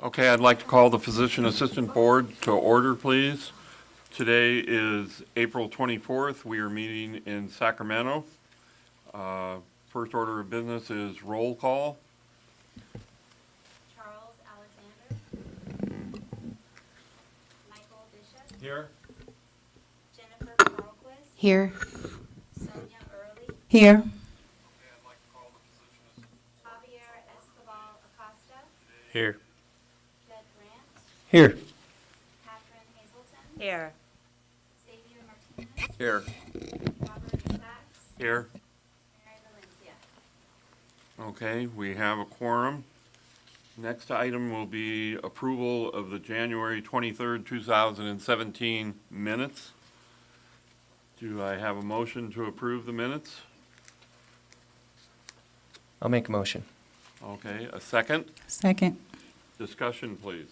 Okay, I'd like to call the Physician Assistant Board to order, please. Today is April 24th. We are meeting in Sacramento. First order of business is roll call. Charles Alexander. Michael Bishop. Here. Jennifer Carlquist. Here. Sonia Early. Here. I'd like to call the Physician Assistant. Javier Escobar Acosta. Here. Jed Grant. Here. Catherine Hazelton. Here. Xavier Martinez. Here. Robert Sachs. Here. Mary Valencia. Okay, we have a quorum. Next item will be approval of the January 23rd, 2017 minutes. Do I have a motion to approve the minutes? I'll make a motion. Okay, a second? Second. Discussion, please.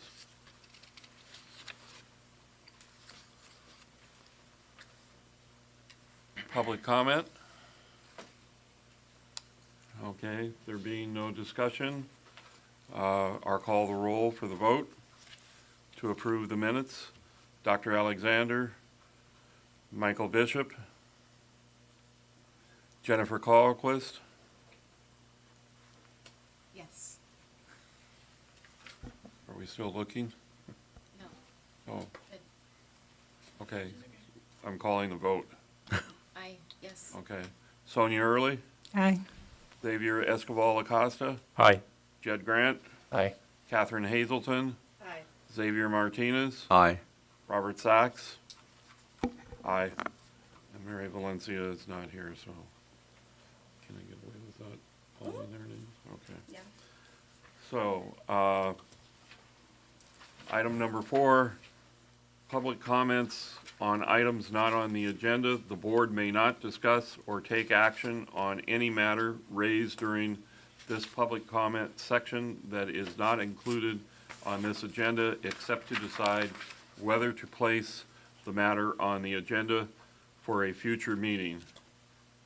Public comment? Okay, there being no discussion, I'll call the roll for the vote to approve the minutes. Dr. Alexander, Michael Bishop, Jennifer Carlquist, Yes. are we still looking? No. Oh. Okay, I'm calling the vote. Yes. Okay. Sonia Early, Aye. Xavier Escobar Acosta, Aye. Jed Grant, Aye. Catherine Hazelton, Aye. Xavier Martinez, Aye. Robert Sachs. Aye. And Mary Valencia is not here, so can I get away with that? Calling their names? Okay. Yeah. So, item number 4, public comments on items not on the agenda. The board may not discuss or take action on any matter raised during this public comment section that is not included on this agenda, except to decide whether to place the matter on the agenda for a future meeting.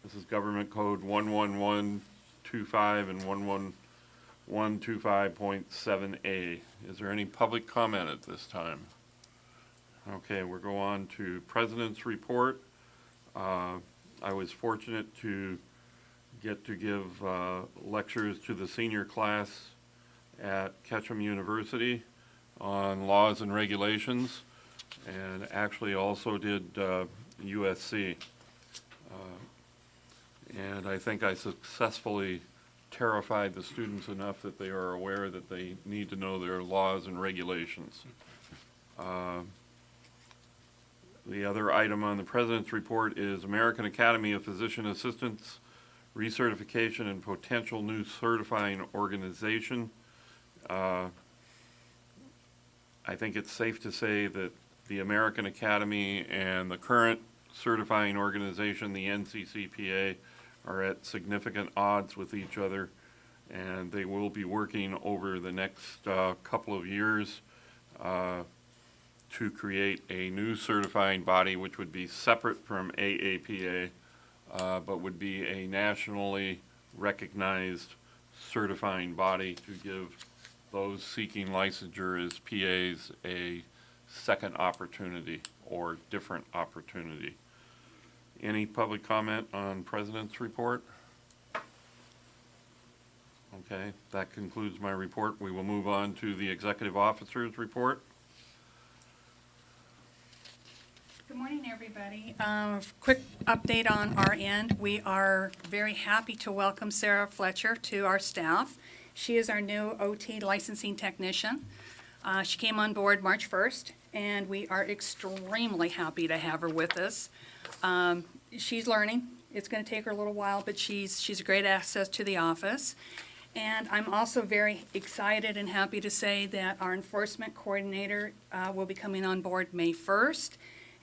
This is Government Code 11125 and 11125.7A. Is there any public comment at this time? Okay, we'll go on to President's Report. I was fortunate to get to give lectures to the senior class at Ketchum University on laws and regulations, and actually also did USC. And I think I successfully terrified the students enough that they are aware that they need to know their laws and regulations. The other item on the President's Report is American Academy of Physician Assistants recertification and potential new certifying organization. I think it's safe to say that the American Academy and the current certifying organization, the NCCPA, are at significant odds with each other, and they will be working over the next couple of years to create a new certifying body which would be separate from AAPA, but would be a nationally recognized certifying body to give those seeking licensure as PAs a second opportunity or different opportunity. Any public comment on President's Report? Okay, that concludes my report. We will move on to the Executive Officer's Report. Good morning, everybody. Quick update on our end. We are very happy to welcome Sarah Fletcher to our staff. She is our new OT licensing technician. She came on board March 1st, and we are extremely happy to have her with us. She's learning. It's going to take her a little while, but she's a great asset to the office. And I'm also very excited and happy to say that our enforcement coordinator will be coming on board May 1st.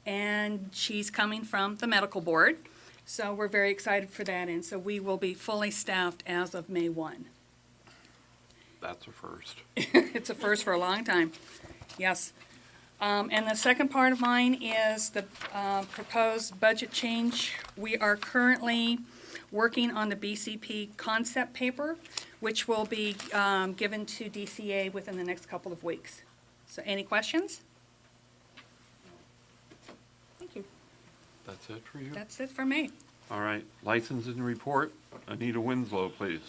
And she's coming from the medical board, so we're very excited for that, and so we will be fully staffed as of May 1. That's a first. It's a first for a long time, yes. And the second part of mine is the proposed budget change. We are currently working on the BCP concept paper, which will be given to DCA within the next couple of weeks. So any questions? Thank you. That's it for you? That's it for me. All right, license and report. Anita Winslow, please.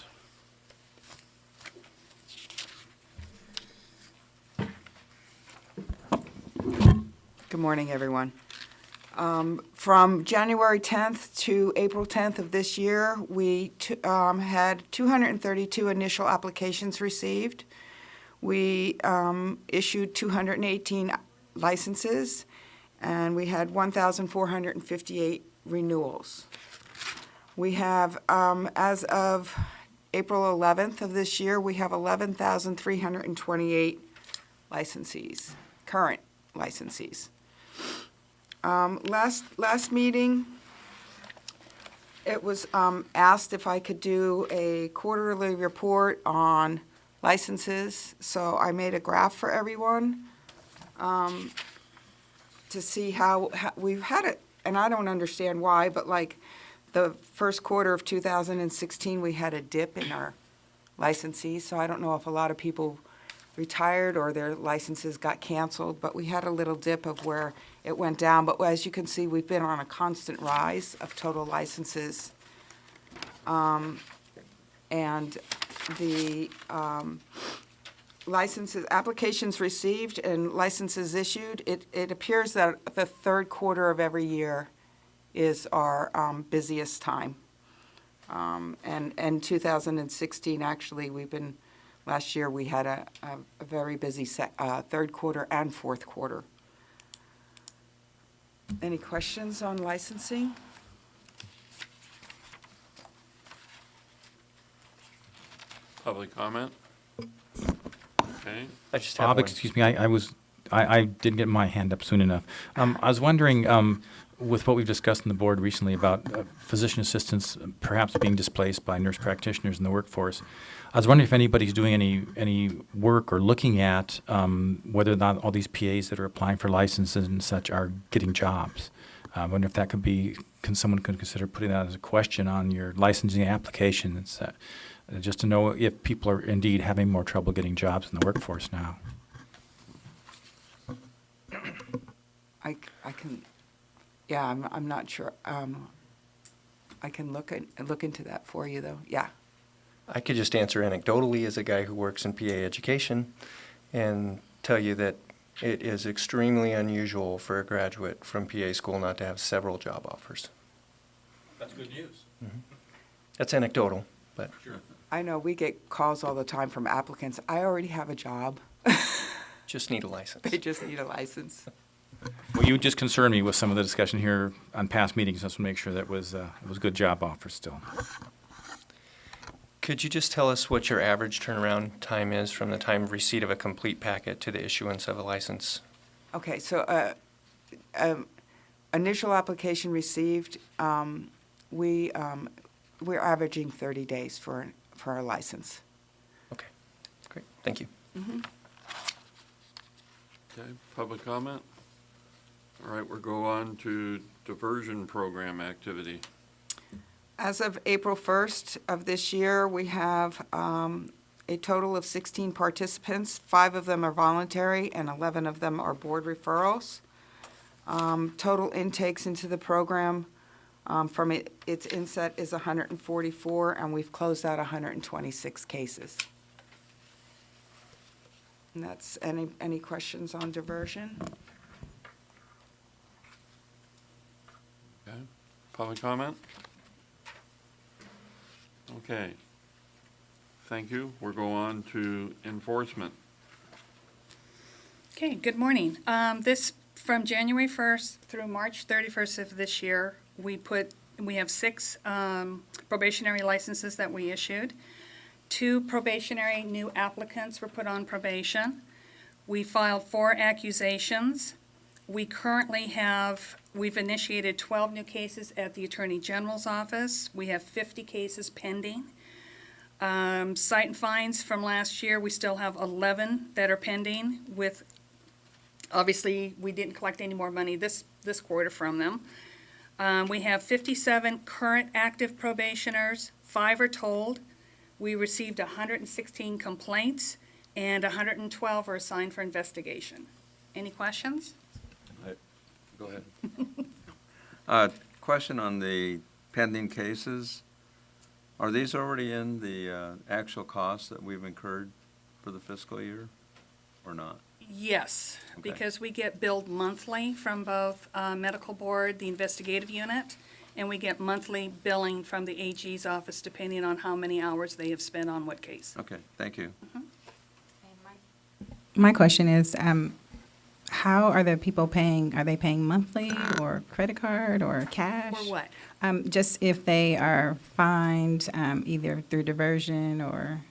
Good morning, everyone. From January 10th to April 10th of this year, we had 232 initial applications received. We issued 218 licenses, and we had 1,458 renewals. We have, as of April 11th of this year, we have 11,328 licensees, current licensees. Last meeting, it was asked if I could do a quarterly report on licenses, so I made a graph for everyone to see how we've had it, and I don't understand why, but like the first quarter of 2016, we had a dip in our licensees, so I don't know if a lot of people retired or their licenses got canceled, but we had a little dip of where it went down. But as you can see, we've been on a constant rise of total licenses. And the licenses, applications received and licenses issued, it appears that the third quarter of every year is our busiest time. And 2016, actually, last year we had a very busy third quarter and fourth quarter. Any questions on licensing? Public comment? Okay, I just have Bob, one. excuse me, I didn't get my hand up soon enough. I was wondering, with what we've discussed in the board recently about physician assistants perhaps being displaced by nurse practitioners in the workforce, I was wondering if anybody's doing any work or looking at whether or not all these PAs that are applying for licenses and such are getting jobs. I wonder if that could be, someone could consider putting that as a question on your licensing application. It's, just to know if people are indeed having more trouble getting jobs in the workforce now. I can, yeah, I'm not sure. I can look into that for you, though. Yeah. I could just answer anecdotally as a guy who works in PA education and tell you that it is extremely unusual for a graduate from PA school not to have several job offers. That's good news. That's anecdotal, but Sure. I know we get calls all the time from applicants. I already have a job. just need a license. They just need a license. Well, you just concerned me with some of the discussion here on past meetings, just to make sure that it was good job offers still. Could you just tell us what your average turnaround time is from the time of receipt of a complete packet to the issuance of a license? Okay, so initial application received, we're averaging 30 days for a license. Okay, great, thank you. okay, public comment? All right, we'll go on to diversion program activity. As of April 1st of this year, we have a total of 16 participants. 5 of them are voluntary and 11 of them are board referrals. Total intakes into the program from its inset is 144, and we've closed out 126 cases. And that's, any questions on diversion? Okay, public comment? Okay, thank you. We'll go on to enforcement. Okay, good morning. This, from January 1st through March 31st of this year, we have 6 probationary licenses that we issued. 2 probationary new applicants were put on probation. We filed 4 accusations. We currently we've initiated 12 new cases at the Attorney General's office. We have 50 cases pending. Cite and fines from last year, we still have 11 that are pending with, obviously, we didn't collect any more money this quarter from them. We have 57 current active probationers, 5 are told. We received 116 complaints, and 112 are assigned for investigation. Any questions? Go ahead. Question on the pending cases. Are these already in the actual costs that we've incurred for the fiscal year, or not? Yes, Okay. because we get billed monthly from both medical board, the investigative unit, and we get monthly billing from the AG's office depending on how many hours they have spent on what case. Okay, thank you. My question is, how are the people paying? Are they paying monthly or credit card or cash? Or what? Just if they are fined, either through diversion or,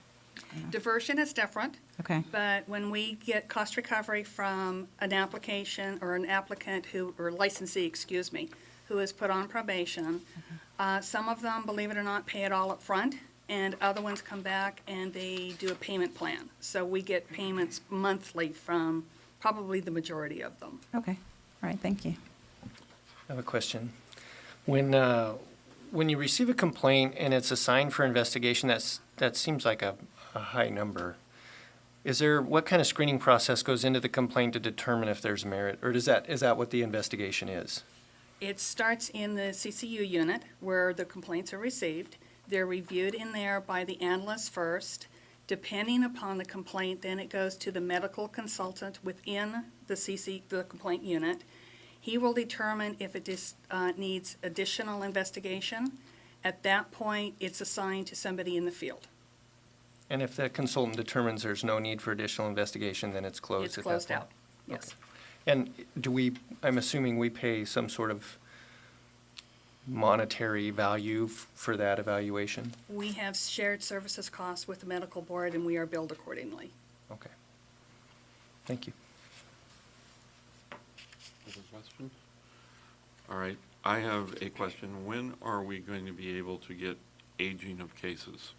Diversion is different. okay, But when we get cost recovery from an application or an applicant who, or licensee, excuse me, who is put on probation, some of them, believe it or not, pay it all up front, and other ones come back and they do a payment plan. So we get payments monthly from probably the majority of them. okay, all right, thank you. I have a question. When you receive a complaint and it's assigned for investigation, that seems like a high number. What kind of screening process goes into the complaint to determine if there's merit, or is that what the investigation is? It starts in the CCU unit where the complaints are received. They're reviewed in there by the analyst first. Depending upon the complaint, then it goes to the medical consultant within the complaint unit. He will determine if it needs additional investigation. At that point, it's assigned to somebody in the field. And if the consultant determines there's no need for additional investigation, then it's closed It's at that closed point? out, yes. And I'm assuming we pay some sort of monetary value for that evaluation? We have shared services costs with the medical board, and we are billed accordingly. Okay. Thank you. Other questions? All right, I have a question. When are we going to be able to get aging of cases?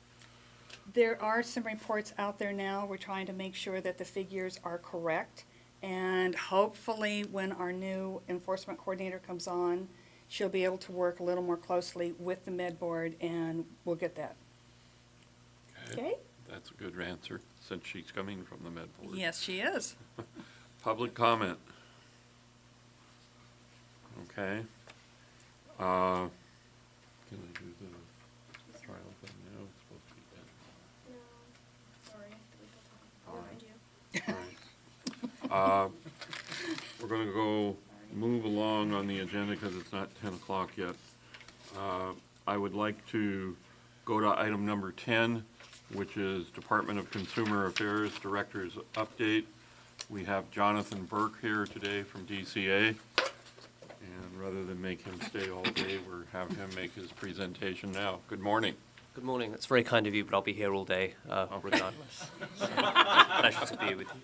There are some reports out there now. We're trying to make sure that the figures are correct. And hopefully, when our new enforcement coordinator comes on, she'll be able to work a little more closely with the med board, and we'll get that. Okay? That's a good answer, since she's coming from the med board. Yes, she is. Public comment. Okay. Can I do the trial thing now? It's supposed to be done. All right. We're gonna move along on the agenda because it's not 10 o'clock yet. I would like to go to item number 10, which is Department of Consumer Affairs Director's Update. We have Jonathan Burke here today from DCA. And rather than make him stay all day, we're having him make his presentation now. Good morning. Good morning. That's very kind of you, but I'll be here all day regardless. So, pleasure to be with you.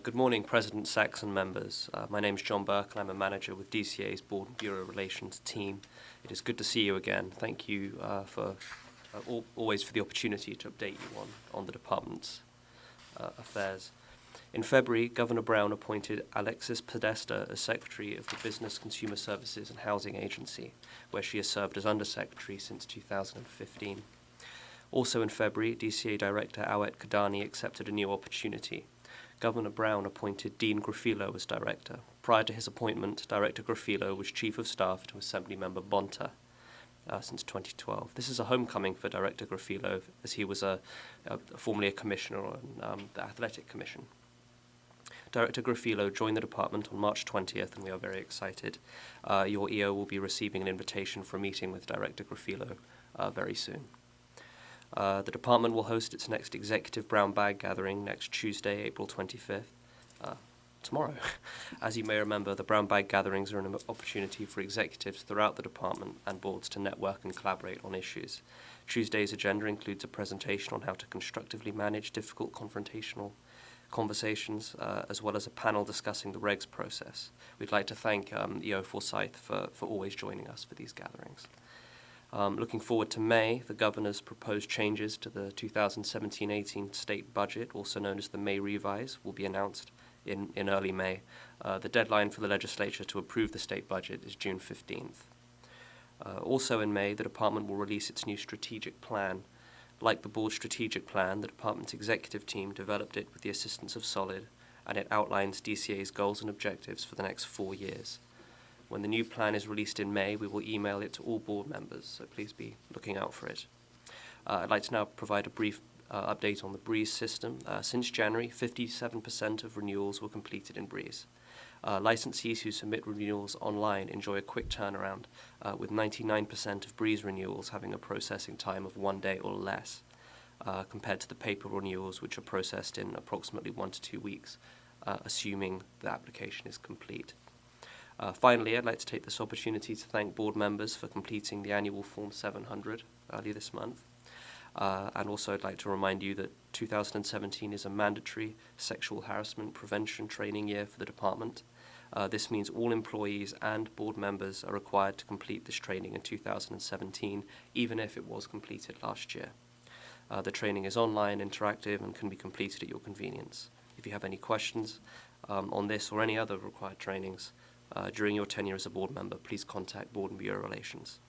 Good morning, President Sachs and members. My name's John Burke, and I'm a manager with DCA's Board and Bureau Relations team. It is good to see you again. Thank you for always for the opportunity to update you on the department's affairs. In February, Governor Brown appointed Alexis Podesta as Secretary of the Business, Consumer Services and Housing Agency, where she has served as Undersecretary since 2015. Also in February, DCA Director Awet Kadani accepted a new opportunity. Governor Brown appointed Dean Grafilo as Director. Prior to his appointment, Director Grafilo was Chief of Staff to Assemblymember Bonta since 2012. This is a homecoming for Director Grafilo, as he was formerly a commissioner on the Athletic Commission. Director Grafilo joined the department on March 20th, and we are very excited. Your EO will be receiving an invitation for a meeting with Director Grafilo very soon. The department will host its next Executive Brown Bag Gathering next Tuesday, April 25th, tomorrow. As you may remember, the Brown Bag Gatherings are an opportunity for executives throughout the department and boards to network and collaborate on issues. Tuesday's agenda includes a presentation on how to constructively manage difficult confrontational conversations, as well as a panel discussing the regs process. We'd like to thank EO Forsyth for always joining us for these gatherings. Looking forward to May, the Governor's proposed changes to the 2017-18 state budget, also known as the May Revise, will be announced in early May. The deadline for the legislature to approve the state budget is June 15th. Also in May, the department will release its new strategic plan. Like the board's strategic plan, the department's executive team developed it with the assistance of Solid, and it outlines DCA's goals and objectives for the next 4 years. When the new plan is released in May, we will email it to all board members, so please be looking out for it. I'd like to now provide a brief update on the Breeze system. Since January, 57% of renewals were completed in Breeze. Licensees who submit renewals online enjoy a quick turnaround, with 99% of Breeze renewals having a processing time of 1 day or less, compared to the paper renewals, which are processed in approximately 1 to 2 weeks, assuming the application is complete. Finally, I'd like to take this opportunity to thank board members for completing the annual Form 700 earlier this month. And also I'd like to remind you that 2017 is a mandatory sexual harassment prevention training year for the department. This means all employees and board members are required to complete this training in 2017, even if it was completed last year. The training is online, interactive, and can be completed at your convenience. If you have any questions on this or any other required trainings during your tenure as a board member, please contact Board and Bureau Relations.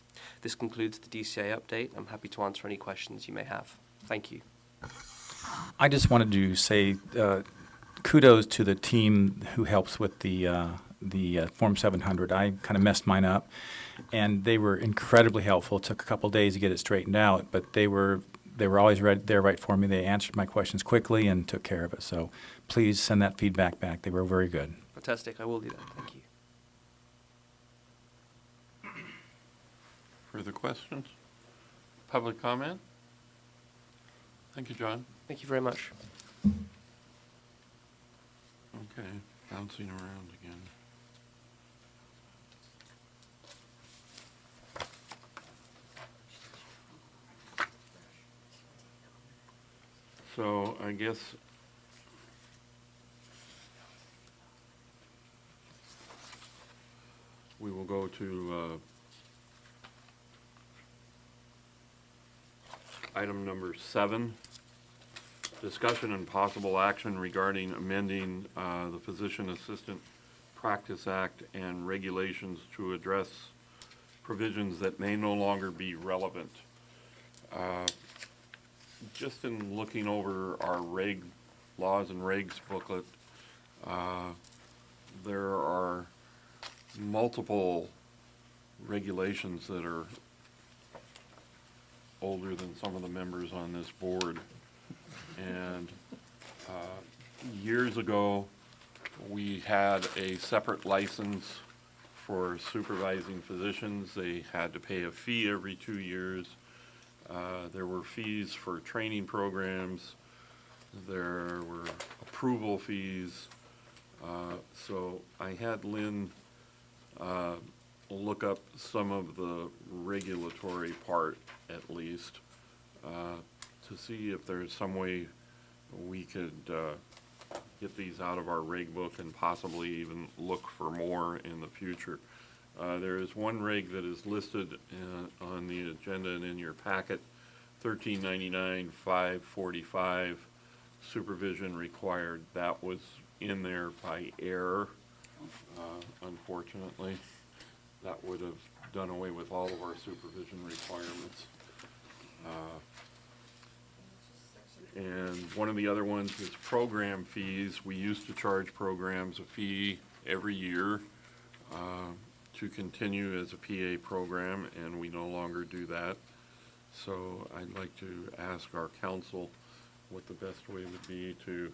This concludes the DCA update. I'm happy to answer any questions you may have. Thank you. I just wanted to say kudos to the team who helps with the Form 700. I kind of messed mine up, and they were incredibly helpful. It took a couple days to get it straightened out, but they were always right for me. They answered my questions quickly and took care of it. So please send that feedback back. They were very good. Fantastic. I will do that. Thank you. Further questions? Public comment? Thank you, John. Thank you very much. Okay, bouncing around again. So I guess we will go to item number 7, discussion and possible action regarding amending the Physician Assistant Practice Act and regulations to address provisions that may no longer be relevant. Just in looking over our laws and regs booklet, there are multiple regulations that are older than some of the members on this board. And years ago, we had a separate license for supervising physicians. They had to pay a fee every 2 years. There were fees for training programs. There were approval fees. So I had Lynn look up some of the regulatory part, at least, to see if there's some way we could get these out of our reg book and possibly even look for more in the future. There is one reg that is listed on the agenda and in your packet, 1399-545, supervision required. That was in there by error, unfortunately. That would have done away with all of our supervision requirements. And one of the other ones is program fees. We used to charge programs a fee every year to continue as a PA program, and we no longer do that. So I'd like to ask our council what the best way would be to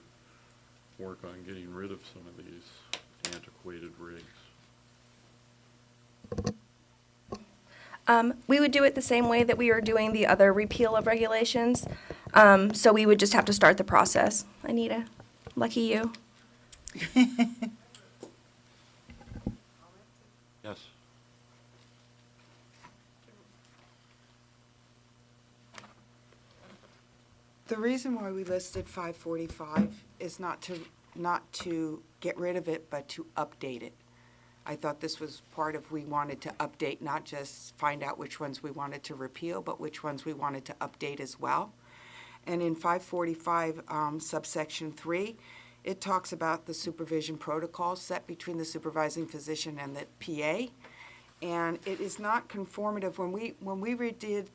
work on getting rid of some of these antiquated rigs. We would do it the same way that we are doing the other repeal of regulations. So we would just have to start the process. Anita, lucky you. Yes. The reason why we listed 545 is not to get rid of it, but to update it. I thought this was part of, we wanted to update, not just find out which ones we wanted to repeal, but which ones we wanted to update as well. And in 545 subsection 3, it talks about the supervision protocol set between the supervising physician and the PA. And it is not conformative. When we redid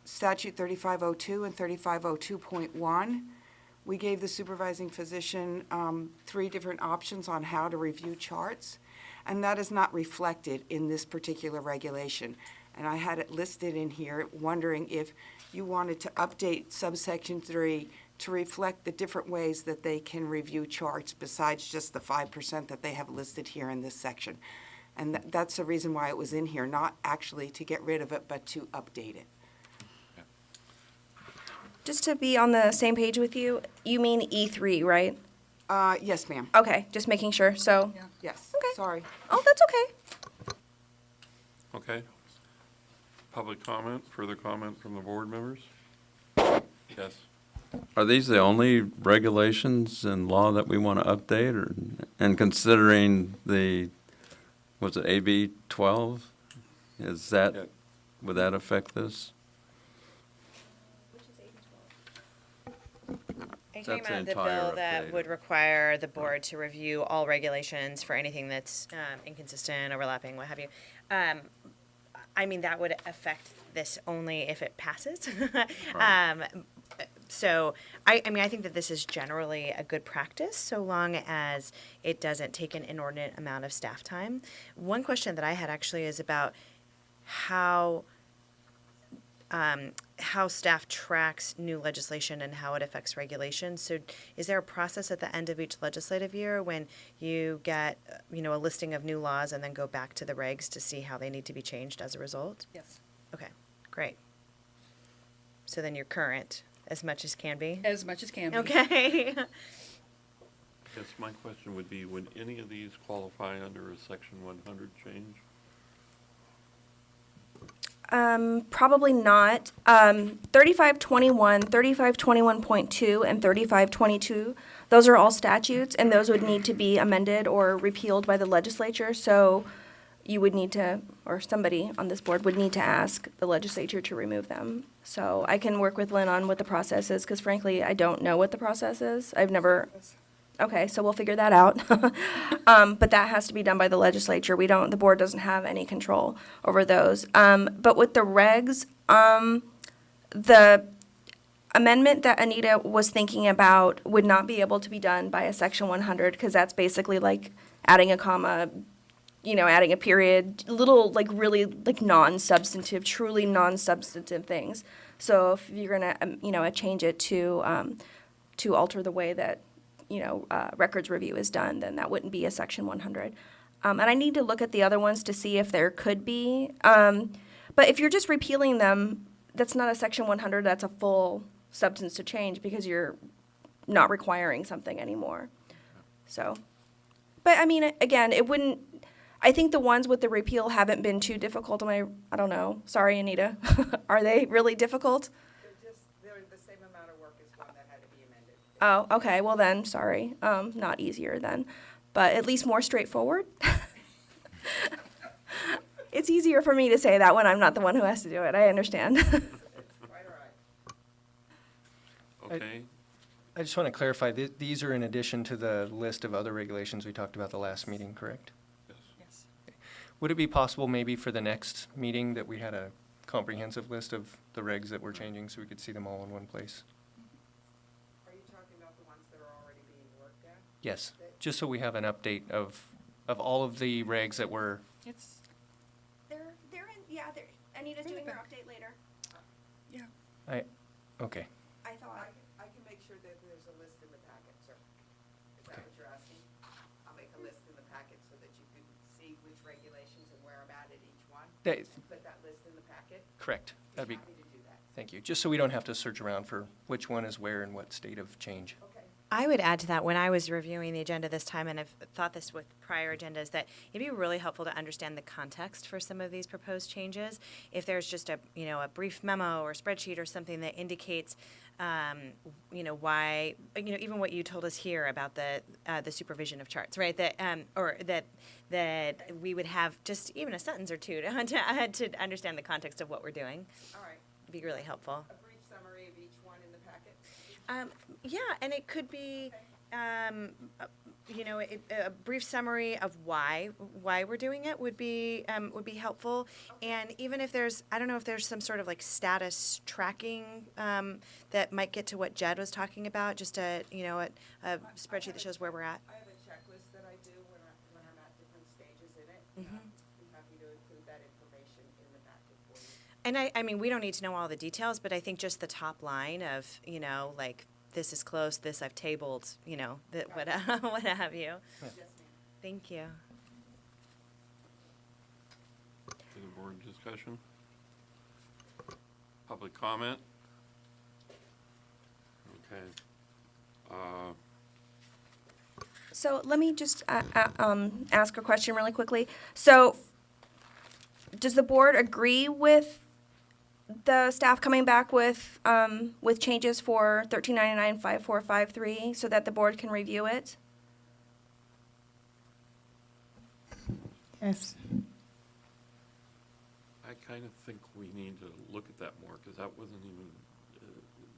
Statute 3502 and 3502.1, we gave the supervising physician 3 different options on how to review charts, and that is not reflected in this particular regulation. And I had it listed in here, wondering if you wanted to update subsection 3 to reflect the different ways that they can review charts besides just the 5% that they have listed here in this section. And that's the reason why it was in here, not actually to get rid of it, but to update it. Just to be on the same page with you, you mean E3, right? Yes, ma'am. Okay, just making sure, so. Yeah. Yes, Okay. sorry. Oh, that's okay. Okay. Public comment, further comment from the board members? Yes. Are these the only regulations and law that we want to update, or, and considering the, was it AB 12? Is Yeah. that, would that affect this? Are you talking That's the about the entire bill that update. would require the board to review all regulations for anything that's inconsistent, overlapping, what have you? I mean, that would affect this only if it passes. So, I mean, I think that this is generally a good practice, so long as it doesn't take an inordinate amount of staff time. One question that I had actually is about how staff tracks new legislation and how it affects regulations. So is there a process at the end of each legislative year when you get, a listing of new laws and then go back to the regs to see how they need to be changed as a result? Yes. Okay, great. So then you're current as much as can be? As much as can be. Okay. Yes, my question would be, would any of these qualify under a Section 100 change? Probably not. 3521, 3521.2, and 3522, those are all statutes, and those would need to be amended or repealed by the legislature. So you would need to, or somebody on this board would need to ask the legislature to remove them. So I can work with Lynn on what the process is, because frankly, I don't know what the process is. I've never, okay, so we'll figure that out. But that has to be done by the legislature. The board doesn't have any control over those. But with the regs, the amendment that Anita was thinking about would not be able to be done by a Section 100, because that's basically like adding a comma, adding a period, little, like, really, like, non-substantive, truly non-substantive things. So if you're gonna, change it to alter the way that, records review is done, then that wouldn't be a Section 100. And I need to look at the other ones to see if there could be. But if you're just repealing them, that's not a Section 100, that's a full substance to change, because you're not requiring something anymore. So, but I mean, again, it wouldn't, I think the ones with the repeal haven't been too difficult. I don't know. Sorry, Anita. Are they really difficult? They're the same amount of work as one that had to be amended. Oh, okay. Well then, sorry. Not easier then, but at least more straightforward. It's easier for me to say that when I'm not the one who has to do it. I understand. Okay, I just want to clarify, these are in addition to the list of other regulations we talked about the last meeting, correct? yes. Yes. Would it be possible maybe for the next meeting that we had a comprehensive list of the regs that we're changing so we could see them all in one place? Are you talking about the ones that are already being worked at? Yes, just so we have an update of all of the regs that were, It's, Anita's doing her update later. yeah. okay. I thought. I can make sure that there's a list in the packet, sir. Is that what you're asking? I'll make a list in the packet so that you can see which regulations and where I'm at each one. That- Put that list in the packet. Correct. That'd be, Happy to do that. thank you. Just so we don't have to search around for which one is where and what state of change. Okay. I would add to that, when I was reviewing the agenda this time, and I've thought this with prior agendas, that it'd be really helpful to understand the context for some of these proposed changes. If there's just a brief memo or spreadsheet or something that indicates, why, even what you told us here about the supervision of charts, right? That, or that we would have just even a sentence or two to understand the context of what we're doing. All right. It'd be really helpful. A brief summary of each one in the packet? Yeah, and it could be, a brief summary of why we're doing it would be helpful. And even if there's, I don't know if there's some sort of like status tracking that might get to what Jed was talking about, just a spreadsheet that shows where we're at. I have a checklist that I do when I'm at different stages in it. I'm happy to include that information in the packet for you. And I mean, we don't need to know all the details, but I think just the top line of, like, this is close, this I've tabled, what have you. Thank you. To the board discussion? Public comment? Okay. So let me just ask a question really quickly. So does the board agree with the staff coming back with changes for 1399-5453 so that the board can review it? Yes. I kind of think we need to look at that more, because that wasn't even,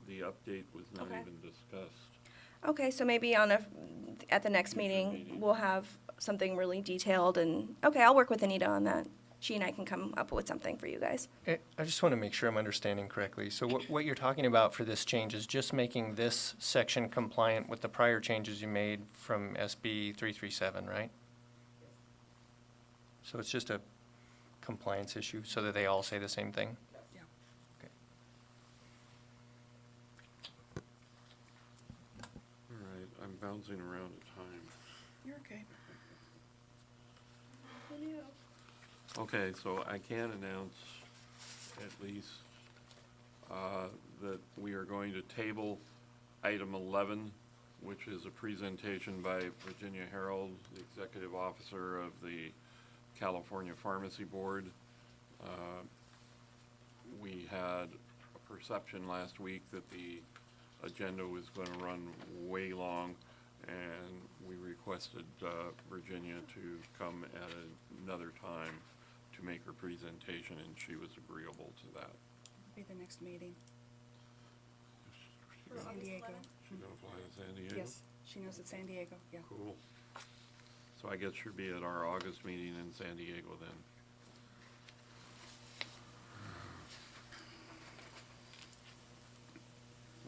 the update was not Okay. even discussed. Okay, so maybe at the next meeting, we'll have something really detailed and, okay, I'll work with Anita on that. She and I can come up with something for you guys. I just want to make sure I'm understanding correctly. So what you're talking about for this change is just making this section compliant with the prior changes you made from SB 337, right? So it's just a compliance issue so that they all say the same thing? Yeah. Okay. All right, I'm bouncing around at time. You're okay. Okay, so I can announce at least that we are going to table item 11, which is a presentation by Virginia Harold, the Executive Officer of the California Pharmacy Board. We had a perception last week that the agenda was going to run way long, and we requested Virginia to come at another time to make her presentation, and she was agreeable to that. Be the next meeting. She San Diego. She's gonna fly to San Diego? Yes, she knows it's San Diego, yeah. Cool. So I guess she'll be at our August meeting in San Diego then.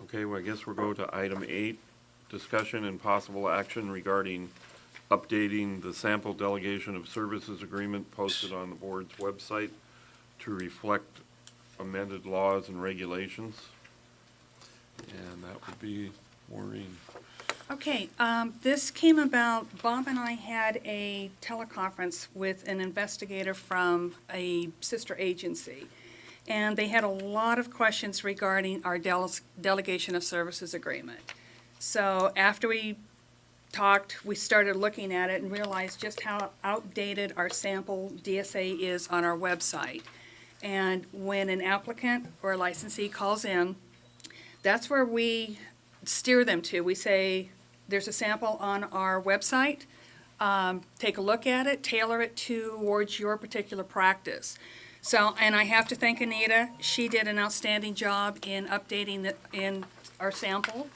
Okay, well, I guess we'll go to item 8, discussion and possible action regarding updating the sample delegation of services agreement posted on the board's website to reflect amended laws and regulations. And that would be Maureen. Okay, this came about, Bob and I had a teleconference with an investigator from a sister agency. And they had a lot of questions regarding our delegation of services agreement. So after we talked, we started looking at it and realized just how outdated our sample DSA is on our website. And when an applicant or a licensee calls in, that's where we steer them to. We say, there's a sample on our website, take a look at it, tailor it towards your particular practice. So, and I have to thank Anita, she did an outstanding job in updating in our sample.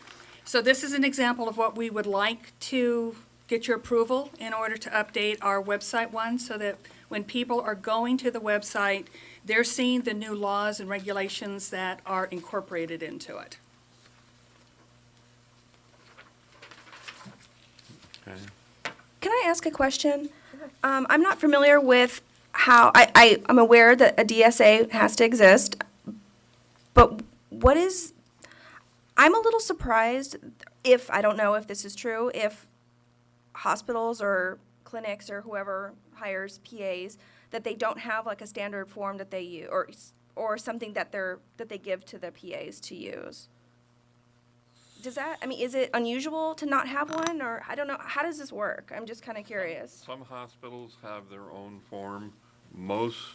So this is an example of what we would like to get your approval in order to update our website one, so that when people are going to the website, they're seeing the new laws and regulations that are incorporated into it. Okay. Can I ask a question? I'm not familiar with how, I'm aware that a DSA has to exist, but what is, I'm a little surprised if, I don't know if this is true, if hospitals or clinics or whoever hires PAs, that they don't have like a standard form that they use, or something that they give to the PAs to use. Does that, I mean, is it unusual to not have one, or I don't know, how does this work? I'm just kind of curious. Some hospitals have their own form. Most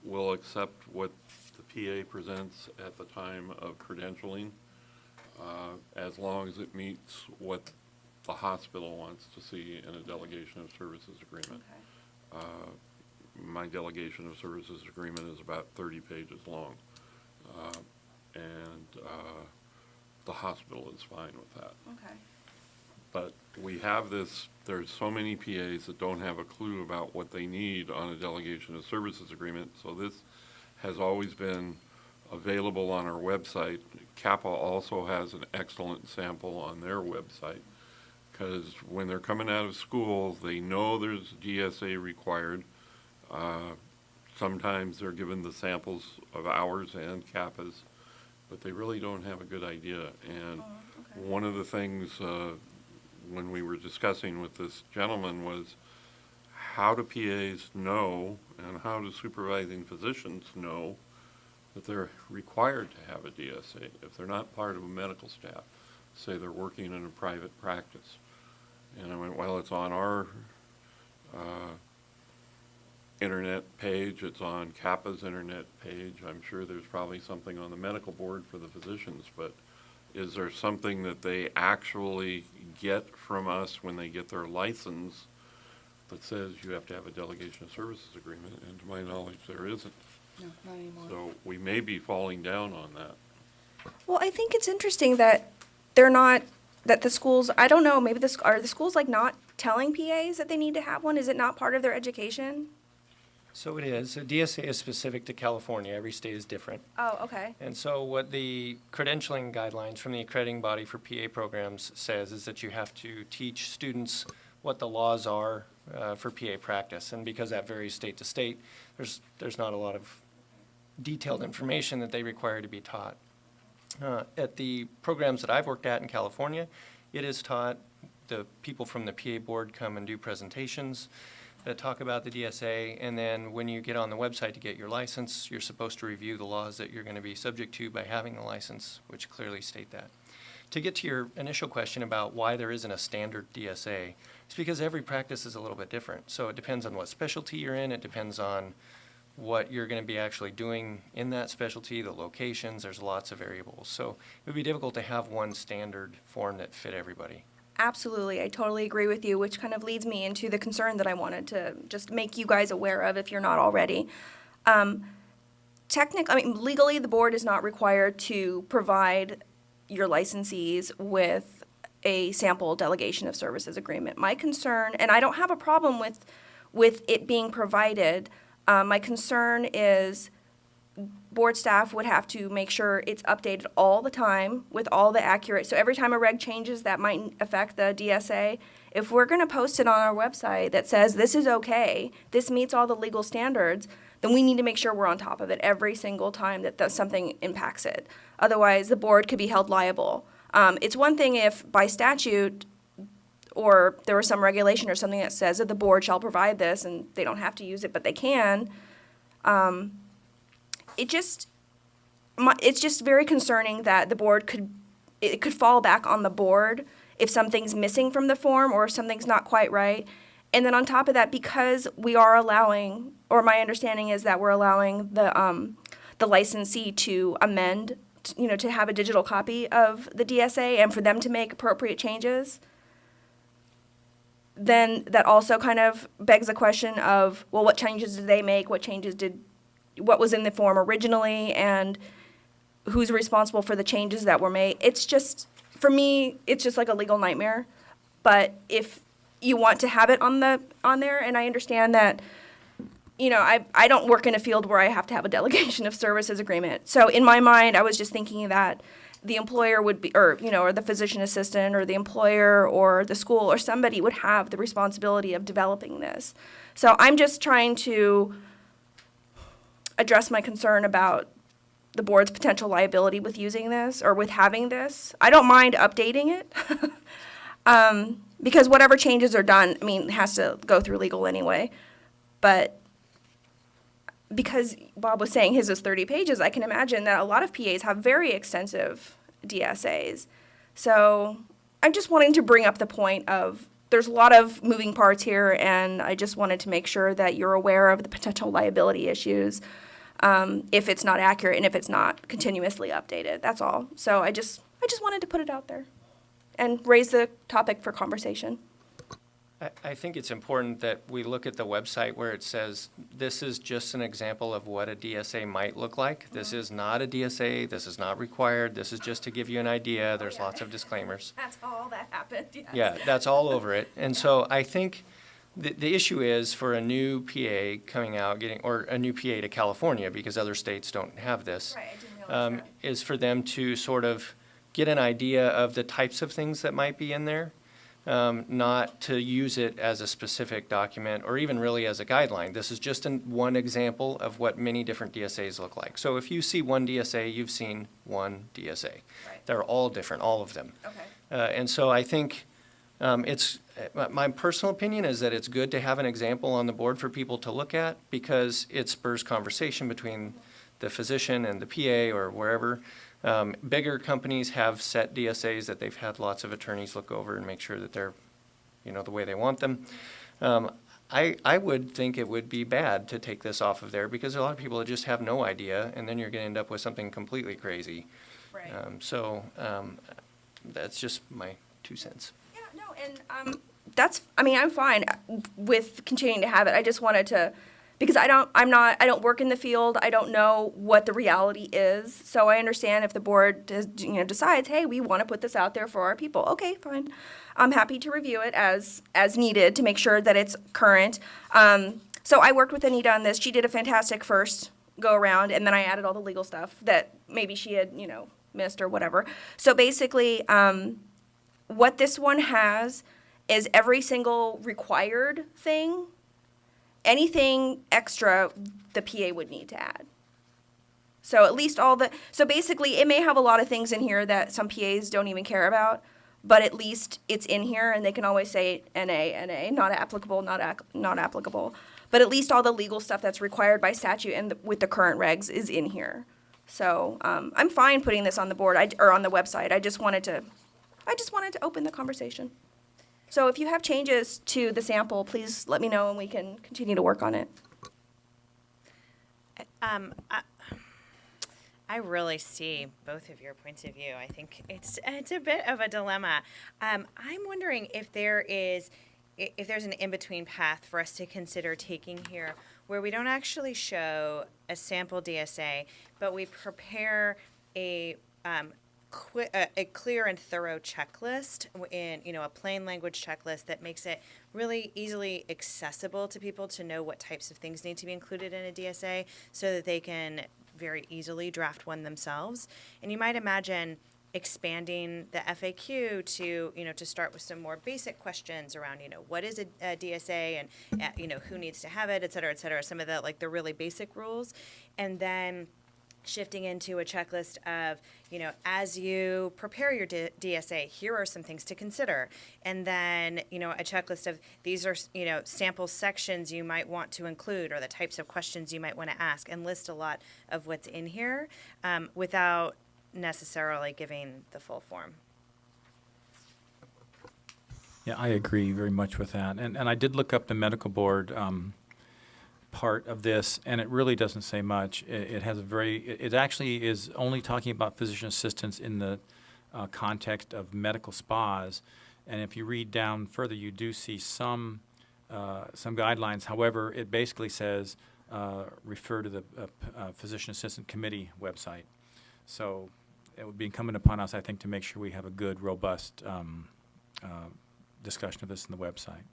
will accept what the PA presents at the time of credentialing, as long as it meets what the hospital wants to see in a delegation of services agreement. My delegation of services agreement is about 30 pages long. And the hospital is fine with that. Okay. But we have this, there's so many PAs that don't have a clue about what they need on a delegation of services agreement, so this has always been available on our website. CAPA also has an excellent sample on their website, because when they're coming out of school, they know there's DSA required. Sometimes they're given the samples of ours and CAPA's, but they really don't have a good idea. And one of the things when we were discussing with this gentleman was, how do PAs know and how do supervising physicians know that they're required to have a DSA if they're not part of a medical staff? Say they're working in a private practice. And I went, well, it's on our internet page, it's on CAPA's internet page. I'm sure there's probably something on the medical board for the physicians, but is there something that they actually get from us when they get their license that says you have to have a delegation of services agreement? And to my knowledge, there isn't. No, not anymore. So we may be falling down on that. Well, I think it's interesting that they're not, that the schools, I don't know, maybe are the schools like not telling PAs that they need to have one? Is it not part of their education? So it is. So DSA is specific to California. Every state is different. Oh, okay. And so what the credentialing guidelines from the accrediting body for PA programs says is that you have to teach students what the laws are for PA practice. And because that varies state to state, there's not a lot of detailed information that they require to be taught. At the programs that I've worked at in California, it is taught. The people from the PA board come and do presentations that talk about the DSA, and then when you get on the website to get your license, you're supposed to review the laws that you're going to be subject to by having the license, which clearly state that. To get to your initial question about why there isn't a standard DSA, it's because every practice is a little bit different. So it depends on what specialty you're in, it depends on what you're going to be actually doing in that specialty, the locations, there's lots of variables. So it would be difficult to have one standard form that fit everybody. Absolutely, I totally agree with you, which kind of leads me into the concern that I wanted to just make you guys aware of if you're not already. Legally, the board is not required to provide your licensees with a sample delegation of services agreement. My concern, and I don't have a problem with it being provided, my concern is board staff would have to make sure it's updated all the time with all the accurate, so every time a reg changes that might affect the DSA, if we're gonna post it on our website that says this is okay, this meets all the legal standards, then we need to make sure we're on top of it every single time that something impacts it. Otherwise, the board could be held liable. It's one thing if by statute or there was some regulation or something that says that the board shall provide this and they don't have to use it, but they can. It's just very concerning that the board could fall back on the board if something's missing from the form or if something's not quite right. And then on top of that, because we are allowing, or my understanding is that we're allowing the licensee to amend, to have a digital copy of the DSA and for them to make appropriate changes, then that also kind of begs the question of, well, what changes did they make? What was in the form originally, and who's responsible for the changes that were made? It's just, for me, it's just like a legal nightmare. But if you want to have it on there, and I understand that, I don't work in a field where I have to have a delegation of services agreement. So in my mind, I was just thinking that the employer would be, or the physician assistant, or the employer, or the school, or somebody would have the responsibility of developing this. So I'm just trying to address my concern about the board's potential liability with using this or with having this. I don't mind updating it because whatever changes are done, it has to go through legal anyway. But because Bob was saying his is 30 pages, I can imagine that a lot of PAs have very extensive DSAs. So I'm just wanting to bring up the point of there's a lot of moving parts here, and I just wanted to make sure that you're aware of the potential liability issues if it's not accurate and if it's not continuously updated. That's all. So I just wanted to put it out there and raise the topic for conversation. I think it's important that we look at the website where it says, this is just an example of what a DSA might look like. This is not a DSA, this is not required, this is just to give you an idea, there's lots of disclaimers. That's all that happened, yes. Yeah, that's all over it. And so I think the issue is for a new PA coming out, or a new PA to California, because other states don't have this. Right, I didn't realize that. Is for them to sort of get an idea of the types of things that might be in there, not to use it as a specific document or even really as a guideline. This is just one example of what many different DSAs look like. So if you see one DSA, you've seen one DSA. Right. They're all different, all of them. Okay. And so I think my personal opinion is that it's good to have an example on the board for people to look at because it spurs conversation between the physician and the PA or wherever. Bigger companies have set DSAs that they've had lots of attorneys look over and make sure that they're, the way they want them. I would think it would be bad to take this off of there because a lot of people just have no idea, and then you're going to end up with something completely crazy. Right. That's just my 2 cents. Yeah, no, and I'm fine with continuing to have it. I just wanted to, because I don't work in the field. I don't know what the reality is. So I understand if the board decides, hey, we want to put this out there for our people. Okay, fine. I'm happy to review it as needed to make sure that it's current. So I worked with Anita on this. She did a fantastic first go around, and then I added all the legal stuff that maybe she had, missed or whatever. So basically, what this one has is every single required thing. Anything extra, the PA would need to add. So at least so basically it may have a lot of things in here that some PAs don't even care about, but at least it's in here and they can always say NA, not applicable, not applicable. But at least all the legal stuff that's required by statute and with the current regs is in here. So I'm fine putting this on the board or on the website. I just wanted to open the conversation. So if you have changes to the sample, please let me know and we can continue to work on it. I really see both of your points of view. I think it's a bit of a dilemma. I'm wondering if there's an in-between path for us to consider taking here where we don't actually show a sample DSA, but we prepare a clear and thorough checklist in a plain language checklist that makes it really easily accessible to people to know what types of things need to be included in a DSA so that they can very easily draft one themselves. And you might imagine expanding the FAQ to start with some more basic questions around, what is a DSA and, who needs to have it, et cetera, some of the really basic rules. And then shifting into a checklist of, as you prepare your DSA, here are some things to consider. And then, a checklist of these are, sample sections you might want to include or the types of questions you might want to ask and list a lot of what's in here without necessarily giving the full form. Yeah, I agree very much with that. And I did look up the medical board part of this, and it really doesn't say much. It has it actually is only talking about physician assistants in the context of medical spas. And if you read down further, you do see some guidelines. However, it basically says refer to the physician assistant committee website. So it would be incumbent upon us, I think, to make sure we have a good, robust discussion of this in the website.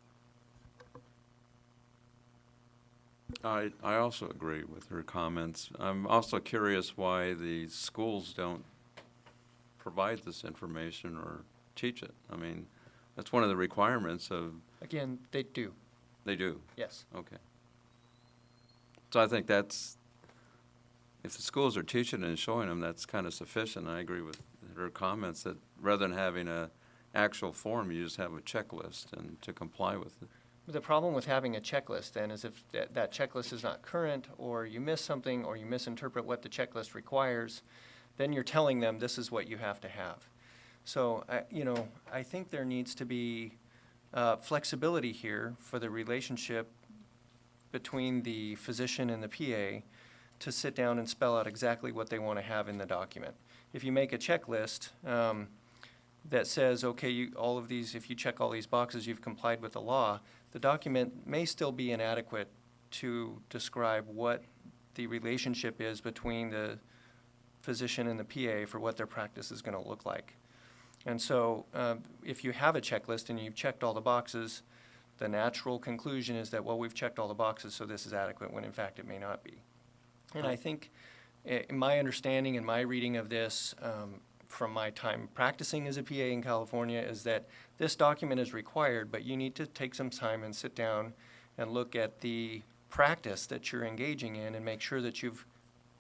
I also agree with her comments. I'm also curious why the schools don't provide this information or teach it. I mean, that's one of the requirements of. Again, they do. They do? Yes. Okay. So I think if the schools are teaching and showing them, that's kind of sufficient. I agree with her comments that rather than having an actual form, you just have a checklist and to comply with it. The problem with having a checklist then is if that checklist is not current or you miss something or you misinterpret what the checklist requires, then you're telling them this is what you have to have. So, I think there needs to be flexibility here for the relationship between the physician and the PA to sit down and spell out exactly what they want to have in the document. If you make a checklist, that says, okay, all of these, if you check all these boxes, you've complied with the law, the document may still be inadequate to describe what the relationship is between the physician and the PA for what their practice is going to look like. And so if you have a checklist and you've checked all the boxes, the natural conclusion is that, well, we've checked all the boxes, so this is adequate, when in fact it may not be. And I think, in my understanding and my reading of this, from my time practicing as a PA in California, is that this document is required, but you need to take some time and sit down and look at the practice that you're engaging in and make sure that you've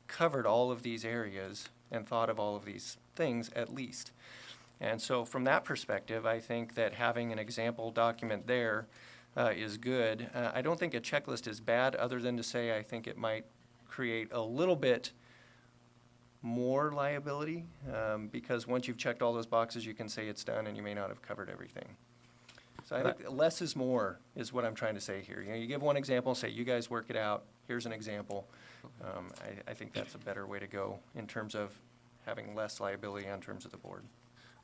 covered all of these areas and thought of all of these things at least. And so from that perspective, I think that having an example document there is good. I don't think a checklist is bad, other than to say I think it might create a little bit more liability, because once you've checked all those boxes, you can say it's done and you may not have covered everything. So I think less is more is what I'm trying to say here. You know, you give one example and say, you guys work it out, here's an example. I think that's a better way to go in terms of having less liability in terms of the board.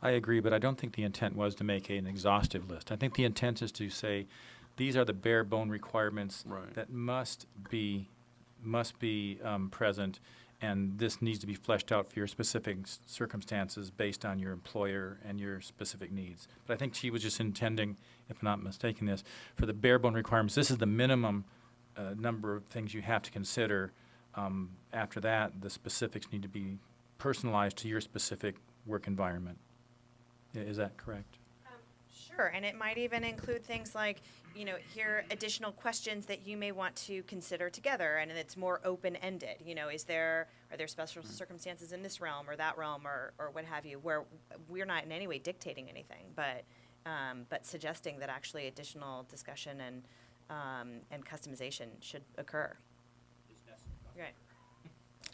I agree, but I don't think the intent was to make an exhaustive list. I think the intent is to say, these are the bare bone requirements Right. that must be present, and this needs to be fleshed out for your specific circumstances based on your employer and your specific needs. But I think she was just intending, if I'm not mistaken this, for the bare bone requirements, this is the minimum number of things you have to consider. After that, the specifics need to be personalized to your specific work environment. Is that correct? Sure, and it might even include things like, you know, here are additional questions that you may want to consider together, and it's more open-ended. You know, are there special circumstances in this realm or that realm or what have you, where we're not in any way dictating anything, but suggesting that actually additional discussion and customization should occur. Right.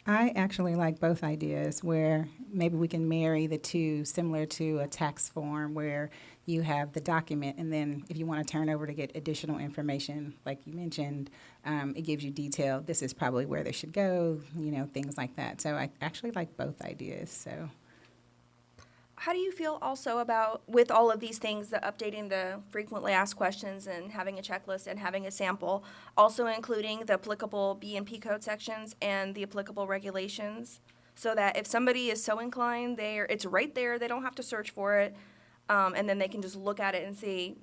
I actually like both ideas where maybe we can marry the two, similar to a tax form where you have the document, and then if you want to turn over to get additional information, like you mentioned, it gives you detail. This is probably where they should go, you know, things like that. So I actually like both ideas. So How do you feel also about, with all of these things, the updating the frequently asked questions and having a checklist and having a sample, also including the applicable B&P code sections and the applicable regulations, so that if somebody is so inclined, it's right there, they don't have to search for it, and then they can just look at it and see,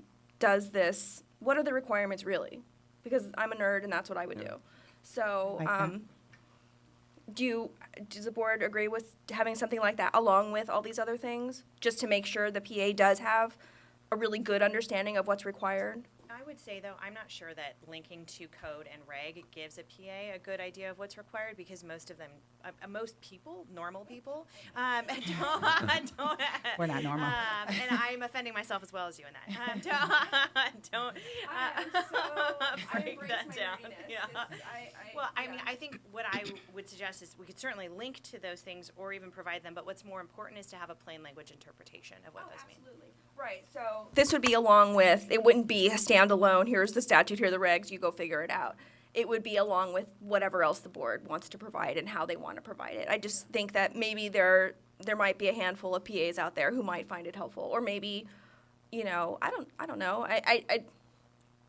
what are the requirements really? Because I'm a nerd and that's what I would do. So, Like that. Does the board agree with having something like that along with all these other things, just to make sure the PA does have a really good understanding of what's required? I would say, though, I'm not sure that linking to code and reg gives a PA a good idea of what's required, because most of them, most people, normal people, don't. We're not normal. And I'm offending myself as well as you in that. Don't break that down. Yeah. Well, I mean, I think what I would suggest is we could certainly link to those things or even provide them, but what's more important is to have a plain language interpretation of what those mean. Right, so this would be along with, it wouldn't be a standalone, here's the statute, here are the regs, you go figure it out. It would be along with whatever else the board wants to provide and how they want to provide it. I just think that maybe there might be a handful of PAs out there who might find it helpful, or maybe, you know, I don't know. I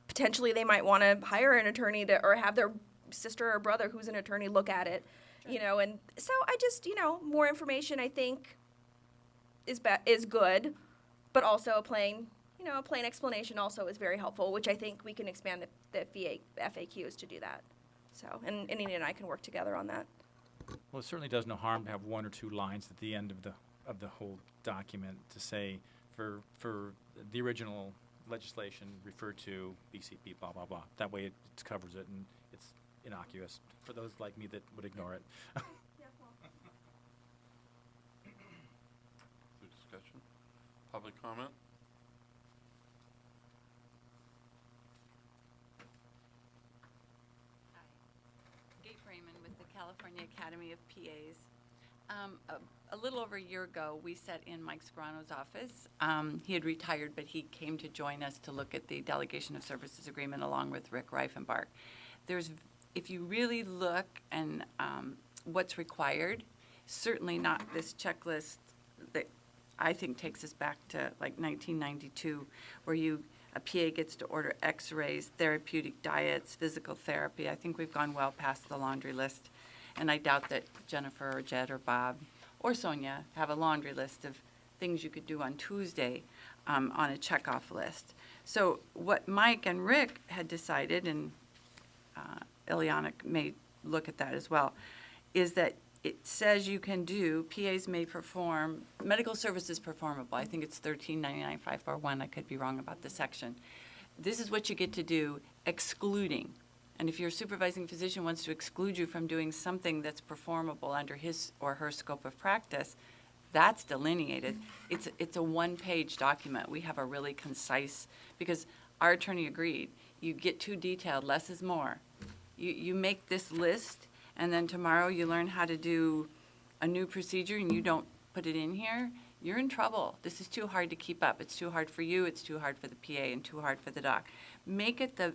potentially they might want to hire an attorney or have their sister or brother who's an attorney look at it, you know, and so I just, you know, more information I think is good. But also a plain explanation also is very helpful, which I think we can expand the FAQs to do that. So, and Anita and I can work together on that. Well, it certainly does no harm to have one or two lines at the end of the whole document to say, for the original legislation, refer to BCP, blah, blah, blah. That way it covers it, and it's innocuous for those like me that would ignore it. Good discussion. Public comment? Kate Raymond with the California Academy of PAs. A little over a year ago, we sat in Mike Scarano's office. He had retired, but he came to join us to look at the Delegation of Services Agreement along with Rick Reifenbach. If you really look and what's required, certainly not this checklist that I think takes us back to like 1992, where a PA gets to order x-rays, therapeutic diets, physical therapy. I think we've gone well past the laundry list. And I doubt that Jennifer or Jed or Bob or Sonia have a laundry list of things you could do on Tuesday on a checkoff list. So what Mike and Rick had decided, and Ileana may look at that as well, is that it says you can do, PAs may perform, medical services performable. I think it's 1399-541. I could be wrong about the section. This is what you get to do excluding. And if your supervising physician wants to exclude you from doing something that's performable under his or her scope of practice, that's delineated. It's a one-page document. We have a really concise, because our attorney agreed, you get too detailed, less is more. You make this list, and then tomorrow you learn how to do a new procedure and you don't put it in here, you're in trouble. This is too hard to keep up. It's too hard for you, it's too hard for the PA, and too hard for the doc. Make it that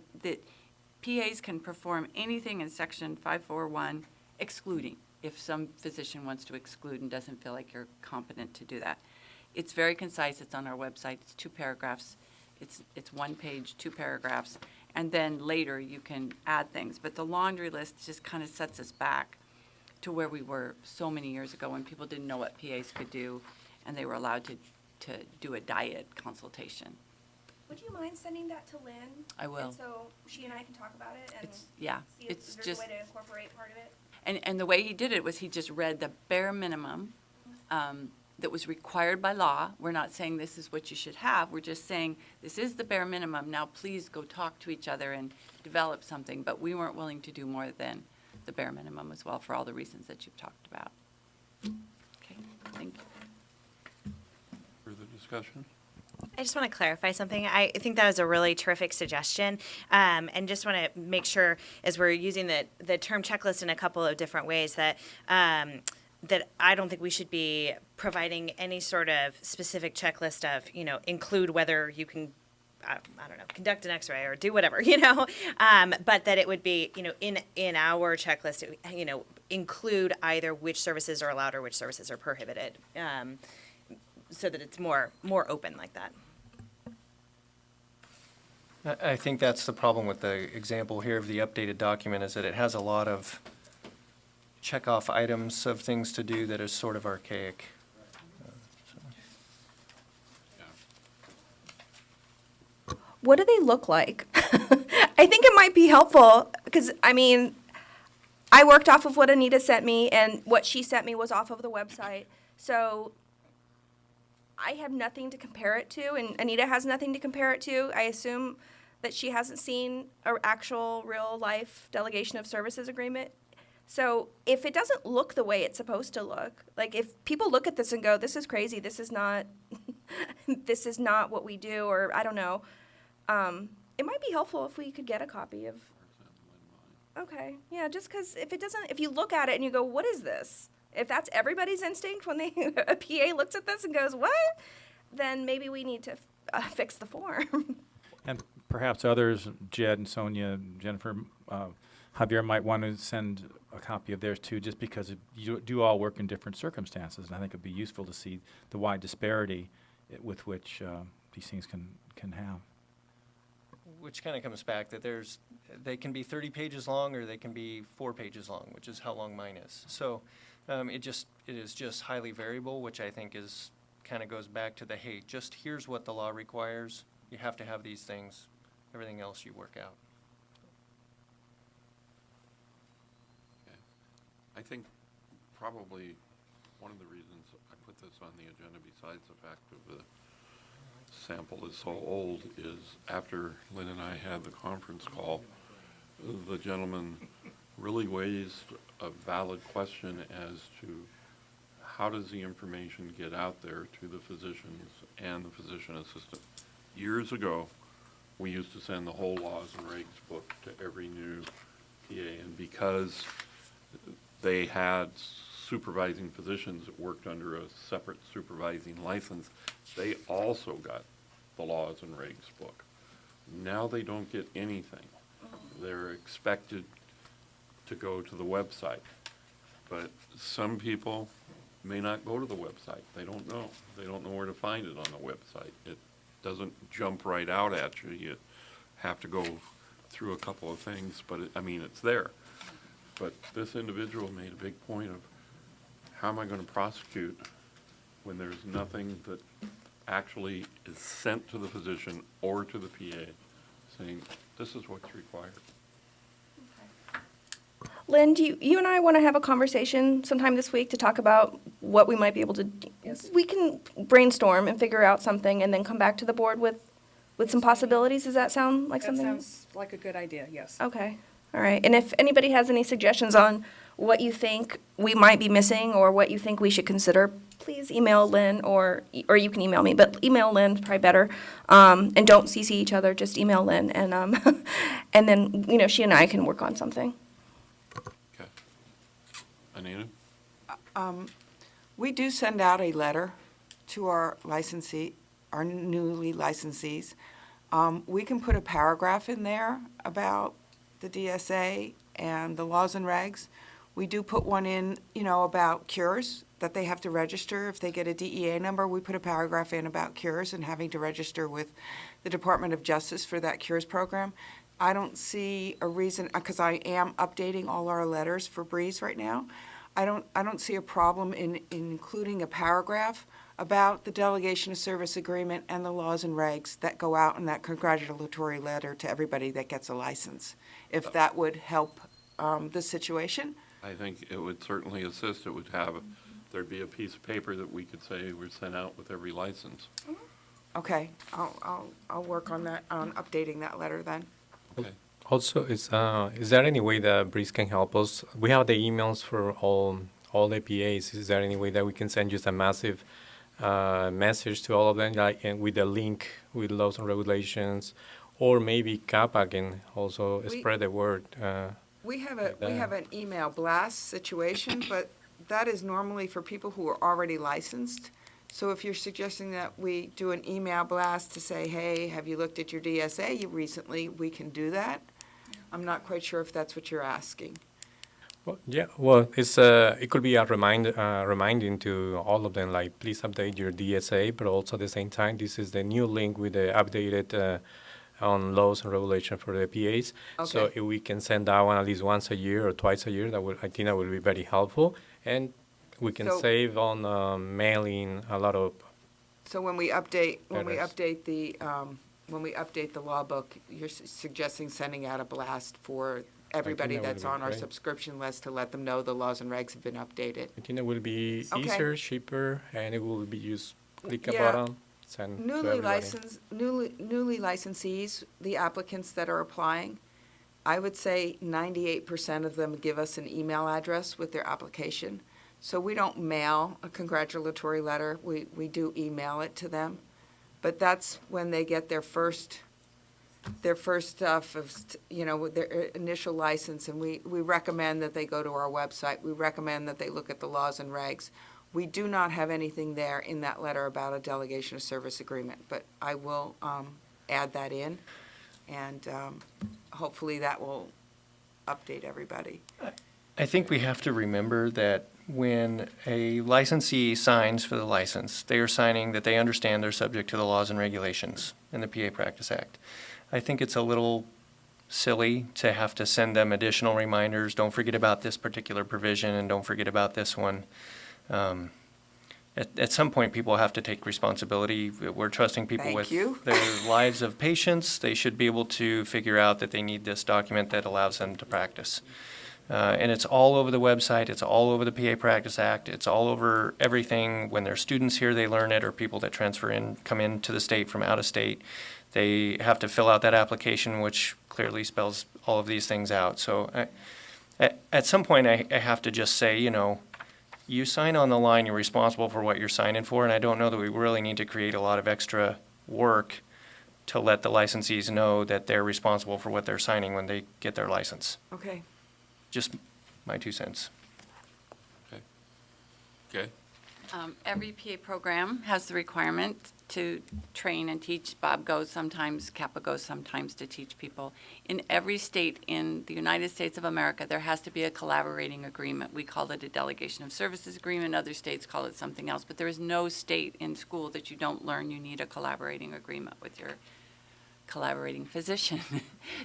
PAs can perform anything in section 541 excluding, if some physician wants to exclude and doesn't feel like you're competent to do that. It's very concise, it's on our website, it's 2 paragraphs, it's 1 page, 2 paragraphs, and then later you can add things. But the laundry list just kind of sets us back to where we were so many years ago when people didn't know what PAs could do and they were allowed to do a diet consultation. Would you mind sending that to Lynn? I will. And so she and I can talk about it and Yeah, see if it's there's just, a way to incorporate part of it? and the way he did it was he just read the bare minimum that was required by law. We're not saying this is what you should have. We're just saying this is the bare minimum. Now please go talk to each other and develop something. But we weren't willing to do more than the bare minimum as well for all the reasons that you've talked about. Okay, thank you. Further discussion? I just want to clarify something. I think that was a really terrific suggestion, and just want to make sure, as we're using the term checklist in a couple of different ways, that that I don't think we should be providing any sort of specific checklist of, include whether you can, I don't know, conduct an X-ray or do whatever, but that it would be, in our checklist, include either which services are allowed or which services are prohibited. So that it's more open like that. I think that's the problem with the example here of the updated document, is that it has a lot of checkoff items of things to do that is sort of archaic. What do they look like? I think it might be helpful because, I worked off of what Anita sent me, and what she sent me was off of the website. So I have nothing to compare it to, and Anita has nothing to compare it to. I assume that she hasn't seen an actual real-life delegation of services agreement. So if it doesn't look the way it's supposed to look, like if people look at this and go, this is crazy, this is not, this is not what we do, or I don't know, it might be helpful if we could get a copy of. Okay, yeah, just because if you look at it and you go, what is this? If that's everybody's instinct when a PA looks at this and goes, what? Then maybe we need to fix the form. And perhaps others, Jed and Sonia, Jennifer, Javier might want to send a copy of theirs too, just because you do all work in different circumstances. And I think it'd be useful to see the wide disparity with which these things can have. Which kind of comes back that they can be 30 pages long or they can be 4 pages long, which is how long mine is. So it is just highly variable, which I think kind of goes back to hey, just here's what the law requires. You have to have these things. Everything else you work out. I think probably one of the reasons I put this on the agenda, besides the fact of the sample is so old, is after Lynn and I had the conference call, the gentleman really raised a valid question as to how does the information get out there to the physicians and the physician assistant. Years ago, we used to send the whole laws and regs book to every new PA, and because they had supervising physicians that worked under a separate supervising license, they also got the laws and regs book. Now they don't get anything. They're expected to go to the website. But some people may not go to the website. They don't know. They don't know where to find it on the website. It doesn't jump right out at you. You have to go through a couple of things, but it's there. But this individual made a big point of, how am I going to prosecute when there's nothing that actually is sent to the physician or to the PA saying, this is what's required? Lynn, do you and I want to have a conversation sometime this week to talk about what we might be able to do? Yes. We can brainstorm and figure out something and then come back to the board with some possibilities. Does that sound like That something? sounds like a good idea, yes. Okay, all right. And if anybody has any suggestions on what you think we might be missing or what you think we should consider, please email Lynn or you can email me, but email Lynn is probably better. And don't CC each other, just email Lynn and, and then, she and I can work on something. Okay. Anita? We do send out a letter to our licensee, our newly licensees. We can put a paragraph in there about the DSA and the laws and regs. We do put one in, about cures, that they have to register. If they get a DEA number, we put a paragraph in about cures and having to register with the Department of Justice for that cures program. I don't see a reason, because I am updating all our letters for Breeze right now. I don't see a problem in including a paragraph about the delegation of service agreement and the laws and regs that go out in that congratulatory letter to everybody that gets a license, if that would help the situation. I think it would certainly assist. It would there'd be a piece of paper that we could say we're sent out with every license. Okay, I'll work on that, on updating that letter then. Okay. Also, is there any way that Breeze can help us? We have the emails for all the PAs. Is there any way that we can send just a massive message to all of them, like and with a link with laws and regulations, or maybe CAPA can also spread the word? We have an email blast situation, but that is normally for people who are already licensed. So if you're suggesting that we do an email blast to say, hey, have you looked at your DSA recently, we can do that. I'm not quite sure if that's what you're asking. Well, yeah. Well, it could be a reminding to all of them, like please update your DSA, but also at the same time, this is the new link with the updated on laws and regulations for the PAs. So Okay. if we can send that one at least once a year or twice a year, I think that would be very helpful, and we can So- save on mailing a lot of. So when we update When the law book, you're suggesting sending out a blast for everybody that would that's be on our great. subscription list to let them know the laws and regs have been updated. I think it will be Okay. easier, cheaper, and it will be just click a Yeah. button, send to Newly everybody. newly licensees, the applicants that are applying, I would say 98% of them give us an email address with their application. So we don't mail a congratulatory letter, we do email it to them. But that's when they get their first stuff of, their initial license, and we recommend that they go to our website. We recommend that they look at the laws and regs. We do not have anything there in that letter about a delegation of service agreement, but I will add that in, and hopefully that will update everybody. I think we have to remember that when a licensee signs for the license, they are signing that they understand they're subject to the laws and regulations in the PA Practice Act. I think it's a little silly to have to send them additional reminders, don't forget about this particular provision and don't forget about this one. At some point, people have to take responsibility. We're trusting people Thank with you. their lives of patients. They should be able to figure out that they need this document that allows them to practice. And it's all over the website, it's all over the PA Practice Act, it's all over everything. When there's students here, they learn it, or people that come into the state from out of state. They have to fill out that application, which clearly spells all of these things out. So at some point, I have to just say, you sign on the line, you're responsible for what you're signing for, and I don't know that we really need to create a lot of extra work to let the licensees know that they're responsible for what they're signing when they get their license. Okay. Just my 2 cents. Okay. Every PA program has the requirement to train and teach. Bob goes sometimes, Kappa goes sometimes to teach people. In every state in the United States of America, there has to be a collaborating agreement. We call it a delegation of services agreement. Other states call it something else. But there is no state in school that you don't learn you need a collaborating agreement with your collaborating physician.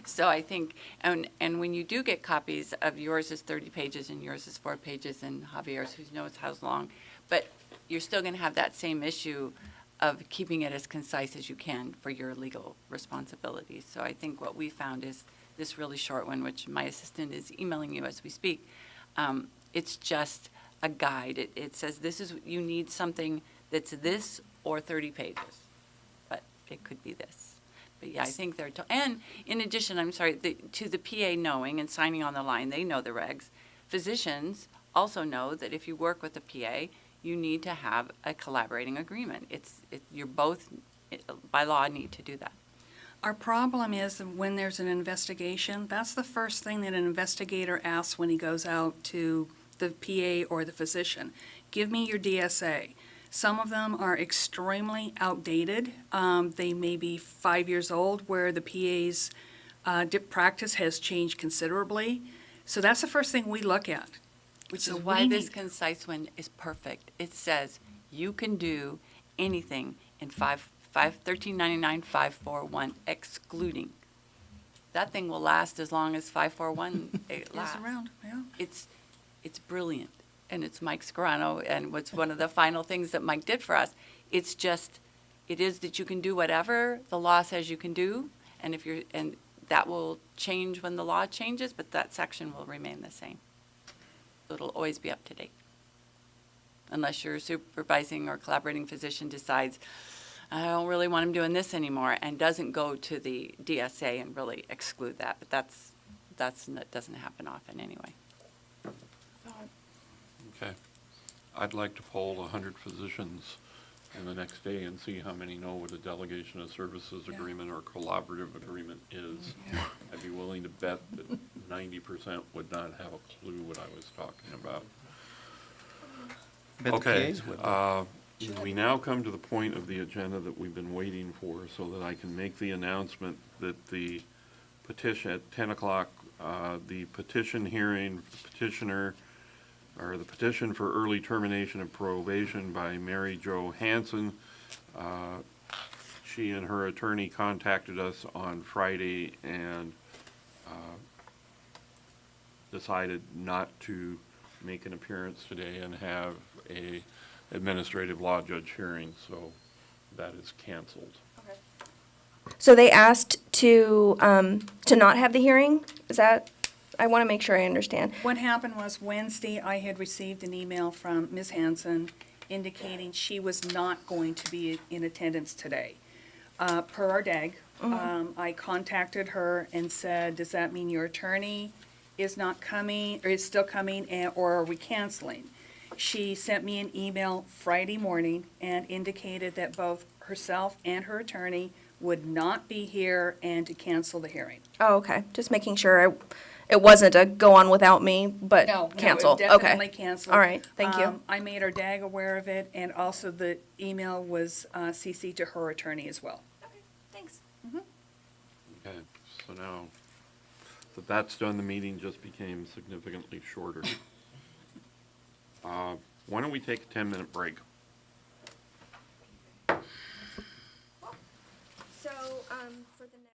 So I think, and when you do get copies of yours is 30 pages and yours is 4 pages and Javier's, who knows how long, but you're still going to have that same issue of keeping it as concise as you can for your legal responsibilities. So I think what we found is this really short one, which my assistant is emailing you as we speak. It's just a guide. It says this is, you need something that's this or 30 pages, but it could be this. But yeah, I think they're, and in addition, I'm sorry, to the PA knowing and signing on the line, they know the regs. Physicians also know that if you work with a PA, you need to have a collaborating agreement. You're both, by law, need to do that. Our problem is that when there's an investigation, that's the first thing that an investigator asks when he goes out to the PA or the physician. Give me your DSA. Some of them are extremely outdated. They may be 5 years old, where the PA's practice has changed considerably. So that's the first thing we look at. Which is why this concise one is perfect. It says you can do anything in 1399 541 excluding. That thing will last as long as 541 lasts. around, yeah. It's brilliant. And it's Mike Scarano, and what's one of the final things that Mike did for us. It's just, it is that you can do whatever the law says you can do, and and that will change when the law changes, but that section will remain the same. It'll always be up to date. Unless your supervising or collaborating physician decides, I don't really want him doing this anymore, and doesn't go to the DSA and really exclude that. But that doesn't happen often anyway. Okay. I'd like to poll 100 physicians in the next day and see how many know what a delegation of services agreement or collaborative agreement is. I'd be willing to bet that 90% would not have a clue what I was talking about. Bet the Okay, PAs would. we now come to the point of the agenda that we've been waiting for, so that I can make the announcement that the petition, at 10 o'clock, the petition hearing, petitioner, or the petition for early termination of probation by Mary Jo Hansen. She and her attorney contacted us on Friday and decided not to make an appearance today and have a administrative law judge hearing, so that is canceled. So they asked to not have the hearing? Is that, I want to make sure I understand. What happened was Wednesday, I had received an email from Ms. Hanson indicating she was not going to be in attendance today. Per our DAG, I contacted her and said, does that mean your attorney is not coming, or is still coming, or are we canceling? She sent me an email Friday morning and indicated that both herself and her attorney would not be here and to cancel the hearing. Oh, okay. Just making sure it wasn't a go on without me, but No, cancel. it definitely Okay. canceled. All right, thank you. I made our DAG aware of it, and also the email was CC'd to her attorney as well. Okay, thanks. Okay, so now that that's done, the meeting just became significantly shorter. Why don't we take a 10-minute break? So, for the next.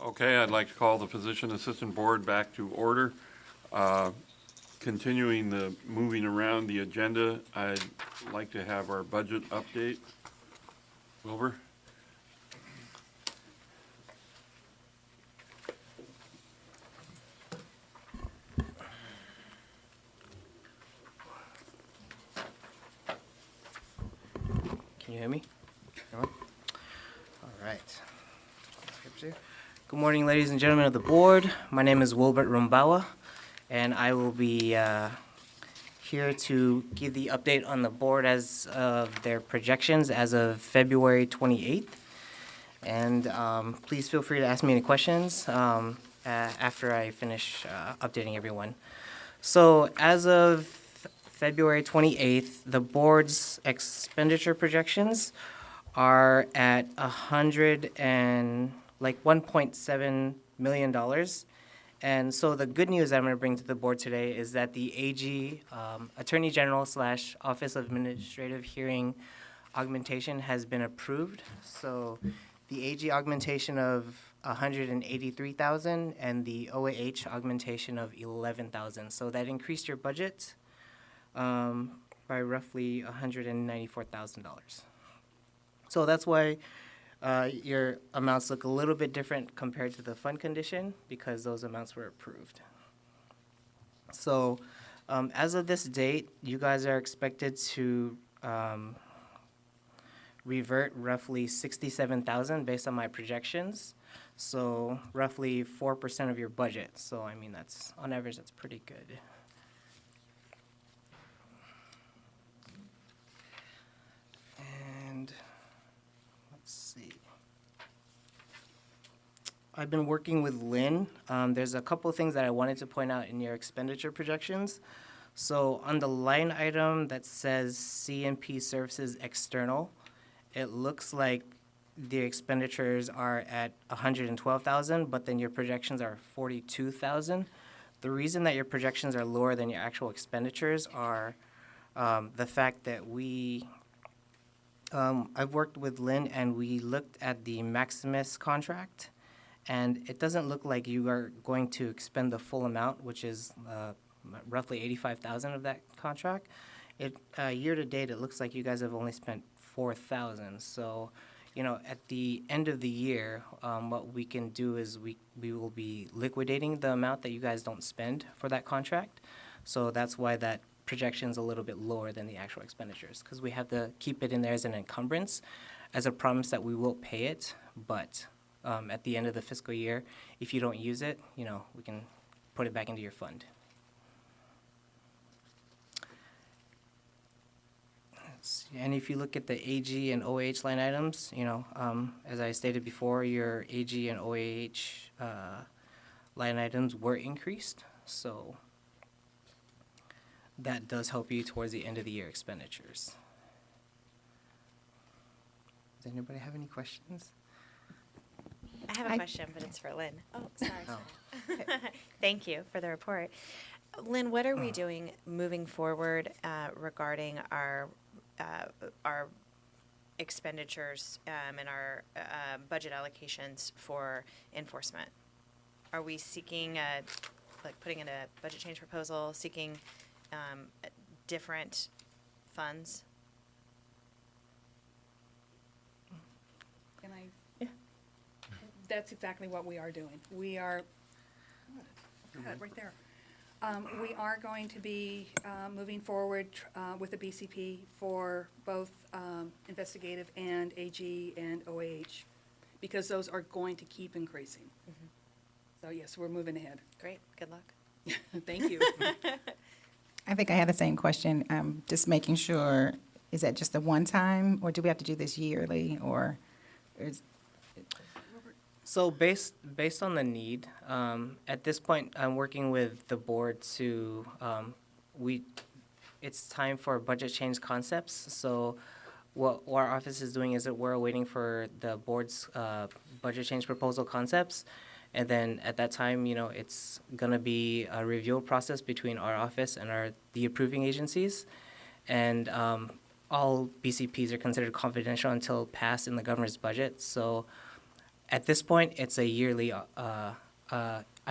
Okay, I'd like to call the Physician Assistant Board back to order. Continuing the moving around the agenda, I'd like to have our budget update. Wilbur? Can you hear me? Everyone? All right. Good morning, ladies and gentlemen of the board. My name is Wilbert Rumbawa, and I will be here to give the update on the board as of their projections as of February 28th. And please feel free to ask me any questions. after I finish updating everyone. So as of February 28th, the board's expenditure projections are at $1.7 million. And so the good news I'm going to bring to the board today is that the AG, Attorney General / Office of Administrative Hearing augmentation has been approved. So the AG augmentation of 183,000 and the OAH augmentation of 11,000. So that increased your budget by roughly $194,000. So that's why your amounts look a little bit different compared to the fund condition, because those amounts were approved. So as of this date, you guys are expected to revert roughly 67,000 based on my projections. So roughly 4% of your budget. So I mean, that's on average, that's pretty good. And let's see. I've been working with Lynn. There's a couple of things that I wanted to point out in your expenditure projections. So on the line item that says CNP Services External, it looks like the expenditures are at 112,000, but then your projections are 42,000. The reason that your projections are lower than your actual expenditures are the fact that I've worked with Lynn and we looked at the Maximus contract, and it doesn't look like you are going to expend the full amount, which is roughly 85,000 of that contract. Year to date, it looks like you guys have only spent 4,000. So, you know, at the end of the year, what we can do is we will be liquidating the amount that you guys don't spend for that contract. So that's why that projection is a little bit lower than the actual expenditures, because we have to keep it in there as an encumbrance, as a promise that we will pay it. But at the end of the fiscal year, if you don't use it, you know, we can put it back into your fund. And if you look at the AG and OAH line items, you know, as I stated before, your AG and OAH line items were increased. So that does help you towards the end of the year expenditures. Does anybody have any questions? I have a question, but it's for Lynn. Oh, sorry. Thank you for the report. Lynn, what are we doing moving forward regarding our expenditures and our budget allocations for enforcement? Are we seeking, putting in a budget change proposal, seeking different funds? Can I? Yeah. That's exactly what we are doing. We are, right there. We are going to be moving forward with the BCP for both investigative and AG and OAH, because those are going to keep increasing. Mm-hmm. So yes, we're moving ahead. Great, good luck. Thank you. I think I had the same question, just making sure, is that just a one-time, or do we have to do this yearly, or is? So based on the need, at this point, I'm working with the board to, it's time for budget change concepts. So what our office is doing is that we're waiting for the board's budget change proposal concepts. And then at that time, you know, it's gonna be a review process between our office and the approving agencies. And all BCPs are considered confidential until passed in the governor's budget. So at this point, it's a yearly, I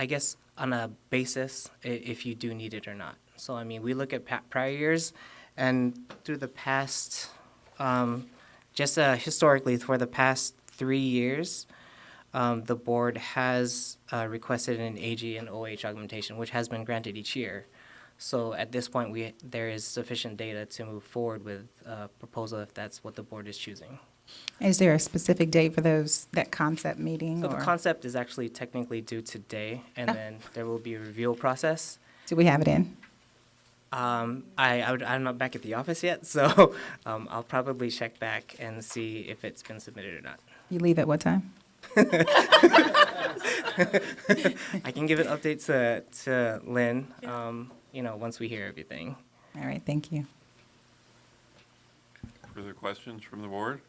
guess, on a basis if you do need it or not. So, I mean, we look at prior years, and through the past, just historically, for the past 3 years, the board has requested an AG and OH augmentation, which has been granted each year. So at this point, there is sufficient data to move forward with a proposal if that's what the board is choosing. Is there a specific date for that concept meeting? So or? the concept is actually technically due today, and then there will be a review process. Do we have it in? I'm not back at the office yet, so I'll probably check back and see if it's been submitted or not. You leave at what time? I can give an update to Lynn, once we hear everything. All right, thank you. Further questions from the board?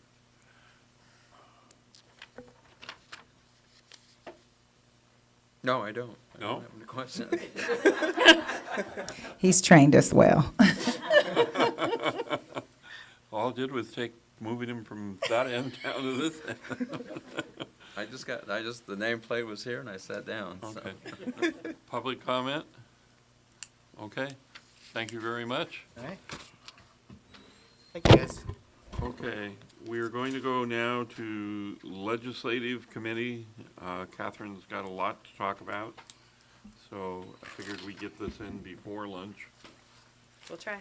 No, I don't. I No? don't have any questions. He's trained us well. All I did was moving him from that end down to this end. The nameplate was here and I sat down, so. Okay. Public comment? Okay, thank you very much. All right. Thank you, guys. Okay, we are going to go now to Legislative Committee. Catherine's got a lot to talk about, so I figured we'd get this in before lunch. We'll try.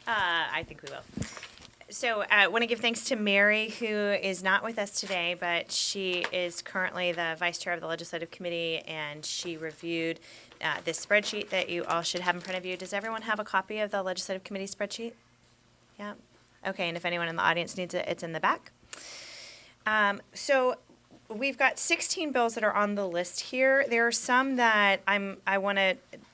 I think we will. So I want to give thanks to Mary, who is not with us today, but she is currently the vice chair of the Legislative Committee, and she reviewed this spreadsheet that you all should have in front of you. Does everyone have a copy of the Legislative Committee spreadsheet? Yeah. Okay, and if anyone in the audience needs it, it's in the back. So we've got 16 bills that are on the list here. There are some that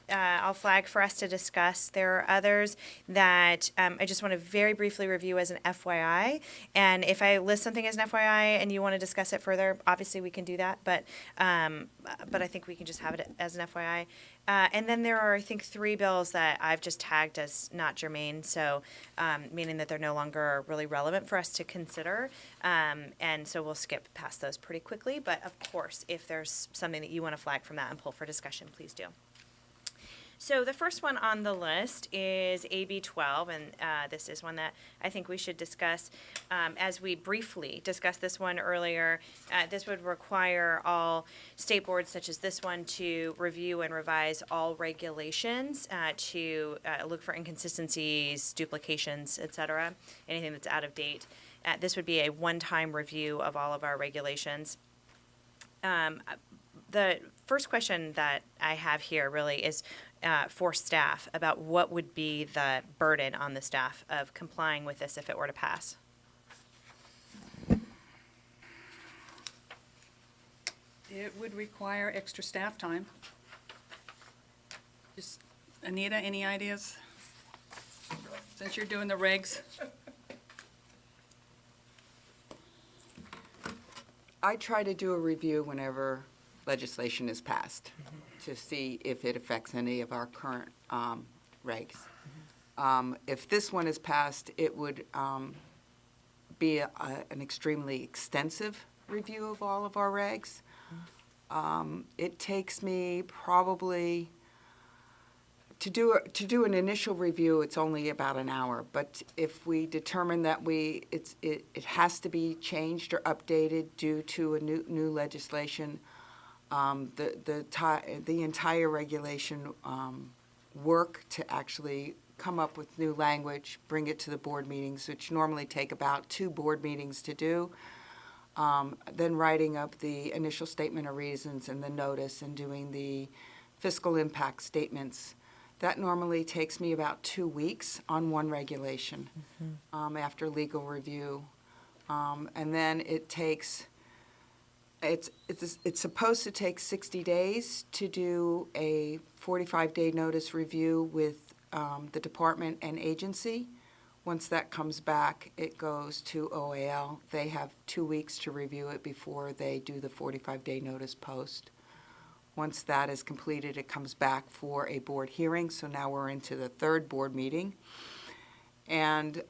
I'll flag for us to discuss. There are others that I just want to very briefly review as an FYI. And if I list something as an FYI and you want to discuss it further, obviously we can do that. But I think we can just have it as an FYI. And then there are, I think, 3 bills that I've just tagged as not germane, so meaning that they're no longer really relevant for us to consider. And so we'll skip past those pretty quickly. But of course, if there's something that you want to flag from that and pull for discussion, please do. So the first one on the list is AB 12, and this is one that I think we should discuss. As we briefly discussed this one earlier, this would require all state boards such as this one to review and revise all regulations to look for inconsistencies, duplications, et cetera, anything that's out of date. This would be a one-time review of all of our regulations. The first question that I have here really is for staff about what would be the burden on the staff of complying with this if it were to pass. It would require extra staff time. Just, Anita, any ideas? Since you're doing the regs. I try to do a review whenever legislation is passed to see if it affects any of our current regs. If this one is passed, it would be an extremely extensive review of all of our regs. It takes me probably, to do an initial review, it's only about an hour. But if we determine that it has to be changed or updated due to a new legislation, the entire regulation work to actually come up with new language, bring it to the board meetings, which normally take about 2 board meetings to do. Then writing up the initial statement of reasons and the notice and doing the fiscal impact statements. That normally takes me about 2 weeks on one regulation after legal review. And then it takes, it's supposed to take 60 days to do a 45-day notice review with the department and agency. Once that comes back, it goes to OAL. They have 2 weeks to review it before they do the 45-day notice post. Once that is completed, it comes back for a board hearing. So now we're into the 3rd board meeting. And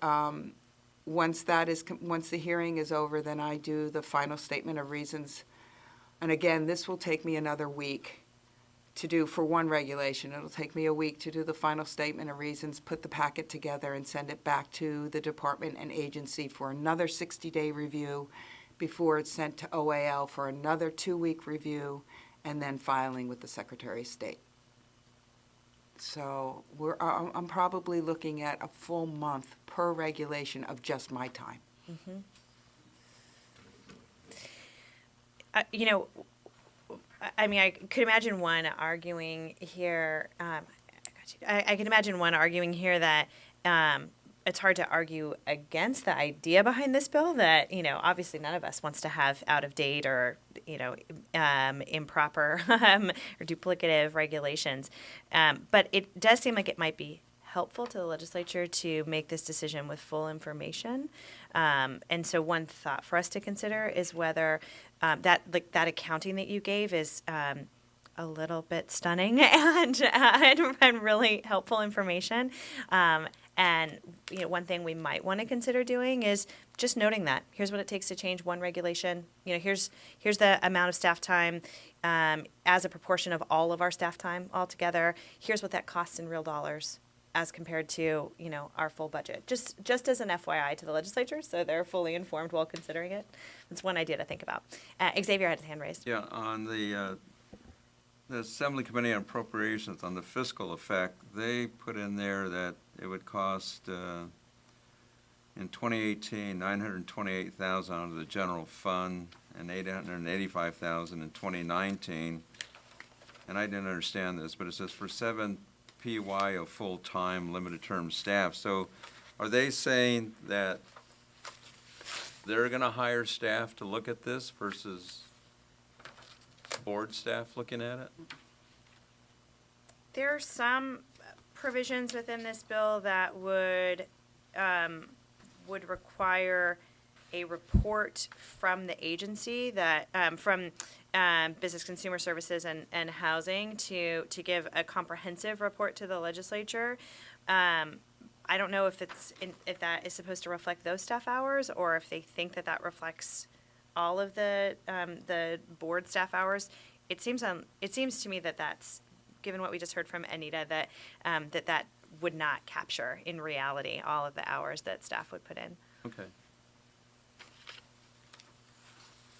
once the hearing is over, then I do the final statement of reasons. And again, this will take me another week to do for one regulation. It'll take me a week to do the final statement of reasons, put the packet together, and send it back to the department and agency for another 60-day review before it's sent to OAL for another 2-week review, and then filing with the Secretary of State. So I'm probably looking at a full month per regulation of just my time. I could imagine one arguing here. I could imagine one arguing here that it's hard to argue against the idea behind this bill that, obviously none of us wants to have out of date or, improper or duplicative regulations. But it does seem like it might be helpful to the legislature to make this decision with full information. And so one thought for us to consider is whether that accounting that you gave is a little bit stunning and really helpful information. And one thing we might want to consider doing is just noting that here's what it takes to change one regulation. Here's the amount of staff time as a proportion of all of our staff time altogether. Here's what that costs in real dollars as compared to our full budget. Just as an FYI to the legislature, so they're fully informed while considering it. It's one idea to think about. Xavier had his hand raised. Yeah, on the Assembly Committee on Appropriations, on the fiscal effect, they put in there that it would cost, in 2018, $928,000 out of the general fund and $885,000 in 2019. And I didn't understand this, but it says for 7 PY of full-time, limited-term staff. So are they saying that they're going to hire staff to look at this versus board staff looking at it? There are some provisions within this bill that would require a report from the agency that from Business Consumer Services and Housing to give a comprehensive report to the legislature. I don't know if if that is supposed to reflect those staff hours or if they think that reflects all of the board staff hours. It seems to me that that's, given what we just heard from Anita, that that would not capture in reality all of the hours that staff would put in. Okay.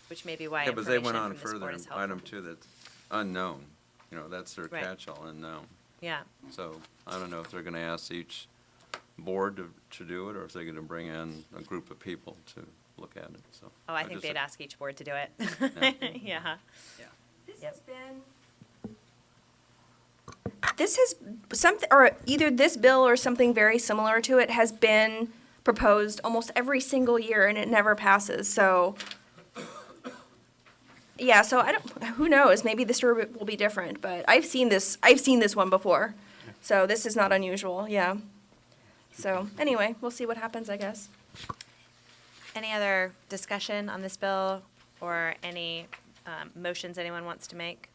Which may be why Yeah, but they information went on from this further board in is helpful. item 2 that's unknown. That's their Right. catch-all, unknown. Yeah. So I don't know if they're going to ask each board to do it or if they're going to bring in a group of people to look at it, so. Oh, I think just- they'd ask each board to do it. Yeah. This has something, or either this bill or something very similar to it has been proposed almost every single year and it never passes, so. Yeah, so who knows, maybe this year will be different, but I've seen this one before. So this is not unusual, yeah. So anyway, we'll see what happens, I guess. Any other discussion on this bill or any motions anyone wants to make?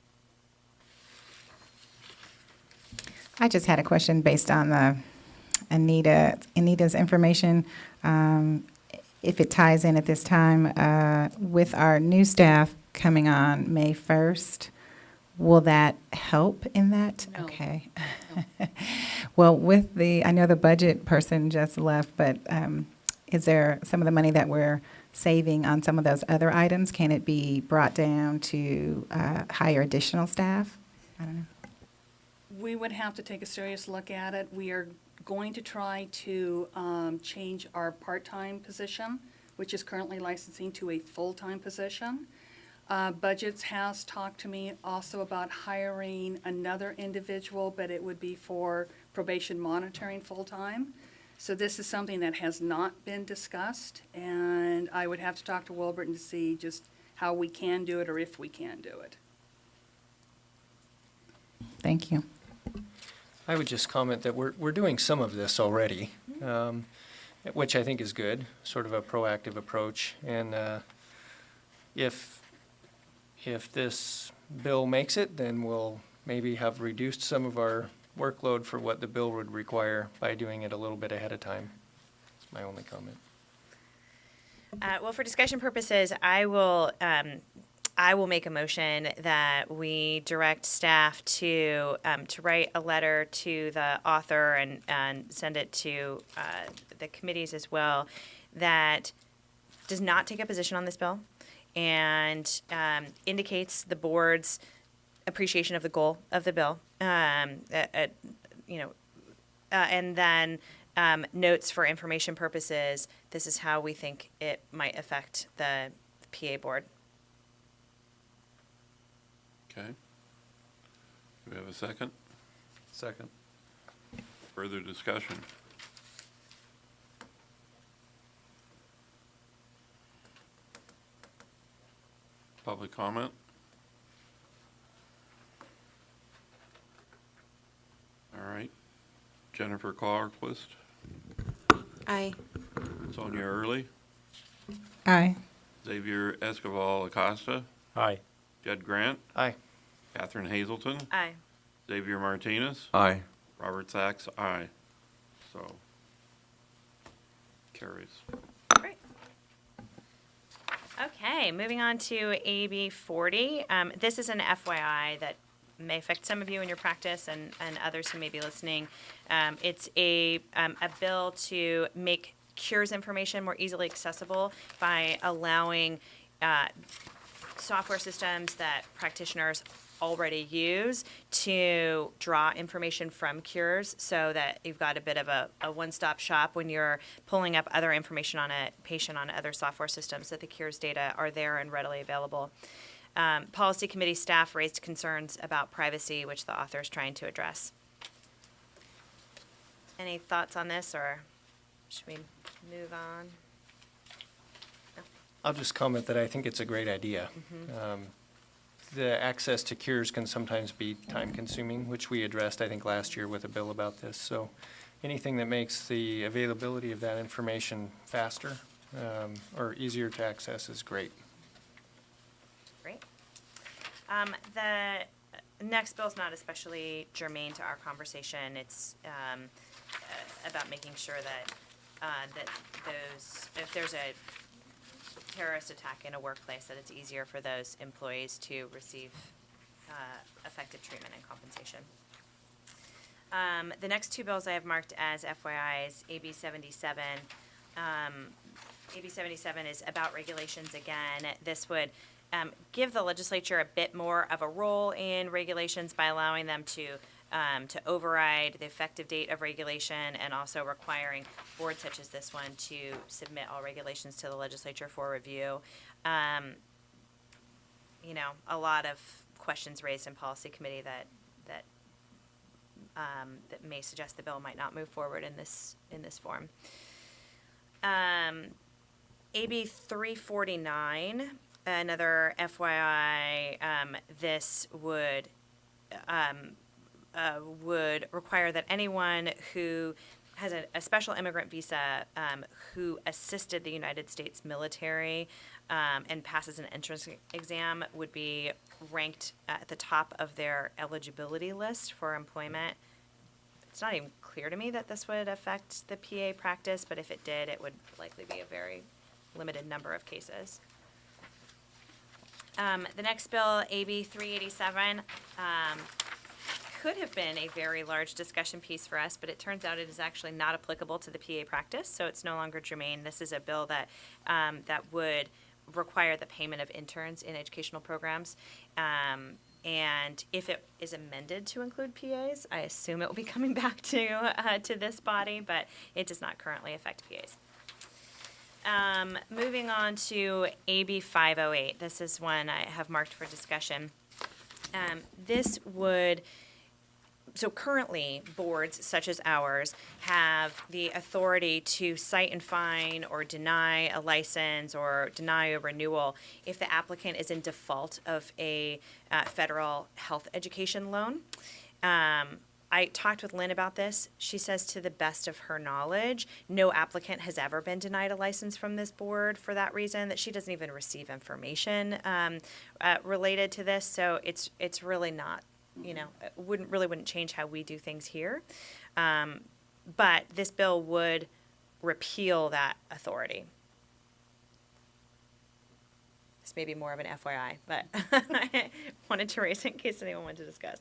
I just had a question based on Anita's information. If it ties in at this time, with our new staff coming on May 1st, will that help in that? No. Okay. Well, I know the budget person just left, but is there some of the money that we're saving on some of those other items? Can it be brought down to hire additional staff? I don't know. We would have to take a serious look at it. We are going to try to change our part-time position, which is currently licensing, to a full-time position. Budgets has talked to me also about hiring another individual, but it would be for probation monitoring full-time. So this is something that has not been discussed, and I would have to talk to Wilburton to see just how we can do it or if we can do it. Thank you. I would just comment that we're doing some of this already, which I think is good, sort of a proactive approach. And if this bill makes it, then we'll maybe have reduced some of our workload for what the bill would require by doing it a little bit ahead of time. That's my only comment. Well, for discussion purposes, I will make a motion that we direct staff to write a letter to the author and send it to the committees as well, that does not take a position on this bill and indicates the board's appreciation of the goal of the bill, and then notes for information purposes, this is how we think it might affect the PA board. Okay. Do we have a second? Second. Further discussion? Public comment? All right. Jennifer Clarquist, Aye. Sonia Early, Aye. Xavier Escobar Acosta, Aye. Jed Grant, Aye. Catherine Hazelton, Aye. Xavier Martinez, Aye. Robert Sachs, aye. So, carries. Great. Okay, moving on to AB 40. This is an FYI that may affect some of you in your practice and others who may be listening. It's a bill to make cures information more easily accessible by allowing software systems that practitioners already use to draw information from cures so that you've got a bit of a one-stop shop when you're pulling up other information on a patient on other software systems, that the cures data are there and readily available. Policy committee staff raised concerns about privacy, which the author is trying to address. Any thoughts on this, or should we move on? I'll just comment that I think it's a great idea. The access to cures can sometimes be time-consuming, which we addressed, I think, last year with a bill about this. So anything that makes the availability of that information faster or easier to access is great. Great. The next bill is not especially germane to our conversation. It's about making sure that if there's a terrorist attack in a workplace, that it's easier for those employees to receive effective treatment and compensation. The next two bills I have marked as FYIs, AB 77. AB 77 is about regulations again. This would give the legislature a bit more of a role in regulations by allowing them to override the effective date of regulation and also requiring boards such as this one to submit all regulations to the legislature for review. A lot of questions raised in policy committee that may suggest the bill might not move forward in this form. AB 349, another FYI, this would require that anyone who has a special immigrant visa who assisted the United States military and passes an entrance exam would be ranked at the top of their eligibility list for employment. It's not even clear to me that this would affect the PA practice, but if it did, it would likely be a very limited number of cases. The next bill, AB 387, could have been a very large discussion piece for us, but it turns out it is actually not applicable to the PA practice, so it's no longer germane. This is a bill that would require the payment of interns in educational programs. And if it is amended to include PAs, I assume it will be coming back to this body, but it does not currently affect PAs. Moving on to AB 508. This is one I have marked for discussion. So currently, boards such as ours have the authority to cite and fine or deny a license or deny a renewal if the applicant is in default of a federal health education loan. I talked with Lynn about this. She says, to the best of her knowledge, no applicant has ever been denied a license from this board for that reason, that she doesn't even receive information related to this. So it's really not, it wouldn't change how we do things here. But this bill would repeal that authority. This may be more of an FYI, but I wanted to raise it in case anyone wanted to discuss.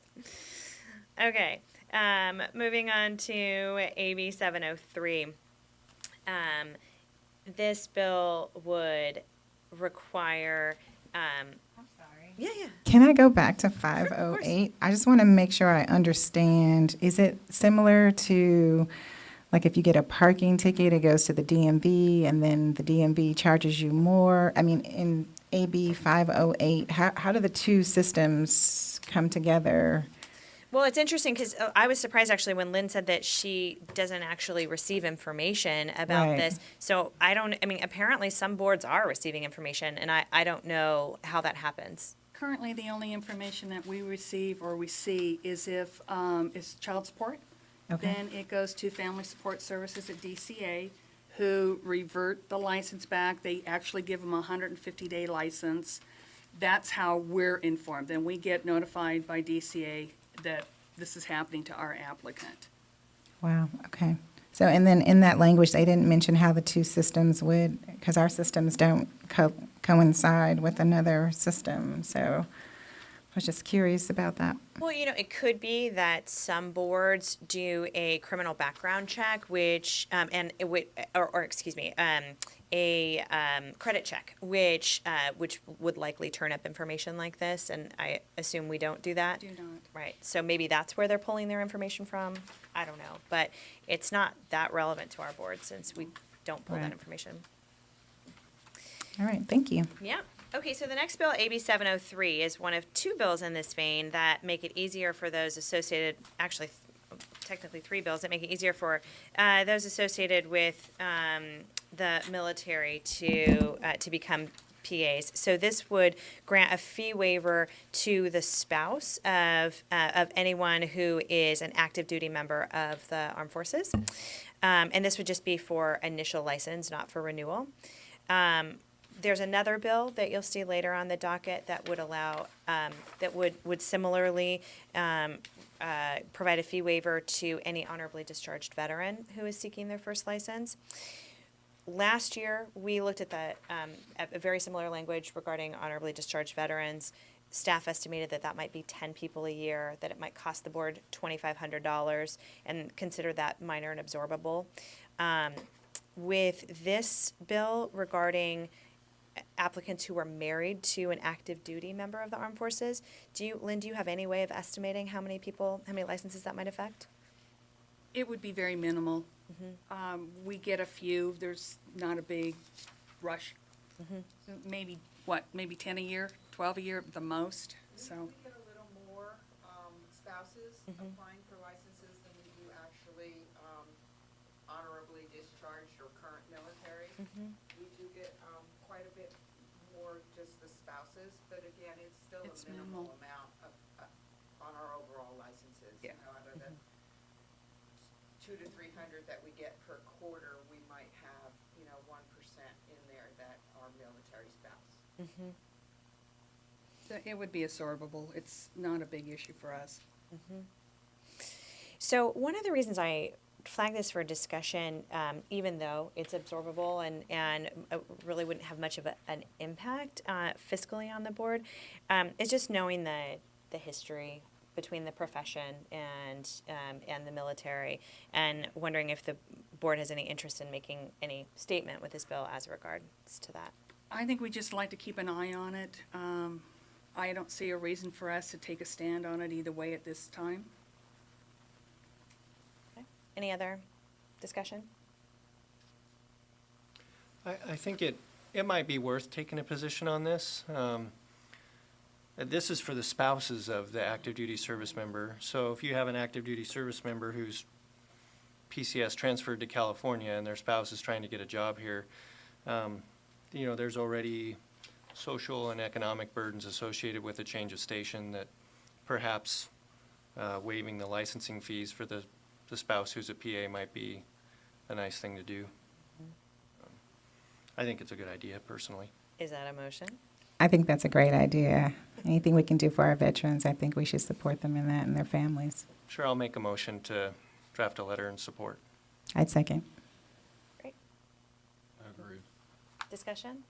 Okay, moving on to AB 703. This bill would require. I'm sorry. Yeah. Can I go back to 508? I just want to make sure I understand. Is it similar to, like, if you get a parking ticket, it goes to the DMV, and then the DMV charges you more? I mean, in AB 508, how do the two systems come together? Well, it's interesting because I was surprised actually when Lynn said that she doesn't actually receive information about Right. this. So I mean, apparently some boards are receiving information, and I don't know how that happens. Currently, the only information that we receive or we see is if, is child support. Okay. Then it goes to Family Support Services at DCA, who revert the license back. They actually give them a 150-day license. That's how we're informed. Then we get notified by DCA that this is happening to our applicant. Wow, okay. So, and then in that language, they didn't mention how the two systems would, because our systems don't coincide with another system, so I was just curious about that. Well, it could be that some boards do a criminal background check, which, and it would, or excuse me, a credit check, which would likely turn up information like this, and I assume we don't do that. Do not. Right, so maybe that's where they're pulling their information from. I don't know, but it's not that relevant to our board since we don't pull that Right. information. All right, thank you. Yeah. Okay, so the next bill, AB 703, is one of two bills in this vein that make it easier for those associated, actually, technically three bills that make it easier for those associated with the military to become PAs. So this would grant a fee waiver to the spouse of anyone who is an active duty member of the armed forces. And this would just be for initial license, not for renewal. There's another bill that you'll see later on the docket that would allow, that would similarly provide a fee waiver to any honorably discharged veteran who is seeking their first license. Last year, we looked at a very similar language regarding honorably discharged veterans. Staff estimated that that might be 10 people a year, that it might cost the board $2,500, and consider that minor and absorbable. With this bill regarding applicants who are married to an active duty member of the armed forces, Lynn, do you have any way of estimating how many licenses that might affect? It would be very minimal. We get a few, there's not a big rush. So maybe 10 a year, 12 a year at the most, so. We get a little more spouses applying for licenses than we do actually honorably discharged or current military. We do get quite a bit more just the spouses, but again, it's still It's a minimal minimal. amount on our overall licenses. Yeah. Out of the 200 to 300 that we get per quarter, we might have 1% in there that are military spouse. So it would be absorbable. It's not a big issue for us. So one of the reasons I flag this for discussion, even though it's absorbable and really wouldn't have much of an impact fiscally on the board, is just knowing the history between the profession and the military, and wondering if the board has any interest in making any statement with this bill as regards to that. I think we just like to keep an eye on it. I don't see a reason for us to take a stand on it either way at this time. Okay. Any other discussion? I think it might be worth taking a position on this. This is for the spouses of the active duty service member. So if you have an active duty service member who's PCS transferred to California and their spouse is trying to get a job here, there's already social and economic burdens associated with a change of station that perhaps waiving the licensing fees for the spouse who's a PA might be a nice thing to do. I think it's a good idea personally. Is that a motion? I think that's a great idea. Anything we can do for our veterans, I think we should support them in that and their families. Sure, I'll make a motion to draft a letter in support. I'd second. Great. I agree. Discussion?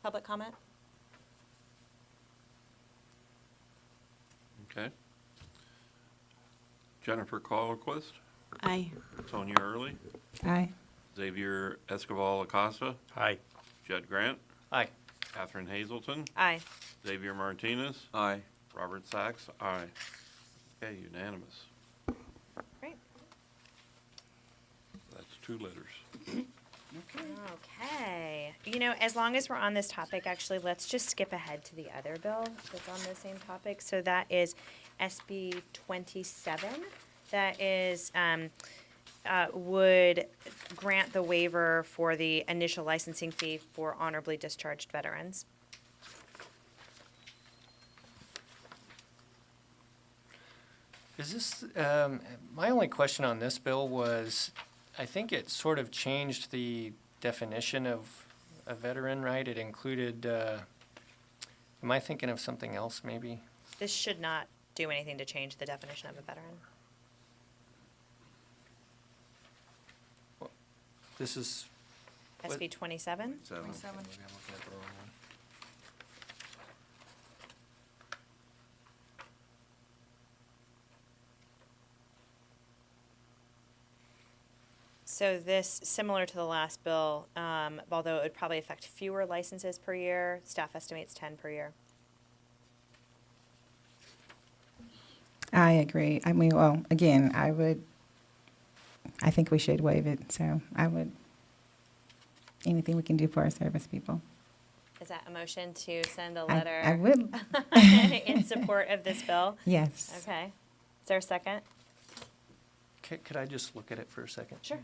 Public comment? Okay. Jennifer Colquist, Aye. Sonia Early, Aye. Xavier Escobar Acosta, Aye. Judd Grant, Aye. Catherine Hazelton, Aye. Xavier Martinez, Aye. Robert Sachs, aye. Okay, unanimous. Great. That's 2 letters. Okay. You know, as long as we're on this topic, actually, let's just skip ahead to the other bill that's on the same topic. So that is SB 27. That is, would grant the waiver for the initial licensing fee for honorably discharged veterans. Is this, my only question on this bill was, I think it sort of changed the definition of a veteran, right? It included, am I thinking of something else maybe? This should not do anything to change the definition of a veteran. This is. what- SB 27? So, Maybe I'm looking at the wrong one. So this, similar to the last bill, although it would probably affect fewer licenses per year, staff estimates 10 per year. I agree. I mean, well, again, I think we should waive it, so anything we can do for our service people. Is that a motion to send a I letter? would. In support of this bill? Yes. Okay. Is there a second? Could I just look at it for a second? Sure.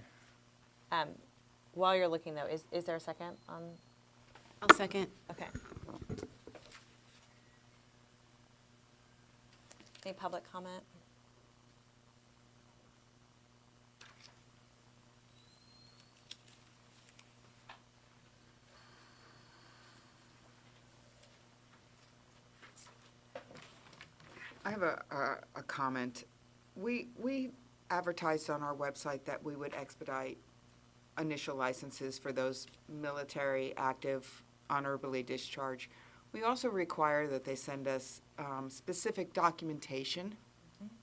While you're looking though, is there a second on? I'll second. Okay. Any public comment? I have a comment. We advertised on our website that we would expedite initial licenses for those military active honorably discharged. We also require that they send us specific documentation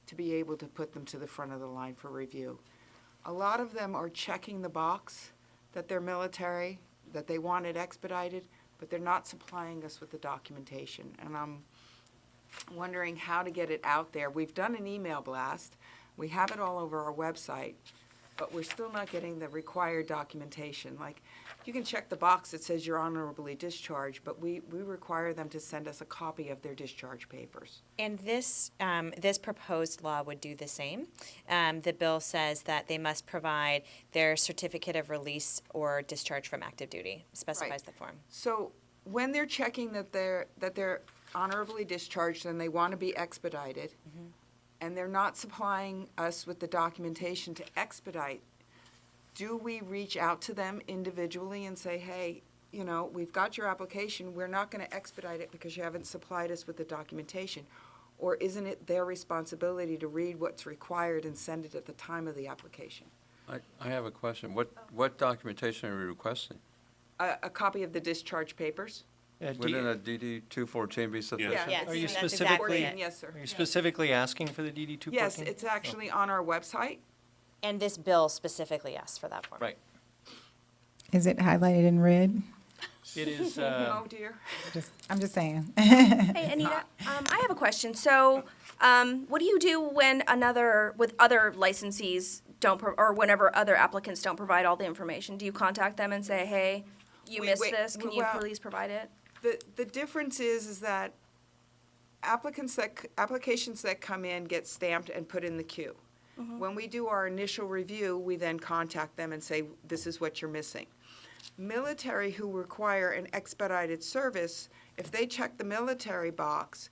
to be able to put them to the front of the line for review. A lot of them are checking the box that they're military, that they want it expedited, but they're not supplying us with the documentation. And I'm wondering how to get it out there. We've done an email blast. We have it all over our website, but we're still not getting the required documentation. Like, you can check the box that says you're honorably discharged, but we require them to send us a copy of their discharge papers. And this proposed law would do the same. The bill says that they must provide their certificate of release or discharge from active duty, specifies Right. the form. So when they're checking that they're honorably discharged and they want to be expedited, and they're not supplying us with the documentation to expedite, do we reach out to them individually and say, hey, you know, we've got your application, we're not going to expedite it because you haven't supplied us with the documentation? Or isn't it their responsibility to read what's required and send it at the time of the application? I have a question. What documentation are you requesting? A copy of the discharge papers? Yeah, do Wouldn't you- a DD 214 be sufficient? Yes, Are you that's exactly specifically, it. Yes, sir. are you specifically asking for the DD 214? Yes, it's actually on our website. And this bill specifically asks for that form. Right. Is it highlighted in red? It is, No, dear. I'm just saying. Hey, Anita, I have a question. So, what do you do when with other licensees or whenever other applicants don't provide all the information? Do you contact them and say, hey, you missed this, can you please provide it? The difference is that applications that come in get stamped and put in the queue. When we do our initial review, we then contact them and say, this is what you're missing. Military who require an expedited service, if they check the military box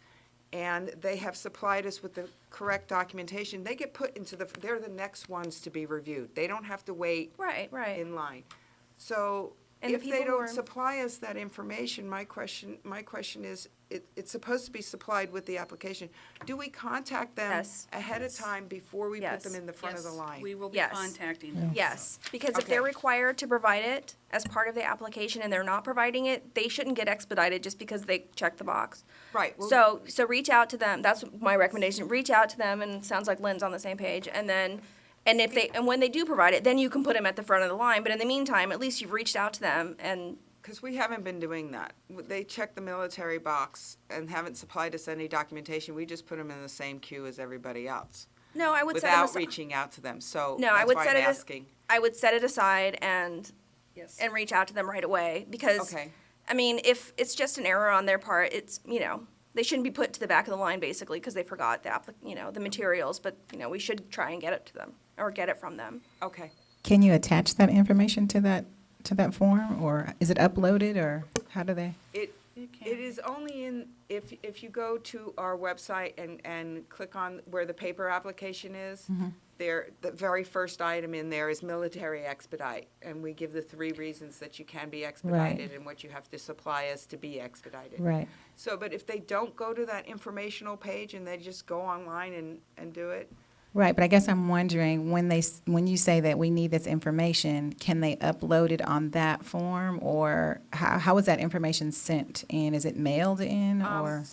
and they have supplied us with the correct documentation, they get put into they're the next ones to be reviewed. They don't have to wait Right. in line. So And the if they people who don't are- supply us that information, my question is, it's supposed to be supplied with the application. Do we contact them Yes. ahead of time before we put Yes. them in the front of the line? We will be Yes. contacting them. Yes, because if Okay. they're required to provide it as part of the application and they're not providing it, they shouldn't get expedited just because they check the box. Right. well, So reach out to them. That's my recommendation. Reach out to them, and it sounds like Lynn's on the same page. And then, and when they do provide it, then you can put them at the front of the line. But in the meantime, at least you've reached out to them and. Because we haven't been doing that. They check the military box and haven't supplied us any documentation. We just put them in the same queue as everybody else No, I would set them without aside. reaching out to them. So No, I that's would why set I'm it as- asking. I would set it aside and Yes. and reach out to them right away, because, Okay. I mean, if it's just an error on their part, it's, they shouldn't be put to the back of the line, basically, because they forgot the materials, but, we should try and get it to them, or get it from them. Okay. Can you attach that information to that form, or is it uploaded, or how do they? It is only if you go to our website and click on where the paper application is, the very first item in there is military expedite, and we give the 3 reasons that you can be expedited and what you have to supply us to be expedited. Right. So, but if they don't go to that informational page and they just go online and do it, Right, but I guess I'm wondering, when you say that we need this information, can they upload it on that form, or how is that information sent in? Is it mailed in, or?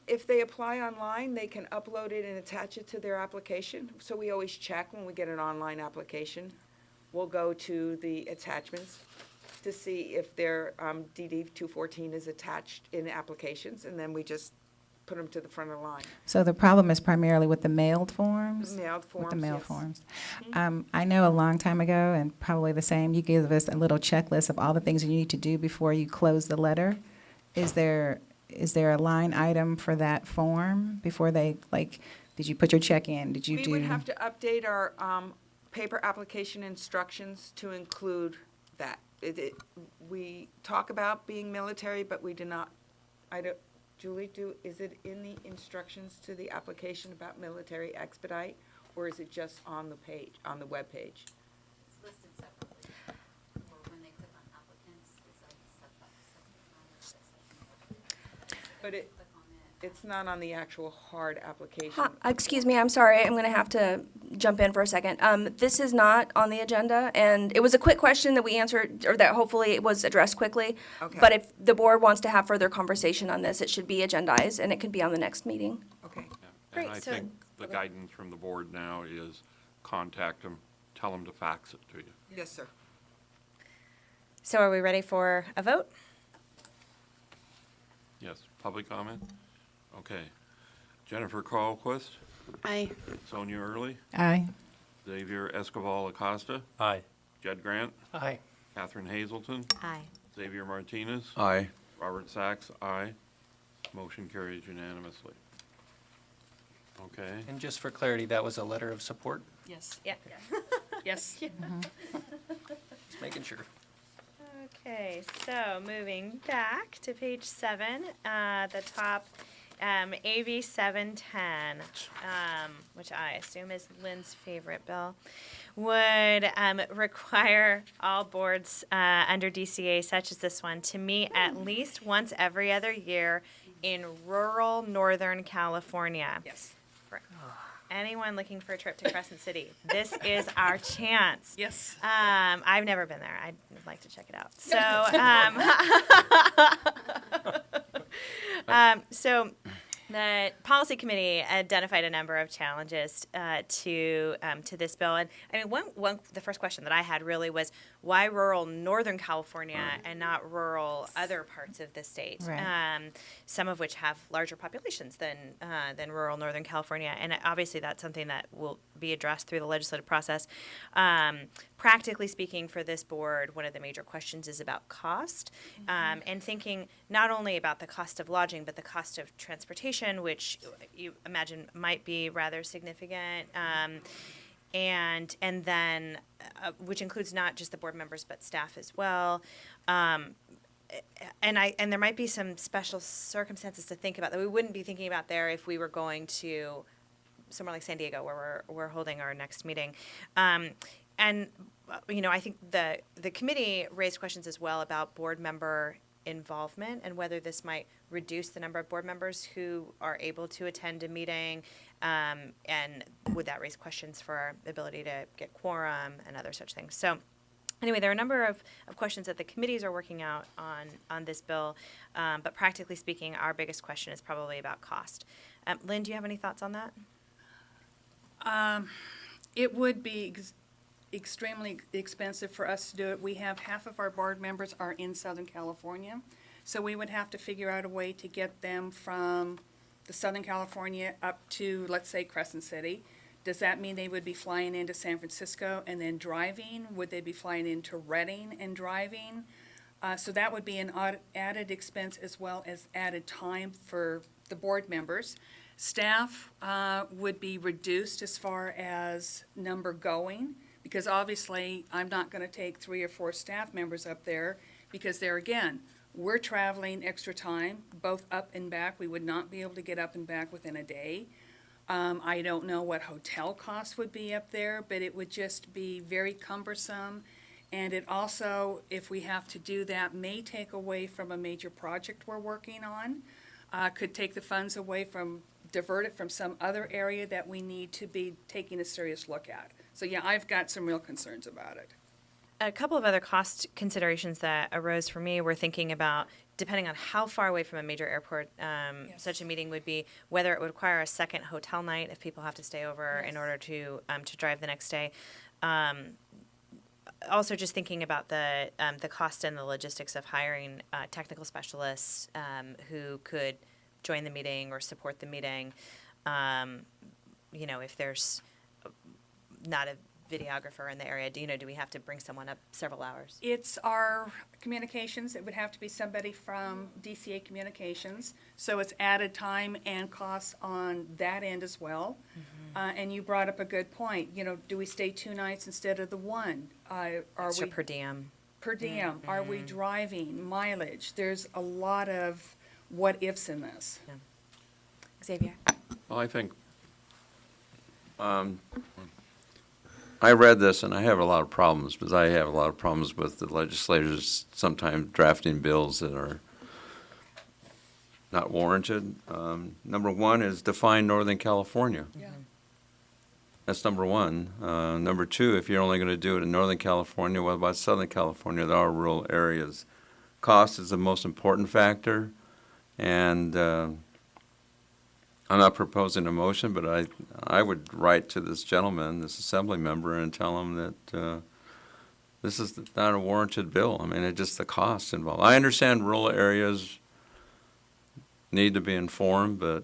if they apply online, they can upload it and attach it to their application. So we always check when we get an online application. We'll go to the attachments to see if their DD 214 is attached in applications, and then we just put them to the front of the line. So the problem is primarily with the mailed forms? Mailed With the forms, mail yes. forms. I know a long time ago, and probably the same, you gave us a little checklist of all the things you need to do before you close the letter. Is there a line item for that form before they, did you put your check in? Did you do? We would have to update our paper application instructions to include that. We talk about being military, but we do not, Julie, is it in the instructions to the application about military expedite, or is it just on the page, on the web page? It's listed separately. Or when they click on applicants, it's like separate. But it's not on the actual hard application. Excuse me, I'm sorry, I'm gonna have to jump in for a second. This is not on the agenda, and it was a quick question that we answered, or that hopefully it was addressed quickly. Okay. But if the board wants to have further conversation on this, it should be agendized, and it could be on the next meeting. Okay. And Great, I so- think the guidance from the board now is contact them, tell them to fax it to you. Yes, sir. So are we ready for a vote? Yes, public comment? Okay. Jennifer Carlquist, Aye. Sonia Early, Aye. Xavier Escobar Acosta, Aye. Jed Grant, Aye. Catherine Hazelton, Aye. Xavier Martinez, Aye. Robert Sachs, aye. Motion carries unanimously. Okay. And just for clarity, that was a letter of support? Yes. Yeah. Yes. Just making sure. Okay, so moving back to page 7, the top, AV 710, which I assume is Lynn's favorite bill, would require all boards under DCA, such as this one, to meet at least once every other year in rural Northern California. Yes. For anyone looking for a trip to Crescent City, this is our chance. Yes. I've never been there. I'd like to check it out. So, the policy committee identified a number of challenges to this bill, and I mean, the first question that I had really was, why rural Northern California and not rural other parts of the state? Right. Some of which have larger populations than rural Northern California, and obviously that's something that will be addressed through the legislative process. Practically speaking, for this board, one of the major questions is about cost, and thinking not only about the cost of lodging, but the cost of transportation, which you imagine might be rather significant, and then which includes not just the board members but staff as well. And there might be some special circumstances to think about that we wouldn't be thinking about there if we were going to somewhere like San Diego, where we're holding our next meeting. And I think the committee raised questions as well about board member involvement and whether this might reduce the number of board members who are able to attend a meeting, and would that raise questions for our ability to get quorum and other such things. So anyway, there are a number of questions that the committees are working out on this bill, but practically speaking, our biggest question is probably about cost. Lynn, do you have any thoughts on that? It would be extremely expensive for us to do it. We have half of our board members are in Southern California, so we would have to figure out a way to get them from the Southern California up to, let's say, Crescent City, Does that mean they would be flying into San Francisco and then driving? Would they be flying into Reading and driving? So that would be an added expense as well as added time for the board members. Staff would be reduced as far as number going, because obviously I'm not going to take 3 or 4 staff members up there, because there again, we're traveling extra time, both up and back. We would not be able to get up and back within a day. I don't know what hotel costs would be up there, but it would just be very cumbersome. And it also, if we have to do that, may take away from a major project we're working on. Could take the funds away from, divert it from some other area that we need to be taking a serious look at. So yeah, I've got some real concerns about it. A couple of other cost considerations that arose for me were thinking about, depending on how far away from a major airport such a meeting would be, whether it would require a second hotel night if people have to stay over in order to drive the next day. Also, just thinking about the cost and the logistics of hiring technical specialists who could join the meeting or support the meeting. You know, if there's not a videographer in the area, do we have to bring someone up several hours? It's our communications. It would have to be somebody from DCA Communications. So it's added time and costs on that end as well. And you brought up a good point. You know, do we stay 2 nights instead of the 1? Extra per diem. Per diem. Are we driving? Mileage? There's a lot of what ifs in this. Xavier? Well, I think, I read this and I have a lot of problems, because I have a lot of problems with the legislators sometimes drafting bills that are not warranted. Number 1 is define Northern California. Yeah. That's number 1. Number 2, if you're only going to do it in Northern California, what about Southern California? There are rural areas. Cost is the most important factor, and I'm not proposing a motion, but I would write to this gentleman, this assembly member, and tell him that this is not a warranted bill. I mean, it's just the costs involved. I understand rural areas need to be informed, but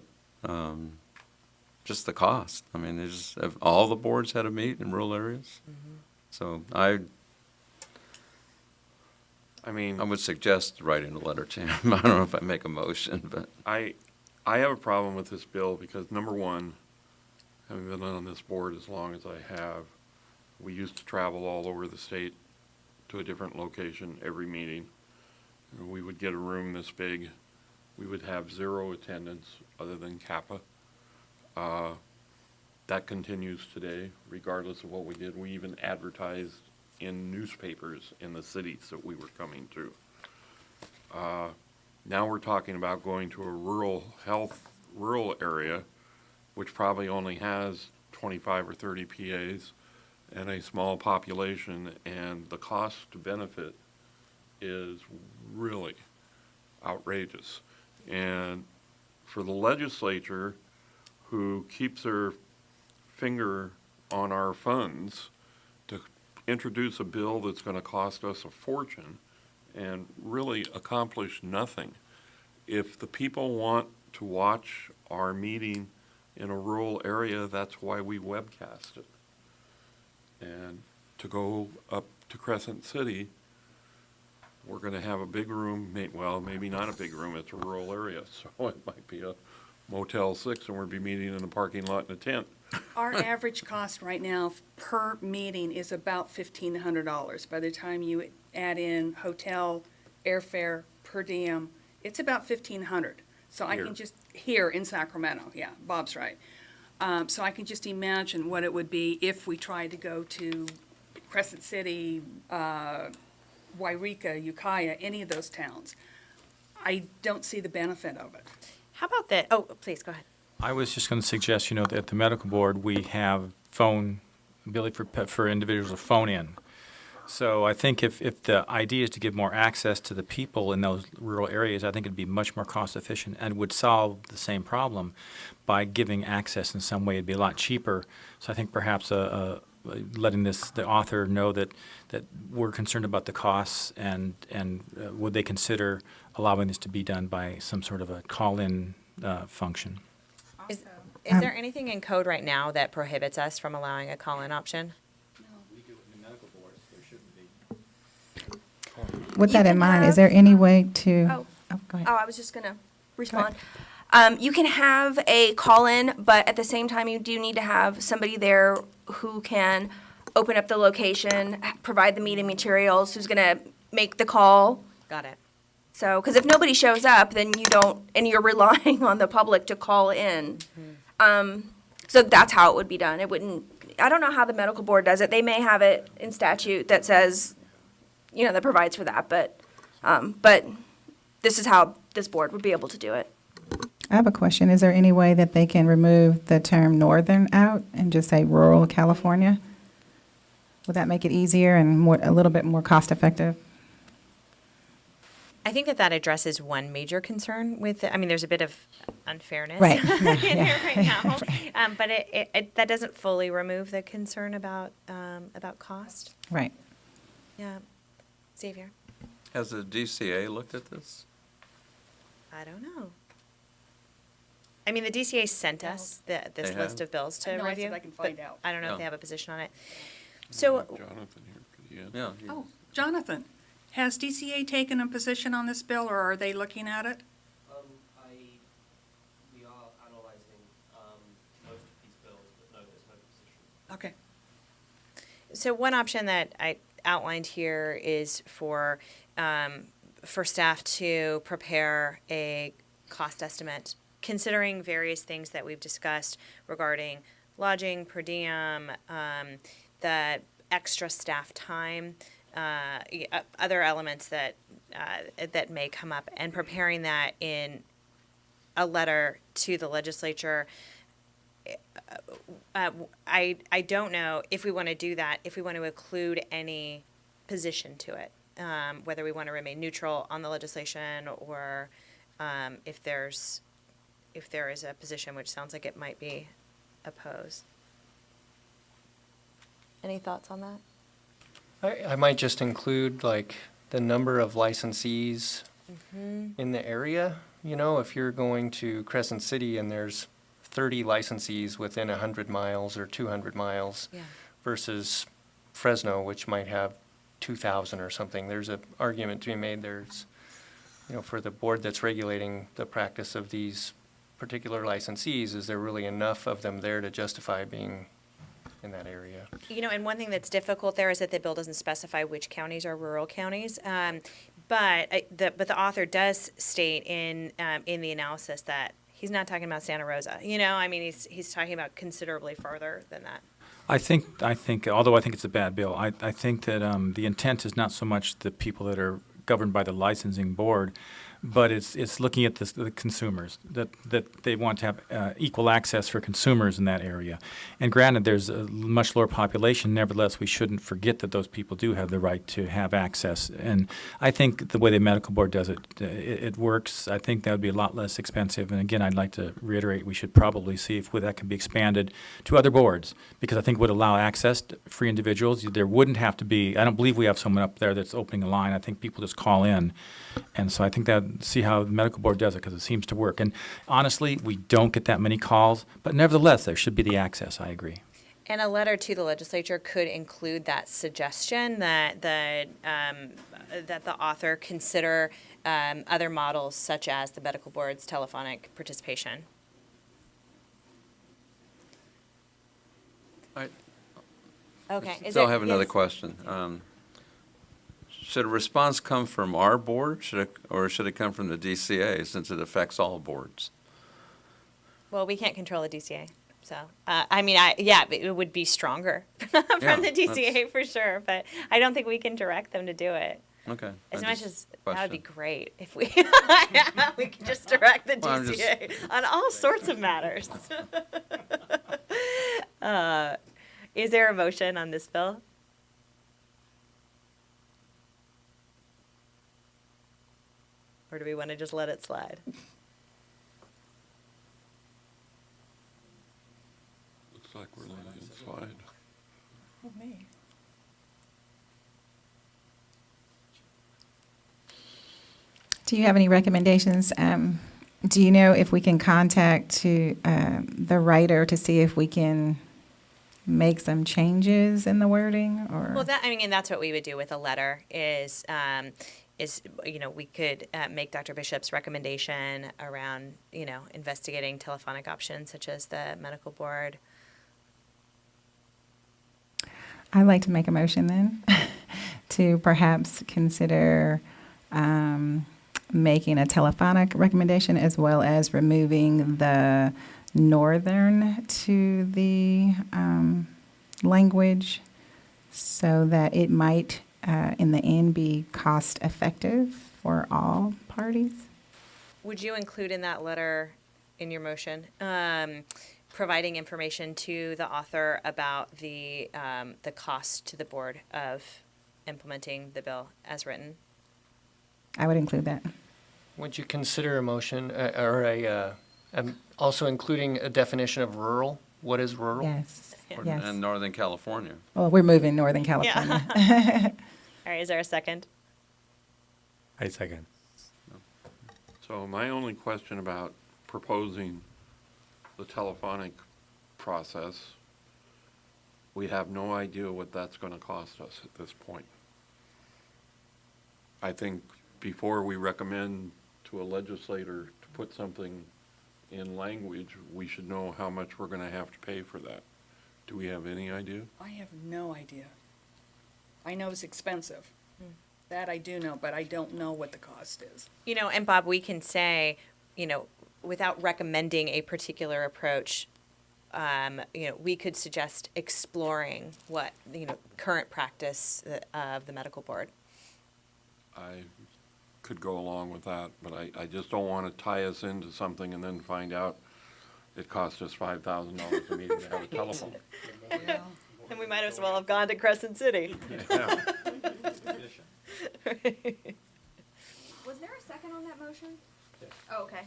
just the cost. I mean, if all the boards had to meet in rural areas. So I would suggest writing a letter to him. I don't know if I make a motion, but I have a problem with this bill because, number 1, having been on this board as long as I have, we used to travel all over the state to a different location every meeting. We would get a room this big. We would have 0 attendance other than Kappa. That continues today, regardless of what we did. We even advertised in newspapers in the cities that we were coming to. Now we're talking about going to a rural area, which probably only has 25 or 30 PAs and a small population, and the cost to benefit is really outrageous. And for the legislature, who keeps their finger on our funds, to introduce a bill that's going to cost us a fortune and really accomplish nothing. If the people want to watch our meeting in a rural area, that's why we webcast it. And to go up to Crescent City, we're going to have a big room, well, maybe not a big room, it's a rural area, so it might be a Motel 6 and we'll be meeting in a parking lot in a tent. Our average cost right now per meeting is about $1,500. By the time you add in hotel, airfare, per diem, it's about $1,500. So I can just, here in Sacramento, yeah, Bob's right. So I can just imagine what it would be if we tried to go to Crescent City, Wairika, Ukiah, any of those towns. I don't see the benefit of it. How about that? Oh, please, go ahead. I was just going to suggest, that at the medical board, we have ability for individuals to phone in. So I think if the idea is to give more access to the people in those rural areas, I think it'd be much more cost efficient and would solve the same problem by giving access in some way. It'd be a lot cheaper. So I think perhaps letting the author know that we're concerned about the costs and would they consider allowing this to be done by some sort of a call-in function. Is there anything in code right now that prohibits us from allowing a call-in option? With You that in can mind, have- is there any way to? Oh. Go ahead. Oh, I was just gonna respond. You can have a call-in, but at the same time, you do need to have somebody there who can open up the location, provide the meeting materials, who's gonna make the call. Got it. So, because if nobody shows up, then you don't, and you're relying on the public to call in. So that's how it would be done. It wouldn't, I don't know how the medical board does it. They may have it in statute that says, that provides for that, but this is how this board would be able to do it. I have a question. Is there any way that they can remove the term northern out and just say rural California? Would that make it easier and a little bit more cost effective? I think that addresses one major concern with it. I mean, there's a bit of unfairness Right. in here right now, but that doesn't fully remove the concern about cost. Right. Yeah, Xavier, Has the DCA looked at this? I don't know. I mean, the DCA sent us this They list have? of bills to I know, I review. said I can but find out. I don't know if No. they have a position on it. So, Jonathan here, could you answer? Yeah. you- Oh, Jonathan, has DCA taken a position on this bill, or are they looking at it? We are analyzing most of these bills, but no, there's no position. Okay. So one option that I outlined here is for staff to prepare a cost estimate, considering various things that we've discussed regarding lodging, per diem, the extra staff time, other elements that may come up, and preparing that in a letter to the legislature. I don't know if we want to do that, if we want to include any position to it, whether we want to remain neutral on the legislation or if there is a position which sounds like it might be opposed. Any thoughts on that? I might just include like the number of licensees in the area. If you're going to Crescent City and there's 30 licensees within 100 miles or 200 miles Yeah. versus Fresno, which might have 2,000 or something. There's an argument to be made. There's, for the board that's regulating the practice of these particular licensees, is there really enough of them there to justify being in that area? And one thing that's difficult there is that the bill doesn't specify which counties are rural counties. But the author does state in the analysis that he's not talking about Santa Rosa. He's talking about considerably farther than that. I think, although I think it's a bad bill, I think that the intent is not so much the people that are governed by the licensing board, but it's looking at the consumers, that they want to have equal access for consumers in that area. And granted, there's a much lower population. Nevertheless, we shouldn't forget that those people do have the right to have access. And I think the way the medical board does it, it works. I think that would be a lot less expensive. And again, I'd like to reiterate, we should probably see if that can be expanded to other boards, because I think it would allow access to free individuals. There wouldn't have to be, I don't believe we have someone up there that's opening a line. I think people just call in. And so I think see how the medical board does it, because it seems to work. And honestly, we don't get that many calls, but nevertheless, there should be the access. I agree. And a letter to the legislature could include that suggestion that the author consider other models such as the medical board's telephonic participation. Okay. So I have another question. Should a response come from our board, or should it come from the DCA, since it affects all boards? Well, we can't control the DCA, so, it would be stronger from the DCA for sure, but I don't think we can direct them to do it. Okay. As much as, that would be great if we, we could just direct the Well, I'm just- DCA on all sorts of matters. Is there a motion on this bill? Or do we want to just let it slide? Looks like we're letting it slide. Oh, me. Do you have any recommendations Do you know if we can contact the writer to see if we can make some changes in the wording, or? Well, that, I mean, that's what we would do with a letter is, we could make Dr. Bishop's recommendation around, investigating telephonic options such as the medical board. I'd like to make a motion then to perhaps consider making a telephonic recommendation as well as removing the northern to the language so that it might, in the end, be cost effective for all parties. Would you include in that letter, in your motion, providing information to the author about the cost to the board of implementing the bill as written? I would include that. Would you consider a motion or also including a definition of rural? What is rural? Yes. Yeah. Yes. And Northern California. Well, we're moving Northern California. All right, is there a second? I second. So my only question about proposing the telephonic process, we have no idea what that's going to cost us at this point. I think before we recommend to a legislator to put something in language, we should know how much we're going to have to pay for that. Do we have any idea? I have no idea. I know it's expensive. That I do know, but I don't know what the cost is. And Bob, we can say, without recommending a particular approach, we could suggest exploring what, current practice of the medical board. I could go along with that, but I just don't want to tie us into something and then find out it cost us $5,000 a meeting to have a telephone. And we might as well have gone to Crescent City. Yeah. Was there a second on that motion? Oh, okay.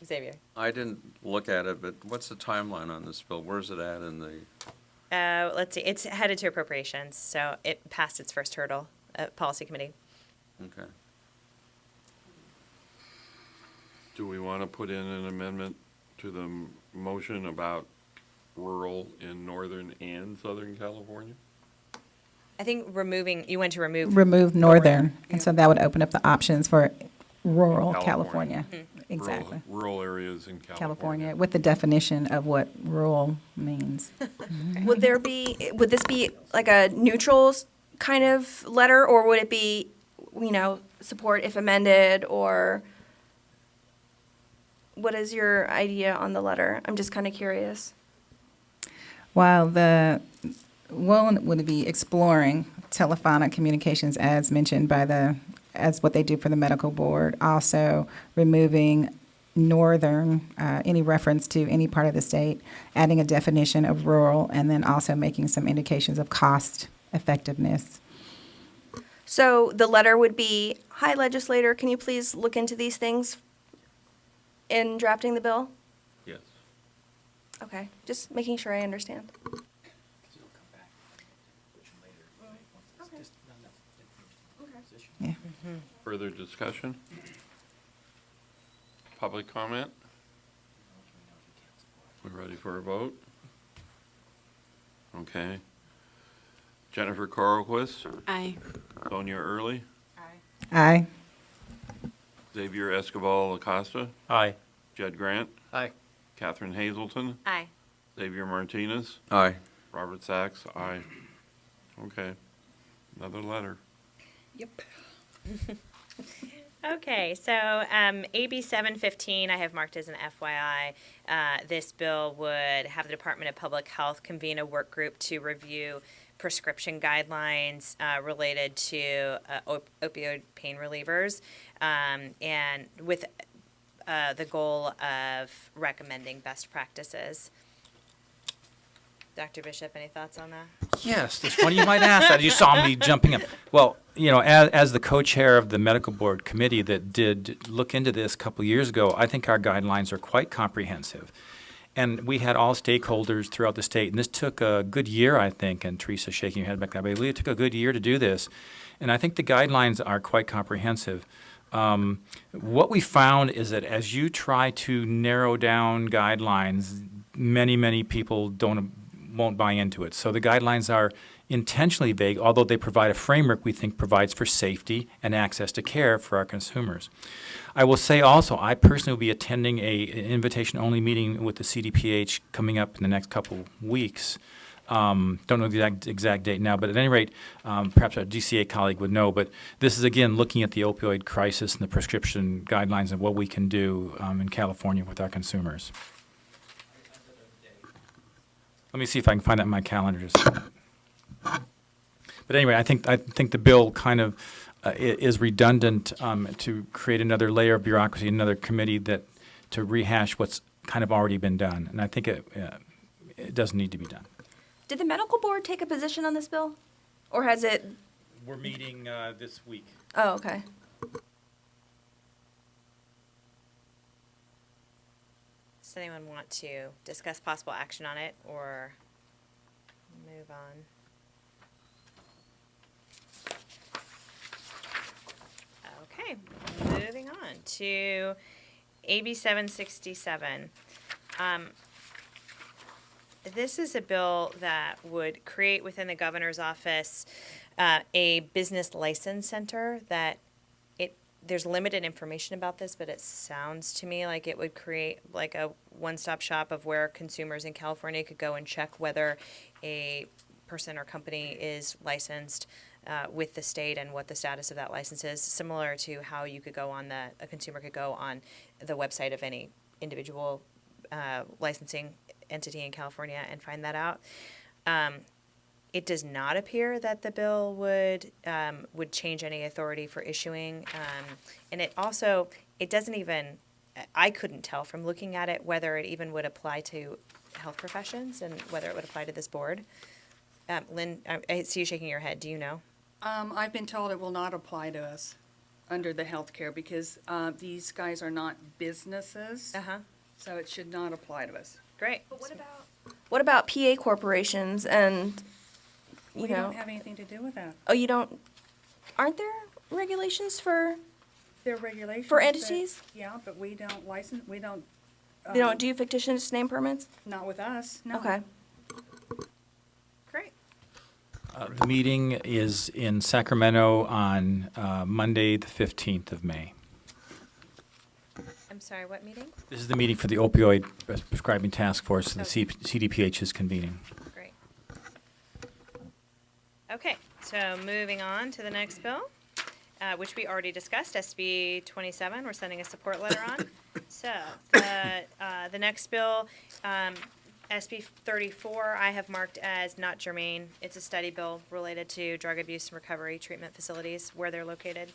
Xavier? I didn't look at it, but what's the timeline on this bill? Where's it at in the, Let's see, it's headed to appropriations, so it passed its first hurdle at policy committee. okay. Do we want to put in an amendment to the motion about rural in northern and southern California? I think you went to remove. Remove northern, and so that would open up the options for rural California. California. Exactly. Rural areas in California. California, with the definition of what rural means. Would this be like a neutral kind of letter, or would it be, support if amended, or what is your idea on the letter? I'm just kind of curious. While the one would be exploring telephonic communications as mentioned as what they do for the medical board, also removing northern, any reference to any part of the state, adding a definition of rural, and then also making some indications of cost effectiveness. So the letter would be, "Hi legislator, can you please look into these things in drafting the bill?" Yes. Okay, just making sure I understand. Yeah. Further discussion? Public comment? We ready for a vote? Okay. Jennifer Carlquist, Aye. Sonia Early, Aye. Xavier Escobar Acosta, Aye. Jed Grant, Aye. Catherine Hazelton, Aye. Xavier Martinez, Aye. Robert Sachs, aye. Okay. Another letter. Yep. Okay, so AB 715 I have marked as an FYI. This bill would have the Department of Public Health convene a work group to review prescription guidelines related to opioid pain relievers, and with the goal of recommending best practices. Dr. Bishop, any thoughts on that? Yes, it's funny you might ask that. You saw me jumping up. Well, as the co-chair of the medical board committee that did look into this a couple years ago, I think our guidelines are quite comprehensive. And we had all stakeholders throughout the state, and this took a good year, I think, and Teresa's shaking her head back there, but it really took a good year to do this. And I think the guidelines are quite comprehensive. What we found is that as you try to narrow down guidelines, many people won't buy into it. So the guidelines are intentionally vague, although they provide a framework we think provides for safety and access to care for our consumers. I will say also, I personally will be attending an invitation-only meeting with the CDPH coming up in the next couple weeks. Don't know the exact date now, but at any rate, perhaps our DCA colleague would know. But this is, again, looking at the opioid crisis and the prescription guidelines and what we can do in California with our consumers. Let me see if I can find that in my calendar. But anyway, I think the bill kind of is redundant to create another layer of bureaucracy, another committee to rehash what's kind of already been done. And I think it doesn't need to be done. Did the medical board take a position on this bill? Or has it? We're meeting this week. Oh, okay. Does anyone want to discuss possible action on it or move on? Okay, moving on to AB 767. This is a bill that would create within the governor's office a business license center that there's limited information about this, but it sounds to me like it would create like a one-stop shop of where consumers in California could go and check whether a person or company is licensed with the state and what the status of that license is, similar to how you could go on a consumer could go on the website of any individual licensing entity in California and find that out. It does not appear that the bill would change any authority for issuing, and it doesn't even. I couldn't tell from looking at it whether it even would apply to health professions and whether it would apply to this board. Lynn, I see you shaking your head. Do you know? I've been told it will not apply to us under the healthcare because these guys are not businesses. So it should not apply to us. Great. But what about PA corporations and, We don't have anything to do with that. Oh, you don't, aren't there regulations for, There are regulations. For that- entities? Yeah, but we don't license, we don't. they don't do fictitious name permits? Not with us, no. Okay. Great. The meeting is in Sacramento on Monday, the 15th of May. I'm sorry, what meeting? This is the meeting for the opioid prescribing task force that the CDPH is convening. Great. Okay, so moving on to the next bill, which we already discussed, SB 27, we're sending a support letter on. So the next bill, SB 34, I have marked as not germane. It's a study bill related to drug abuse and recovery treatment facilities, where they're located.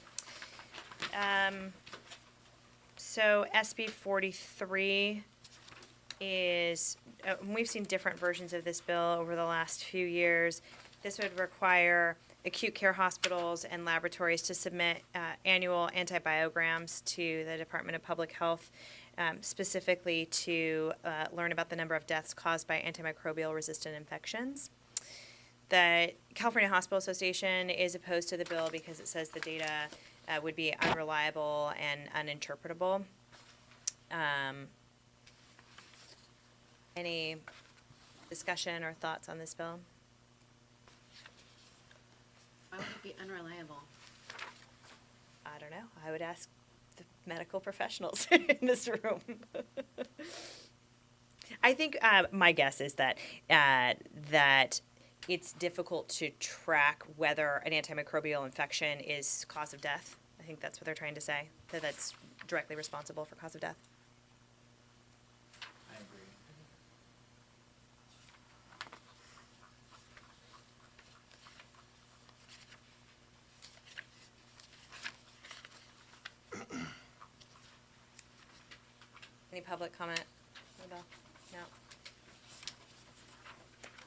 So SB 43 is, we've seen different versions of this bill over the last few years. This would require acute care hospitals and laboratories to submit annual antibiograms to the Department of Public Health, specifically to learn about the number of deaths caused by antimicrobial resistant infections. The California Hospital Association is opposed to the bill because it says the data would be unreliable and uninterpretable. Any discussion or thoughts on this bill? Why would it be unreliable? I don't know. I would ask the medical professionals in this room. I think my guess is that that it's difficult to track whether an antimicrobial infection is cause of death. I think that's what they're trying to say, that that's directly responsible for cause of death. I agree. Any public comment? No.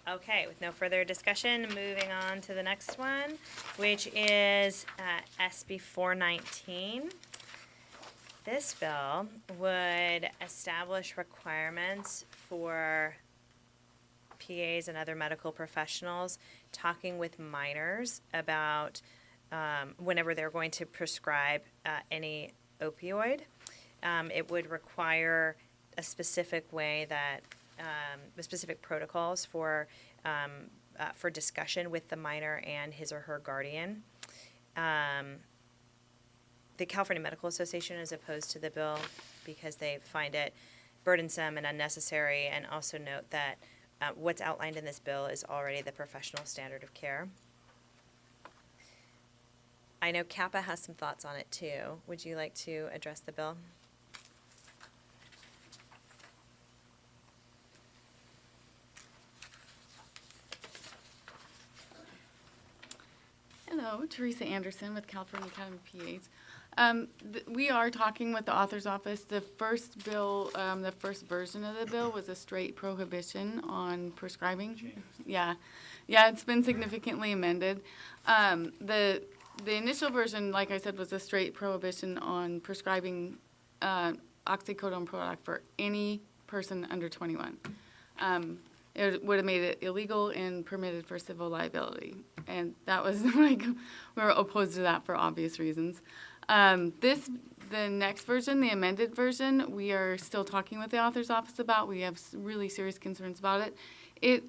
Okay, with no further discussion, moving on to the next one, which is SB 419. This bill would establish requirements for PAs and other medical professionals talking with minors about whenever they're going to prescribe any opioid, it would require a specific way that, specific protocols for discussion with the minor and his or her guardian. The California Medical Association is opposed to the bill because they find it burdensome and unnecessary, and also note that what's outlined in this bill is already the professional standard of care. I know Kappa has some thoughts on it too. Would you like to address the bill? Hello, Teresa Anderson with California Academy of PAs. We are talking with the author's office. The first bill, the first version of the bill was a straight prohibition on prescribing. Yeah, it's been significantly amended. The initial version, like I said, was a straight prohibition on prescribing oxycodone product for any person under 21. It would have made it illegal and permitted for civil liability. And that was like, we were opposed to that for obvious reasons. The next version, the amended version, we are still talking with the author's office about. We have really serious concerns about it. It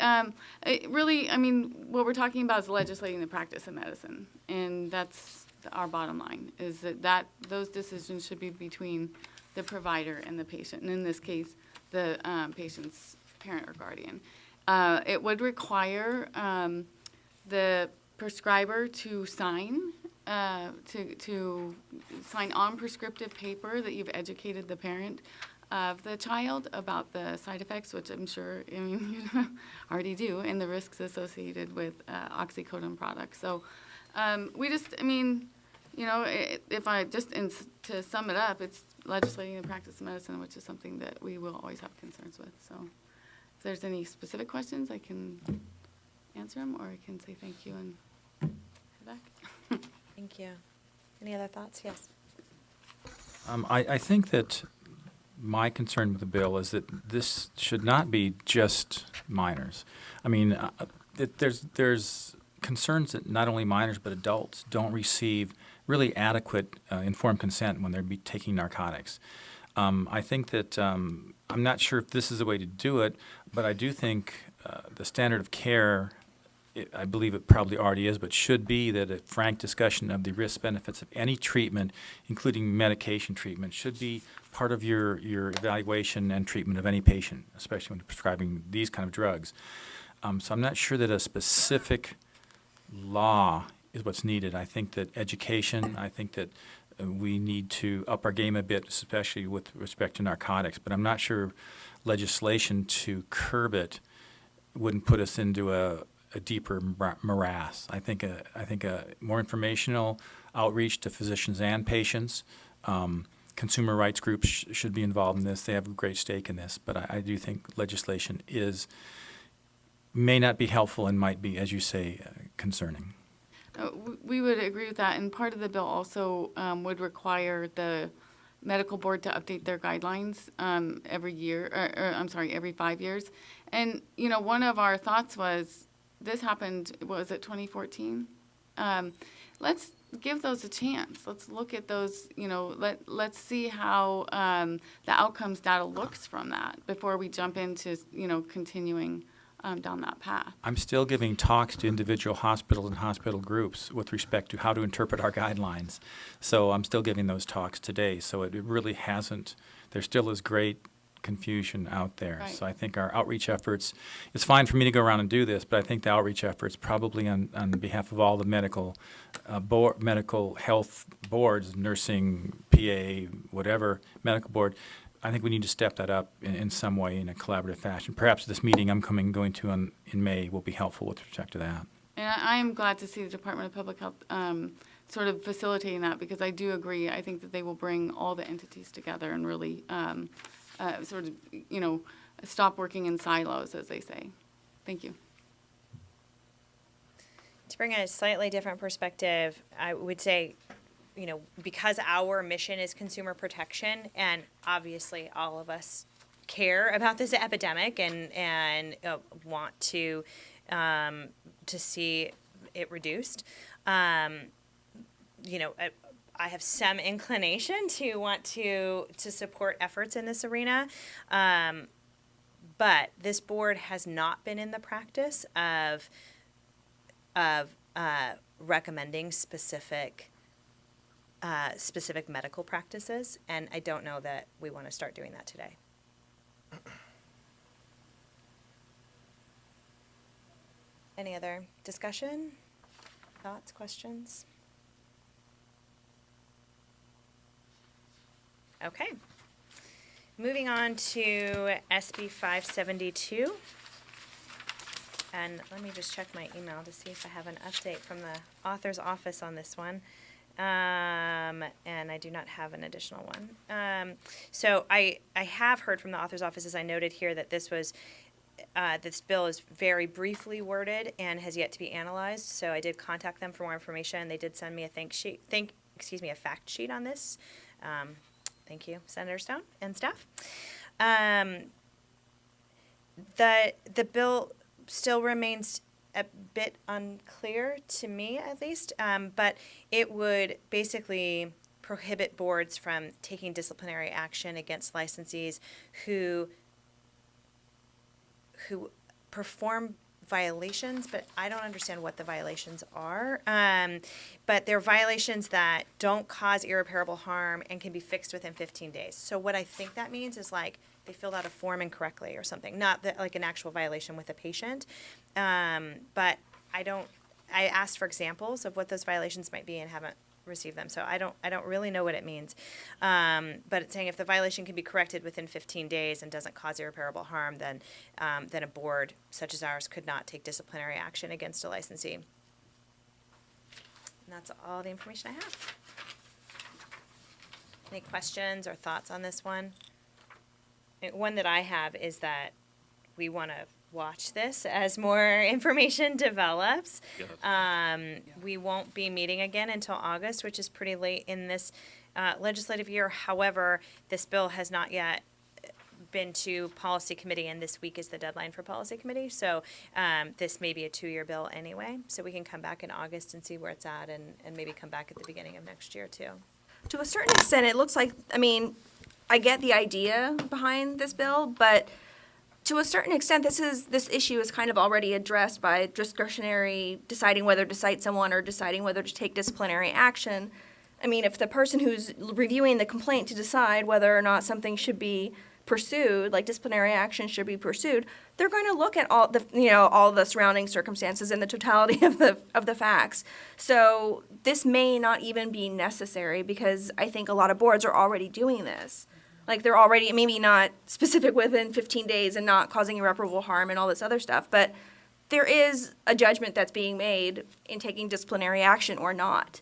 really, I mean, what we're talking about is legislating the practice of medicine. And that's our bottom line, is that those decisions should be between the provider and the patient. And in this case, the patient's parent or guardian. It would require the prescriber to sign to sign on prescriptive paper that you've educated the parent of the child about the side effects, which I'm sure you already do, and the risks associated with oxycodone products. So if I just, to sum it up, it's legislating the practice of medicine, which is something that we will always have concerns with. So if there's any specific questions, I can answer them, or I can say thank you and head back. Thank you. Any other thoughts? Yes. I think that my concern with the bill is that this should not be just minors. I mean, there's concerns that not only minors but adults don't receive really adequate informed consent when they're taking narcotics. I think that I'm not sure if this is the way to do it, but I do think the standard of care, I believe it probably already is, but should be that a frank discussion of the risks, benefits of any treatment, including medication treatment, should be part of your evaluation and treatment of any patient, especially when prescribing these kind of drugs. So I'm not sure that a specific law is what's needed. I think that education, I think that we need to up our game a bit, especially with respect to narcotics, but I'm not sure legislation to curb it wouldn't put us into a deeper morass. I think a more informational outreach to physicians and patients. Consumer rights groups should be involved in this. They have a great stake in this, but I do think legislation may not be helpful and might be, as you say, concerning. We would agree with that, and part of the bill also would require the medical board to update their guidelines every year, every 5 years. And, one of our thoughts was, this happened, was it 2014? Let's give those a chance. Let's look at those, let's see how the outcomes data looks from that before we jump into, continuing down that path. I'm still giving talks to individual hospitals and hospital groups with respect to how to interpret our guidelines. So I'm still giving those talks today. So it really hasn't, there still is great confusion out there. Right. So I think our outreach efforts, it's fine for me to go around and do this, but I think the outreach efforts probably on behalf of all the medical health boards, nursing, PA, whatever, medical board, I think we need to step that up in some way in a collaborative fashion. Perhaps this meeting I'm going to in May will be helpful with respect to that. And I am glad to see the Department of Public Health sort of facilitating that, because I do agree. I think that they will bring all the entities together and really sort of, stop working in silos, as they say. Thank you. To bring a slightly different perspective, I would say, because our mission is consumer protection, and obviously all of us care about this epidemic and want to see it reduced. I have some inclination to want to support efforts in this arena. But this board has not been in the practice of recommending specific medical practices, and I don't know that we want to start doing that today. Any other discussion, thoughts, questions? Okay. Moving on to SB 572. And let me just check my email to see if I have an update from the author's office on this one. And I do not have an additional one. So I have heard from the author's office, as I noted here, that this bill is very briefly worded and has yet to be analyzed. So I did contact them for more information. They did send me a a fact sheet on this. Thank you, Senator Stone and staff. The bill still remains a bit unclear to me, at least, but it would basically prohibit boards from taking disciplinary action against licensees who perform violations, but I don't understand what the violations are. But they're violations that don't cause irreparable harm and can be fixed within 15 days. So what I think that means is like they filled out a form incorrectly or something, not that, like an actual violation with a patient. But I asked for examples of what those violations might be and haven't received them. So I don't really know what it means. But it's saying if the violation can be corrected within 15 days and doesn't cause irreparable harm, then a board such as ours could not take disciplinary action against a licensee. And that's all the information I have. Any questions or thoughts on this one? One that I have is that we want to watch this as more information develops. Yes. We won't be meeting again until August, which is pretty late in this legislative year. However, this bill has not yet been to policy committee, and this week is the deadline for policy committee. So this may be a 2-year bill anyway. So we can come back in August and see where it's at, and maybe come back at the beginning of next year too. To a certain extent, it looks like, I get the idea behind this bill, but to a certain extent, this issue is kind of already addressed by discretionary, deciding whether to cite someone or deciding whether to take disciplinary action. If the person who's reviewing the complaint to decide whether or not something should be pursued, like disciplinary action should be pursued, they're going to look at all the surrounding circumstances and the totality of the facts. So this may not even be necessary because I think a lot of boards are already doing this. Like they're already, maybe not specific within 15 days and not causing irreparable harm and all this other stuff, but there is a judgment that's being made in taking disciplinary action or not.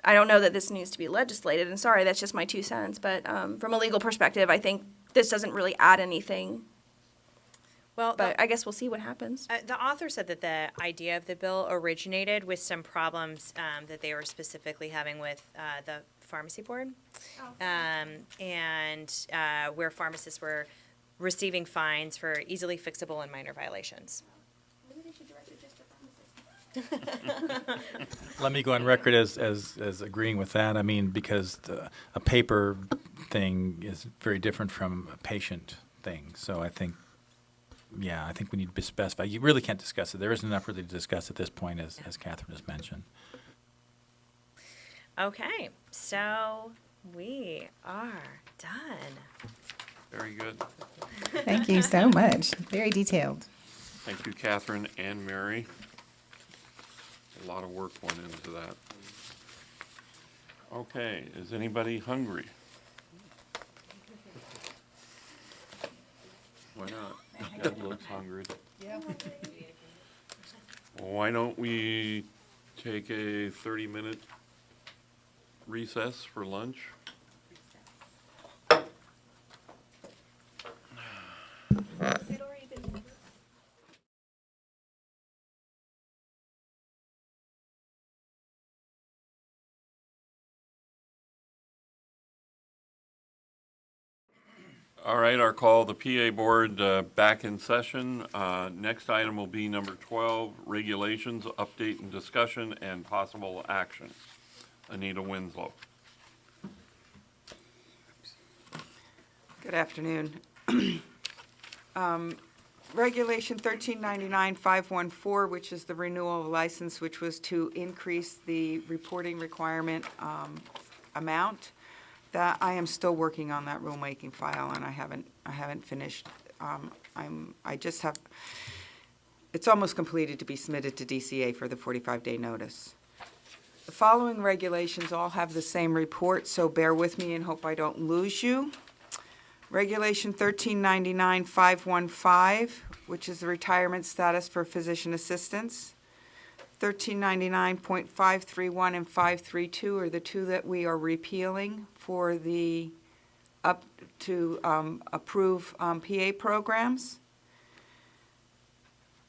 I don't know that this needs to be legislated, and sorry, that's just my 2 cents, but from a legal perspective, I think this doesn't really add anything. Well, But I guess we'll see what happens. the author said that the idea of the bill originated with some problems that they were specifically having with the pharmacy board, and where pharmacists were receiving fines for easily fixable and minor violations. Maybe they should direct it just to pharmacists. Let me go on record as agreeing with that. Because a paper thing is very different from a patient thing. So I think we need to specify. You really can't discuss it. There isn't enough really to discuss at this point, as Catherine has mentioned. Okay, so we are done. Very good. Thank you so much. Very detailed. Thank you, Catherine and Mary. A lot of work went into that. Okay, is anybody hungry? Why not? Deb looks hungry. Yeah. Why don't we take a 30-minute recess for lunch? All right, our call the PA Board back in session. Next item will be number 12, regulations, update and discussion, and possible action. Anita Winslow. Good afternoon. Regulation 1399-514, which is the renewal of license, which was to increase the reporting requirement amount, that I am still working on that rulemaking file, and I haven't finished. I just have, it's almost completed to be submitted to DCA for the 45-day notice. The following regulations all have the same report, so bear with me and hope I don't lose you. Regulation 1399-515, which is the retirement status for physician assistants. 1399.531 and 532 are the two that we are repealing for the up to approve PA programs.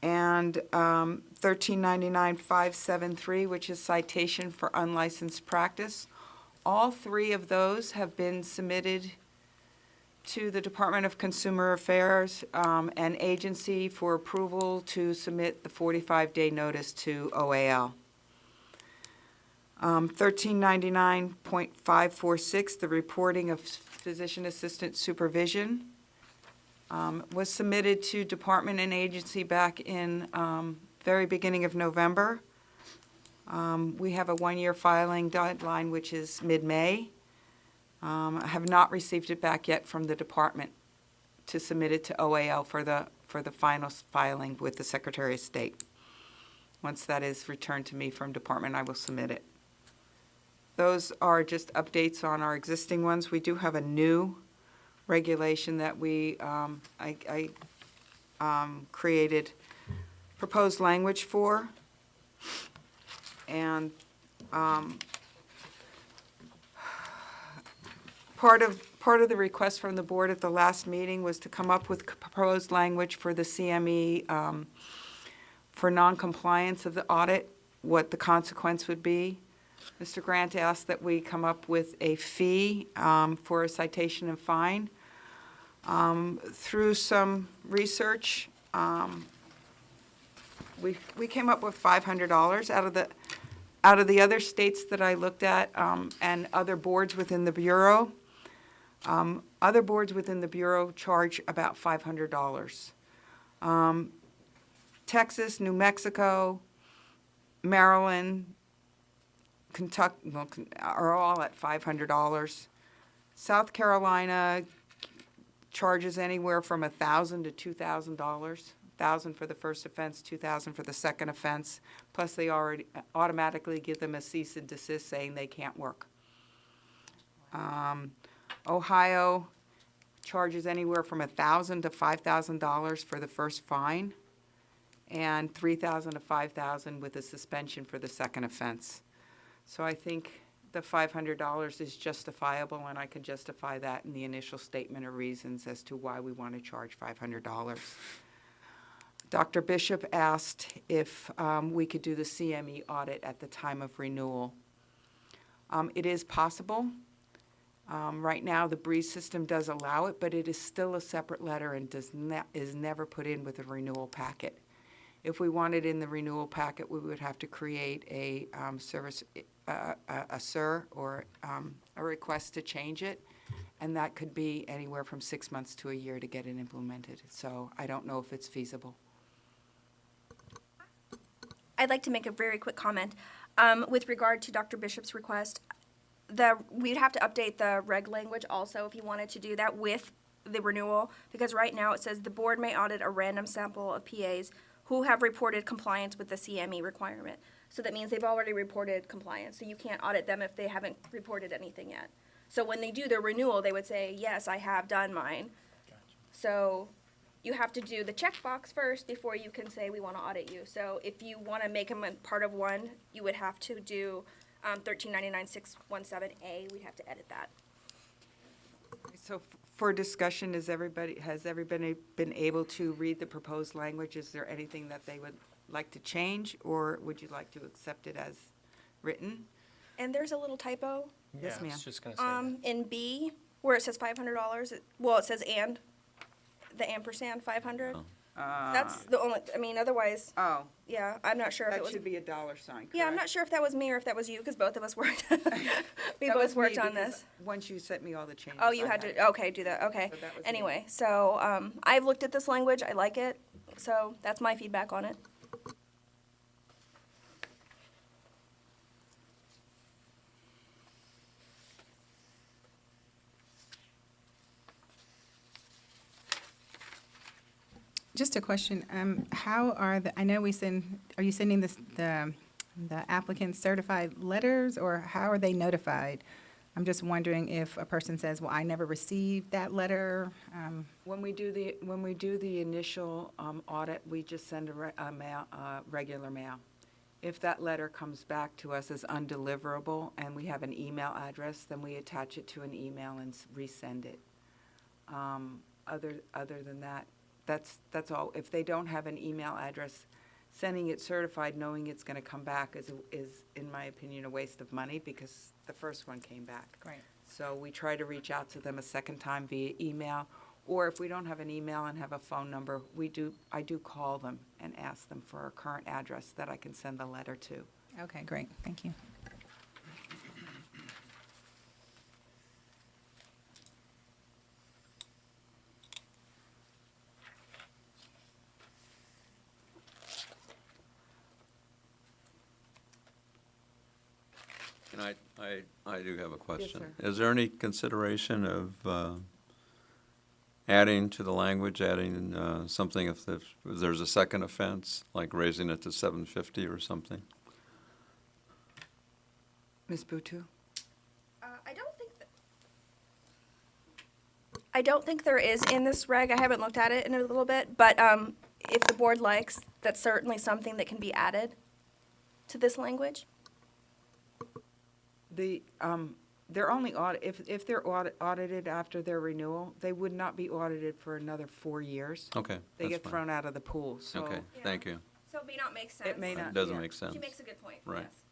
And 1399-573, which is citation for unlicensed practice. All three of those have been submitted to the Department of Consumer Affairs, an agency for approval to submit the 45-day notice to OAL. 1399.546, the reporting of physician assistant supervision, was submitted to department and agency back in very beginning of November. We have a one-year filing deadline, which is mid-May. I have not received it back yet from the department to submit it to OAL for the final filing with the Secretary of State. Once that is returned to me from department, I will submit it. Those are just updates on our existing ones. We do have a new regulation that I created proposed language for, and part of the request from the board at the last meeting was to come up with proposed language for the CME for noncompliance of the audit, what the consequence would be. Mr. Grant asked that we come up with a fee for a citation and fine. Through some research, we came up with $500 out of the other states that I looked at, and other boards within the Bureau. Other boards within the Bureau charge about $500. Texas, New Mexico, Maryland, Kentucky are all at $500. South Carolina charges anywhere from $1,000 to $2,000. $1,000 for the first offense, $2,000 for the second offense. Plus, they already automatically give them a cease and desist saying they can't work. Ohio charges anywhere from $1,000 to $5,000 for the first fine, and $3,000 to $5,000 with a suspension for the second offense. So I think the $500 is justifiable, and I can justify that in the initial statement of reasons as to why we want to charge $500. Dr. Bishop asked if we could do the CME audit at the time of renewal. It is possible. Right now, the Breeze system does allow it, but it is still a separate letter and is never put in with a renewal packet. If we wanted in the renewal packet, we would have to create a service, a SIR or a request to change it, and that could be anywhere from 6 months to a year to get it implemented. So I don't know if it's feasible. I'd like to make a very quick comment. With regard to Dr. Bishop's request, we'd have to update the reg language also if you wanted to do that with the renewal, because right now it says the board may audit a random sample of PAs who have reported compliance with the CME requirement. So that means they've already reported compliance, so you can't audit them if they haven't reported anything yet. So when they do their renewal, they would say, yes, I have done mine. Gotcha. So you have to do the checkbox first before you can say we want to audit you. So if you want to make them a part of one, you would have to do 1399-617A. We'd have to edit that. So for discussion, has everybody been able to read the proposed language? Is there anything that they would like to change, or would you like to accept it as written? And there's a little typo. Yes, ma'am. I was just gonna say that. In B, where it says $500, it says and, the ampersand 500. That's the only, I mean, otherwise, Oh, yeah, I'm not sure if it that was. should be a dollar sign, Yeah, I'm correct? not sure if that was me or if that was you, because both of us worked. We That both was me worked on because this. Once you sent me all the changes. Oh, you I had it. to, okay, do that, okay. So that was me. Anyway, so, I've looked at this language, I like it, so that's my feedback on it. Just a question, how are I know are you sending the applicants certified letters, or how are they notified? I'm just wondering if a person says, well, I never received that letter. When we do the initial audit, we just send regular mail. If that letter comes back to us as undeliverable and we have an email address, then we attach it to an email and resend it. Other than that, that's all. If they don't have an email address, sending it certified, knowing it's gonna come back is, in my opinion, a waste of money because the first one came back. Right. So we try to reach out to them a second time via email, or if we don't have an email and have a phone number, I do call them and ask them for a current address that I can send the letter to. Okay, great, thank you. And I do have a question. sir. Is there any consideration of adding to the language, adding something if there's a second offense, like raising it to 750 or something? Ms. Butu? I don't think there is in this reg, I haven't looked at it in a little bit, but, if the board likes, that's certainly something that can be added to this language. They're only if they're audited after their renewal, they would not be audited for another 4 years. Okay, They that's get fine. thrown out of the pool, so. Okay, thank you. So it may not make sense. It may not. It doesn't yeah. make sense. She makes a good point, Right. yes.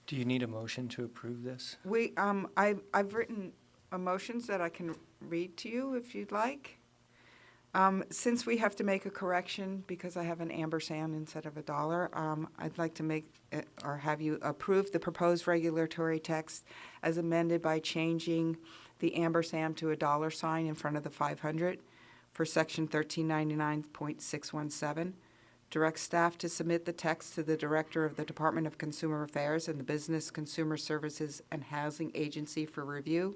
Do you need a motion to approve this? I've written motions that I can read to you if you'd like. Since we have to make a correction because I have an ampersand instead of a dollar, I'd like to make, or have you approve the proposed regulatory text as amended by changing the ampersand to a dollar sign in front of the 500 for section 1399.617. Direct staff to submit the text to the Director of the Department of Consumer Affairs and the Business Consumer Services and Housing Agency for review.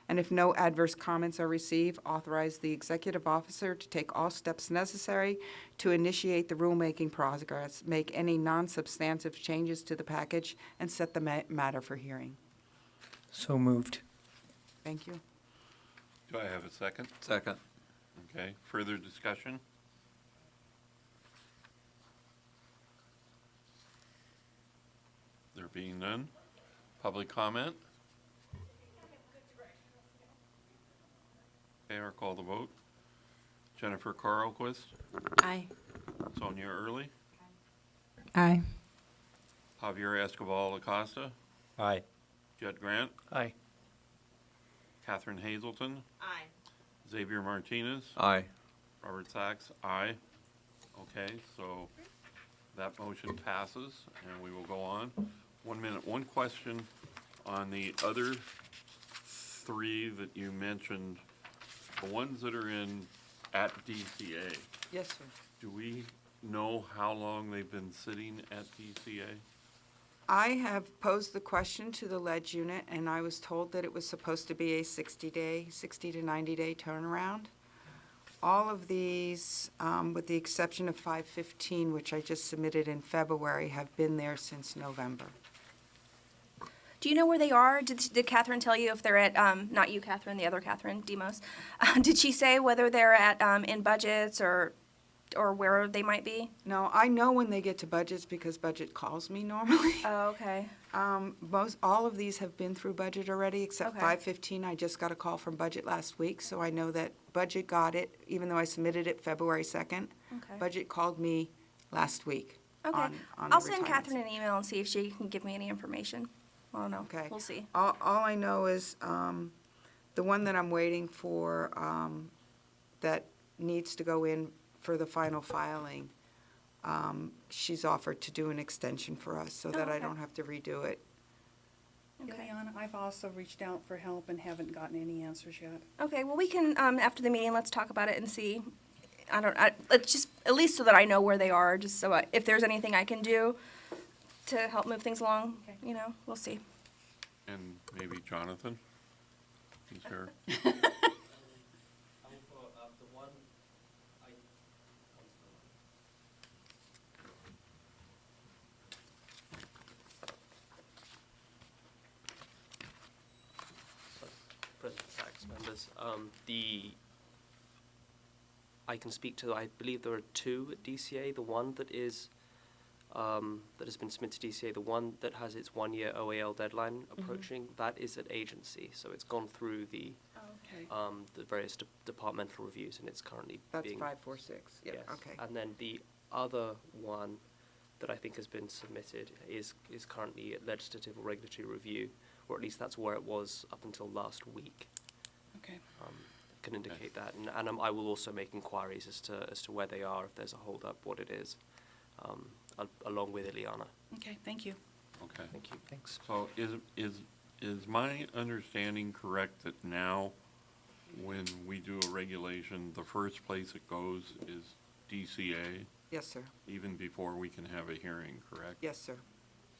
And if no adverse comments are received, authorize the executive officer to take all steps necessary to initiate the rulemaking progress, make any non-substantive changes to the package, and set the matter for hearing. So moved. Thank you. Do I have a second? Second. Okay, further discussion? There being none, public comment? Okay, I'll call the vote. Jennifer Carlquist, Aye. Sonia Early, Aye. Javier Escobar Acosta, Aye. Judd Grant, Aye. Catherine Hazelton, Aye. Xavier Martinez, Aye. Robert Sachs, aye. Okay, so that motion passes, and we will go on. 1 minute, one question on the other three that you mentioned, the ones that are at DCA. Yes, sir. Do we know how long they've been sitting at DCA? I have posed the question to the ledge unit, and I was told that it was supposed to be a 60 to 90-day turnaround. All of these, with the exception of 515, which I just submitted in February, have been there since November. Do you know where they are? Did Catherine tell you if they're at, not you, Catherine, the other Catherine, Demos? Did she say whether they're at, in budgets or where they might be? No, I know when they get to budgets because budget calls me normally. Oh, okay. All of these have been through budget already, except Okay. 515. I just got a call from budget last week, so I know that budget got it, even though I submitted it February 2nd. Okay. Budget called me last week Okay. on the I'll send retirements. Catherine an email and see if she can give me any information I don't know. Okay. We'll see. All I know is, the one that I'm waiting for, that needs to go in for the final filing, she's offered to do an extension for us so that I okay. don't have to redo it. Okay. Ileana, I've also reached out for help and haven't gotten any answers yet. Okay, well, we can, after the meeting, let's talk about it and see. Let's just, at least so that I know where they are, just so if there's anything I can do to help move things along, you know, we'll see. And maybe Jonathan? He's there. President Sachs, members, I can speak to, I believe there are two at DCA. The one that is, that has been submitted to DCA, the one that has its one-year OAL deadline approaching, that is at agency. So it's gone through the various departmental reviews, and it's currently That's being... 546, yeah, Yes. okay. And then the other one that I think has been submitted is currently at legislative or regulatory review, or at least that's where it was up until last week. Okay. Can indicate that, and I will also make inquiries as to where they are, if there's a hold-up, what it is, along with Ileana. Okay, thank you. Okay. Thank you. Thanks. So is my understanding correct that now, when we do a regulation, the first place it goes is DCA, Yes, sir. even before we can have a hearing, correct? Yes, sir.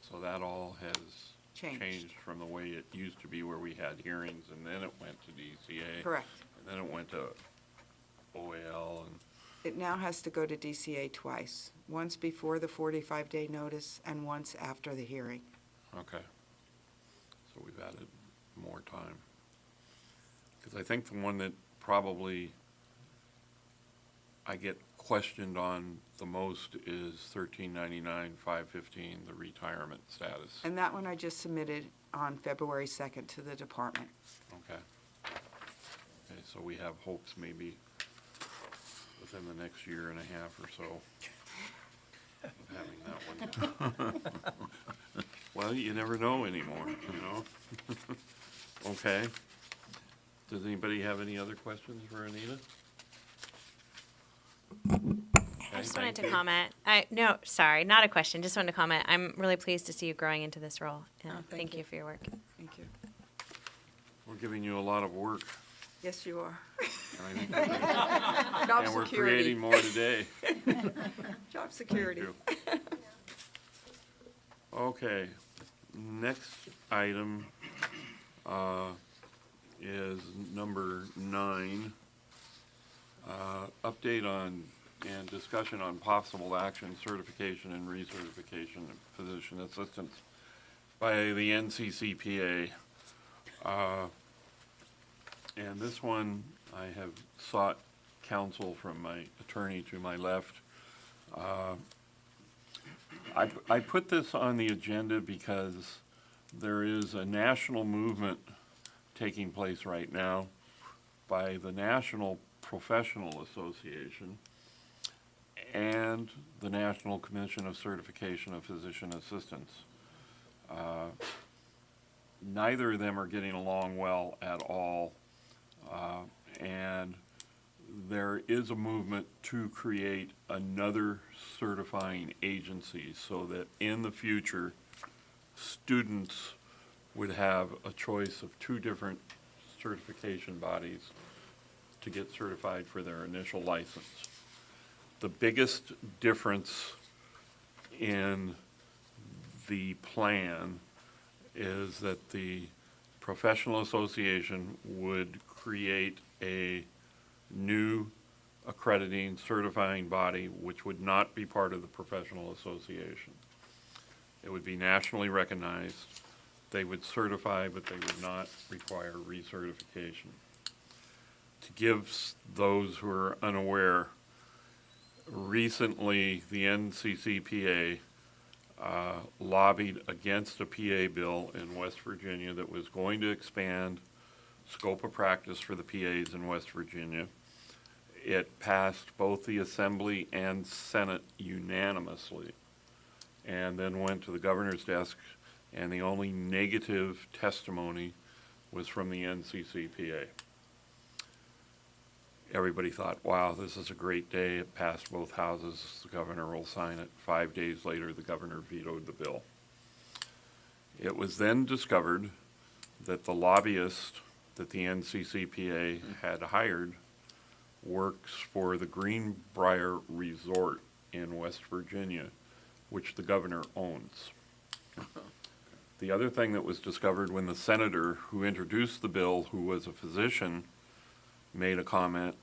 So that all has Changed. from the way it used to be where we had hearings and then it went to DCA. Correct. And then it went to OAL and, It now has to go to DCA twice, once before the 45-day notice and once after the hearing. okay. So we've added more time. Because I think the one that probably I get questioned on the most is 1399, 515, the retirement status. And that one I just submitted on February 2nd to the department. Okay. Okay, so we have hopes maybe within the next year and a half or so of having that one. Well, you never know anymore, you know? Okay. Does anybody have any other questions for Anita? I just wanted to comment. No, sorry, not a question. Just wanted to comment. I'm really pleased to see you growing into this role. Thank you for your work. Thank you. We're giving you a lot of work. Yes, you are. And I think Job and we're security. creating more today. Job security. Thank you. Okay, next item is number 9. Update on and discussion on possible action, certification and recertification of physician assistants by the NCCPA. And this one, I have sought counsel from my attorney to my left. I put this on the agenda because there is a national movement taking place right now by the National Professional Association and the National Commission of Certification of Physician Assistants. Neither of them are getting along well at all, and there is a movement to create another certifying agency so that in the future, students would have a choice of 2 different certification bodies to get certified for their initial license. The biggest difference in the plan is that the professional association would create a new accrediting certifying body which would not be part of the professional association. It would be nationally recognized. They would certify, but they would not require recertification. To give those who are unaware, recently the NCCPA lobbied against a PA bill in West Virginia that was going to expand scope of practice for the PAs in West Virginia. It passed both the Assembly and Senate unanimously, and then went to the governor's desk, and the only negative testimony was from the NCCPA. Everybody thought, wow, this is a great day. It passed both houses. The governor will sign it. 5 days later, the governor vetoed the bill. It was then discovered that the lobbyist that the NCCPA had hired works for the Greenbrier Resort in West Virginia, which the governor owns. The other thing that was discovered when the senator who introduced the bill, who was a physician, made a comment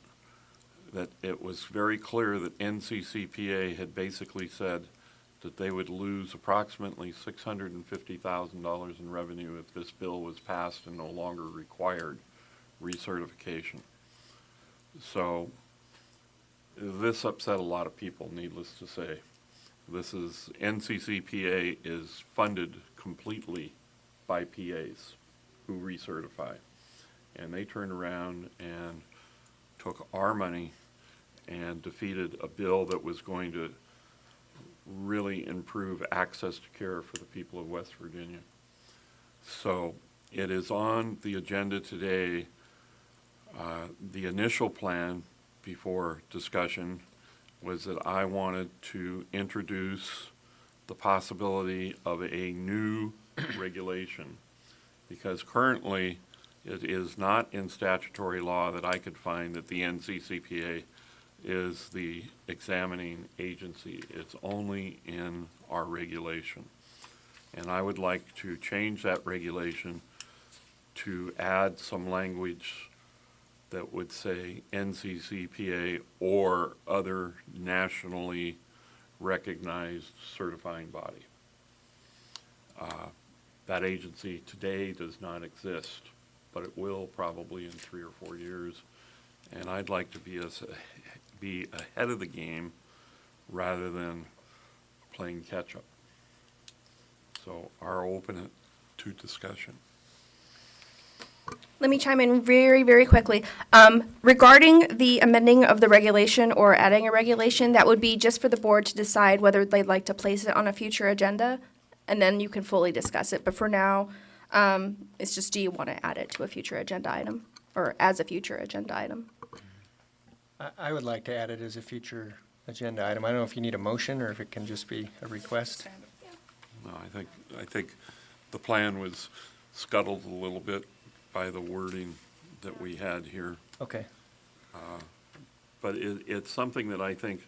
that it was very clear that NCCPA had basically said that they would lose approximately $650,000 in revenue if this bill was passed and no longer required recertification. So this upset a lot of people, needless to say. NCCPA is funded completely by PAs who recertify. And they turned around and took our money and defeated a bill that was going to really improve access to care for the people of West Virginia. So it is on the agenda today. The initial plan before discussion was that I wanted to introduce the possibility of a new regulation, because currently it is not in statutory law that I could find that the NCCPA is the examining agency. It's only in our regulation. And I would like to change that regulation to add some language that would say NCCPA or other nationally recognized certifying body. That agency today does not exist, but it will probably in 3 or 4 years. And I'd like to be ahead of the game rather than playing catch up. So I'll open it to discussion. Let me chime in very, very quickly. Regarding the amending of the regulation or adding a regulation, that would be just for the board to decide whether they'd like to place it on a future agenda, and then you can fully discuss it. But for now, it's just, do you want to add it to a future agenda item, or as a future agenda item? I would like to add it as a future agenda item. I don't know if you need a motion or if it can just be a request. No, I think the plan was scuttled a little bit by the wording that we had here. Okay. But it's something that I think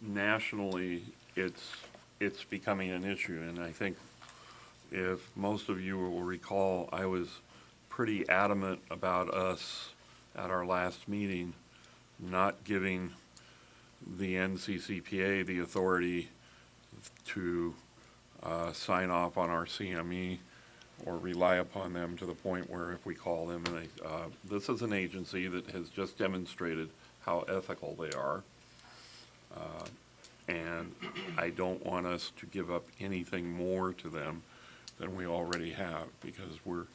nationally it's becoming an issue. And I think if most of you will recall, I was pretty adamant about us at our last meeting not giving the NCCPA the authority to sign off on our CME or rely upon them to the point where if we call them, and this is an agency that has just demonstrated how ethical they are. And I don't want us to give up anything more to them than we already have, because we're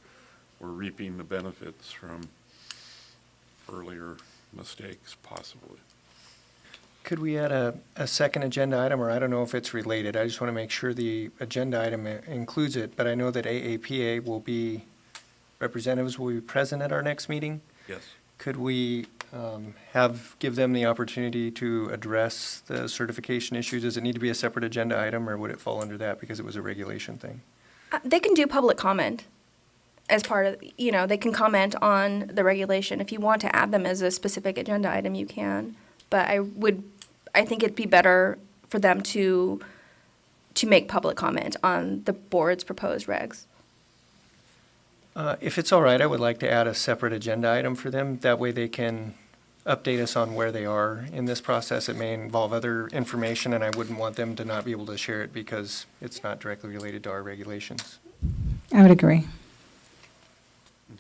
reaping the benefits from earlier mistakes possibly. Could we add a second agenda item, or I don't know if it's related? I just want to make sure the agenda item includes it, but I know that AAPA representatives will be present at our next meeting. Yes. Could we give them the opportunity to address the certification issue? Does it need to be a separate agenda item, or would it fall under that because it was a regulation thing? They can do public comment as part of, they can comment on the regulation. If you want to add them as a specific agenda item, you can. But I think it'd be better for them to make public comment on the board's proposed regs. If it's all right, I would like to add a separate agenda item for them. That way they can update us on where they are in this process. It may involve other information, and I wouldn't want them to not be able to share it because it's not directly related to our regulations. I would agree.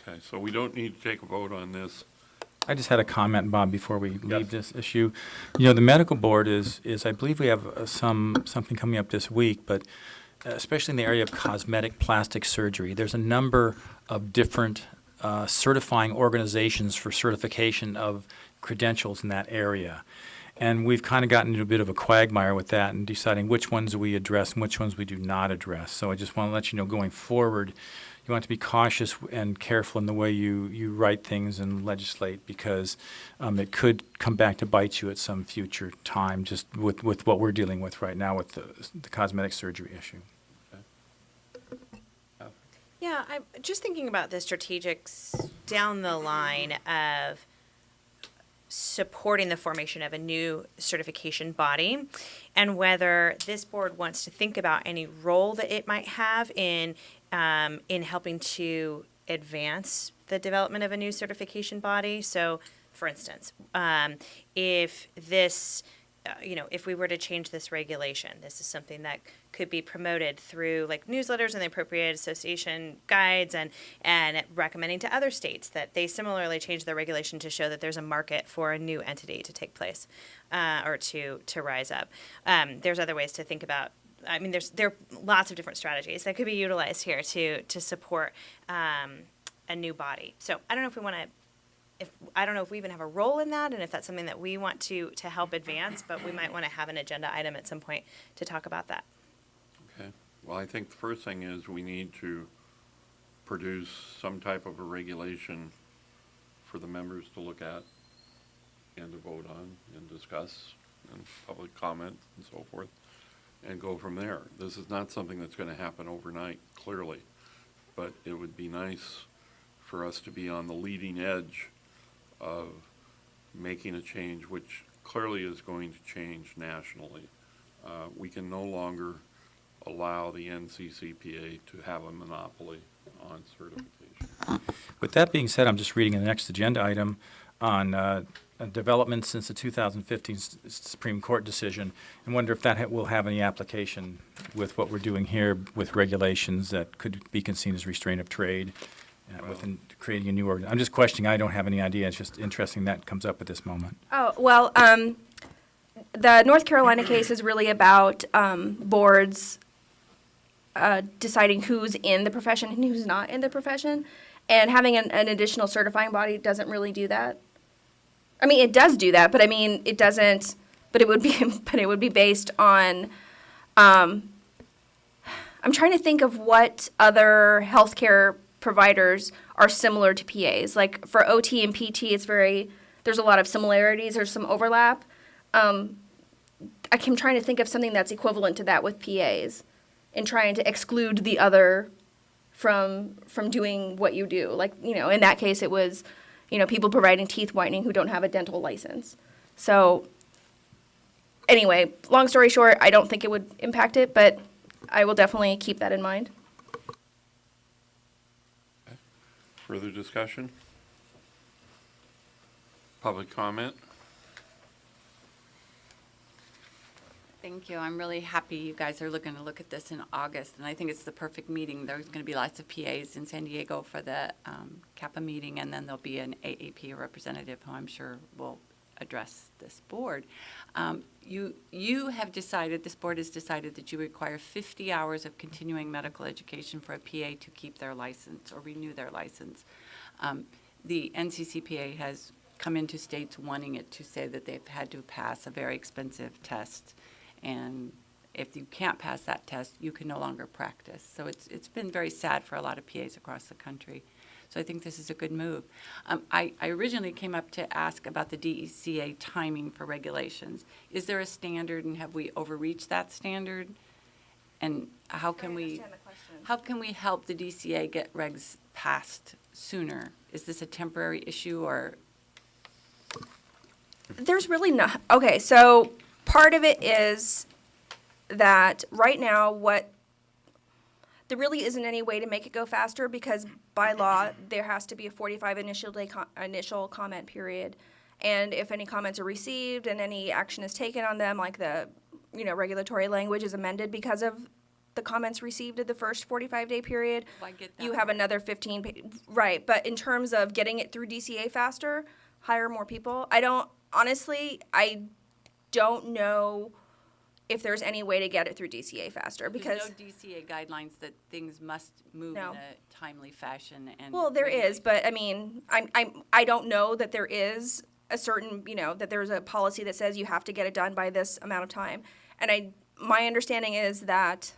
Okay, so we don't need to take a vote on this. I just had a comment, Bob, before we leave this issue. The medical board is I believe we have something coming up this week, but especially in the area of cosmetic plastic surgery, there's a number of different certifying organizations for certification of credentials in that area. And we've kind of gotten into a bit of a quagmire with that and deciding which ones we address and which ones we do not address. So I just want to let you know, going forward, you want to be cautious and careful in the way you write things and legislate, because it could come back to bite you at some future time, just with what we're dealing with right now with the cosmetic surgery issue. Yeah, I'm just thinking about the strategics down the line of supporting the formation of a new certification body, and whether this board wants to think about any role that it might have in helping to advance the development of a new certification body. So, for instance, if this, if we were to change this regulation, this is something that could be promoted through like newsletters and the appropriate association guides, and recommending to other states that they similarly change their regulation to show that there's a market for a new entity to take place, or to rise up. There's other ways to think about. I mean, there are lots of different strategies that could be utilized here to support a new body. So I don't know if we want to. I don't know if we even have a role in that, and if that's something that we want to help advance, but we might want to have an agenda item at some point to talk about that. Okay, well, I think the first thing is we need to produce some type of a regulation for the members to look at and to vote on and discuss and public comment and so forth, and go from there. This is not something that's going to happen overnight, clearly, but it would be nice for us to be on the leading edge of making a change which clearly is going to change nationally. We can no longer allow the NCCPA to have a monopoly on certification. With that being said, I'm just reading the next agenda item on developments since the 2015 Supreme Court decision, and wonder if that will have any application with what we're doing here with regulations that could be seen as restraint of trade. Within creating a new organ. I'm just questioning, I don't have any idea, it's just interesting that comes up at this moment. Oh, well, the North Carolina case is really about boards deciding who's in the profession and who's not in the profession, and having an additional certifying body doesn't really do that. I mean, it does do that, but I mean, it doesn't, but it would be based on, I'm trying to think of what other healthcare providers are similar to PAs. Like for OT and PT, there's a lot of similarities, there's some overlap. I'm trying to think of something that's equivalent to that with PAs, and trying to exclude the other from doing what you do. Like, in that case it was, people providing teeth whitening who don't have a dental license. So anyway, long story short, I don't think it would impact it, but I will definitely keep that in mind. Further discussion? Public comment? Thank you. I'm really happy you guys are looking to look at this in August, and I think it's the perfect meeting. There's going to be lots of PAs in San Diego for the CAPA meeting, and then there'll be an AAP representative who I'm sure will address this board. You have decided, this board has decided that you require 50 hours of continuing medical education for a PA to keep their license or renew their license. The NCCPA has come into states wanting it to say that they've had to pass a very expensive test, and if you can't pass that test, you can no longer practice. So it's been very sad for a lot of PAs across the country. So I think this is a good move. I originally came up to ask about the DECA timing for regulations. Is there a standard, and have we overreached that standard? And how can we help the DCA get regs passed sooner? Is this a temporary issue, or? There's really not. Okay, so part of it is that right now there really isn't any way to make it go faster, because by law there has to be a 45 initial comment period, and if any comments are received and any action is taken on them, like the regulatory language is amended because of the comments received in the first 45-day period, Well, I get that you have another 15 right. But in terms of getting it through DCA faster, hire more people, I don't know if there's any way to get it through DCA faster, because There's no DCA guidelines that things must move No. in a timely fashion. And well, there is, but I mean, I don't know that there is a certain, that there's a policy that says you have to get it done by this amount of time. And my understanding is that,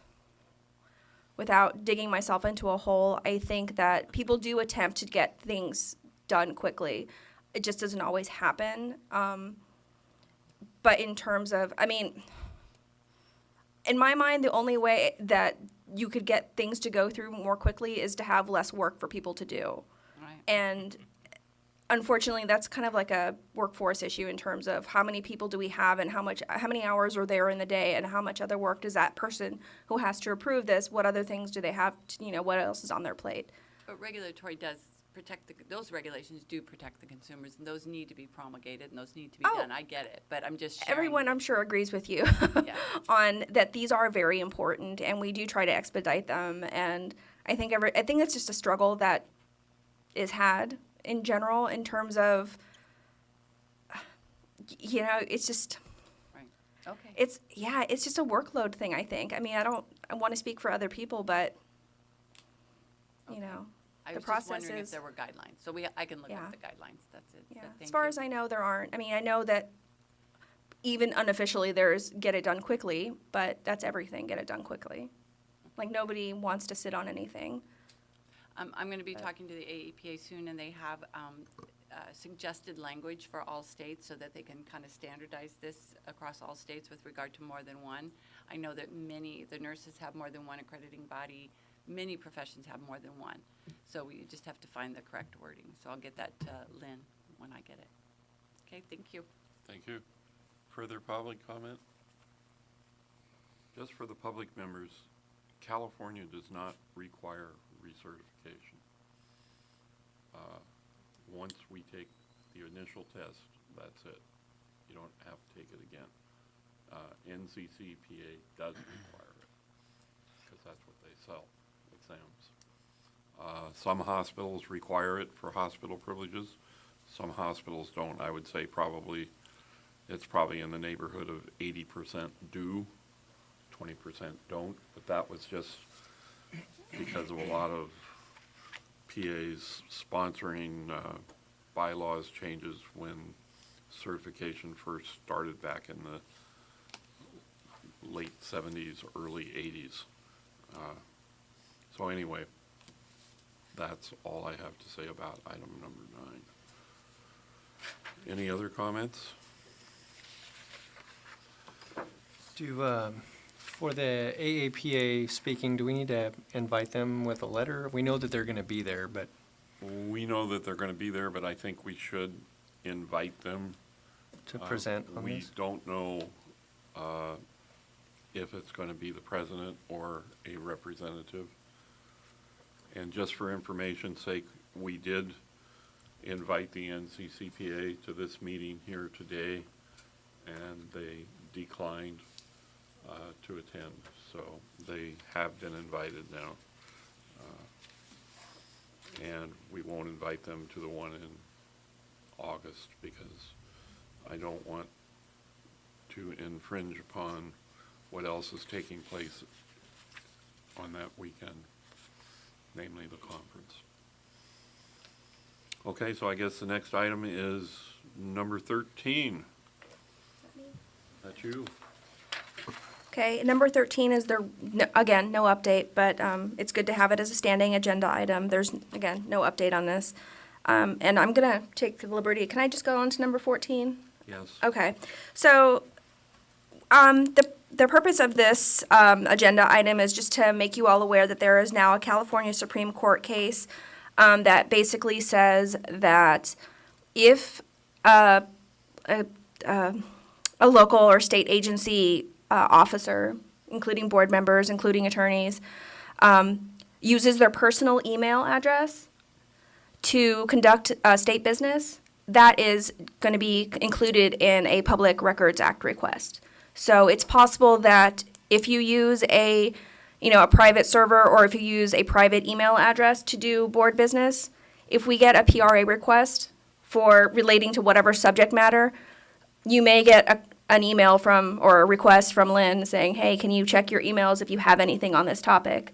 without digging myself into a hole, I think that people do attempt to get things done quickly. It just doesn't always happen. But in terms of, in my mind, the only way that you could get things to go through more quickly is to have less work for people to do. Right. And unfortunately, that's kind of like a workforce issue in terms of how many people do we have and how many hours are there in the day and how much other work does that person who has to approve this, what other things do they have, what else is on their plate? But regulatory does protect, those regulations do protect the consumers, and those need to be promulgated, and those need to be done. I get it, but I'm just sharing. Everyone, I'm sure, agrees with you Yeah. on that these are very important, and we do try to expedite them. And I think it's just a struggle that is had in general in terms of, it's just. Right. Okay. It's just a workload thing, I think. I want to speak for other people, but, I the was just process wondering if is. there were guidelines, so I can look Yeah. up the guidelines, that's it. Yeah, But as thank far you. as I know, there aren't. I know that even unofficially there's get it done quickly, but that's everything, get it done quickly. Like, nobody wants to sit on anything. I'm going to be talking to the AEPA soon, and they have suggested language for all states so that they can kind of standardize this across all states with regard to more than one. I know that the nurses have more than one accrediting body. Many professions have more than one. So we just have to find the correct wording. So I'll get that to Lynn when I get it. Okay, thank you. Thank you. Further public comment? Just for the public members, California does not require recertification. Once we take the initial test, that's it. You don't have to take it again. NCCPA does require it, because that's what they sell, exams. Some hospitals require it for hospital privileges. Some hospitals don't. I would say it's probably in the neighborhood of 80% do, 20% don't. But that was just because of a lot of PAs sponsoring bylaws changes when certification first started back in the late 70s, early 80s. So anyway, that's all I have to say about item number 9. Any other comments? For the AAPA speaking, do we need to invite them with a letter? We know that they're going to be there, but. We know that they're going to be there, but I think we should invite them. To present on We this? don't know if it's going to be the president or a representative. And just for information's sake, we did invite the NCCPA to this meeting here today, and they declined to attend. So they have been invited now. And we won't invite them to the one in August because I don't want to infringe upon what else is taking place on that weekend, namely the conference. Okay, so I guess the next item is number 13. That's you. Okay, number 13 is again, no update, but it's good to have it as a standing agenda item. There's, again, no update on this. And I'm going to take the liberty, can I just go on to number 14? Yes. Okay, so the purpose of this agenda item is just to make you all aware that there is now a California Supreme Court case that basically says that if a local or state agency officer, including board members, including attorneys, uses their personal email address to conduct state business, that is going to be included in a Public Records Act request. So it's possible that if you use a private server or if you use a private email address to do board business, if we get a PRA request for relating to whatever subject matter, you may get an email or a request from Lynn saying, hey, can you check your emails if you have anything on this topic?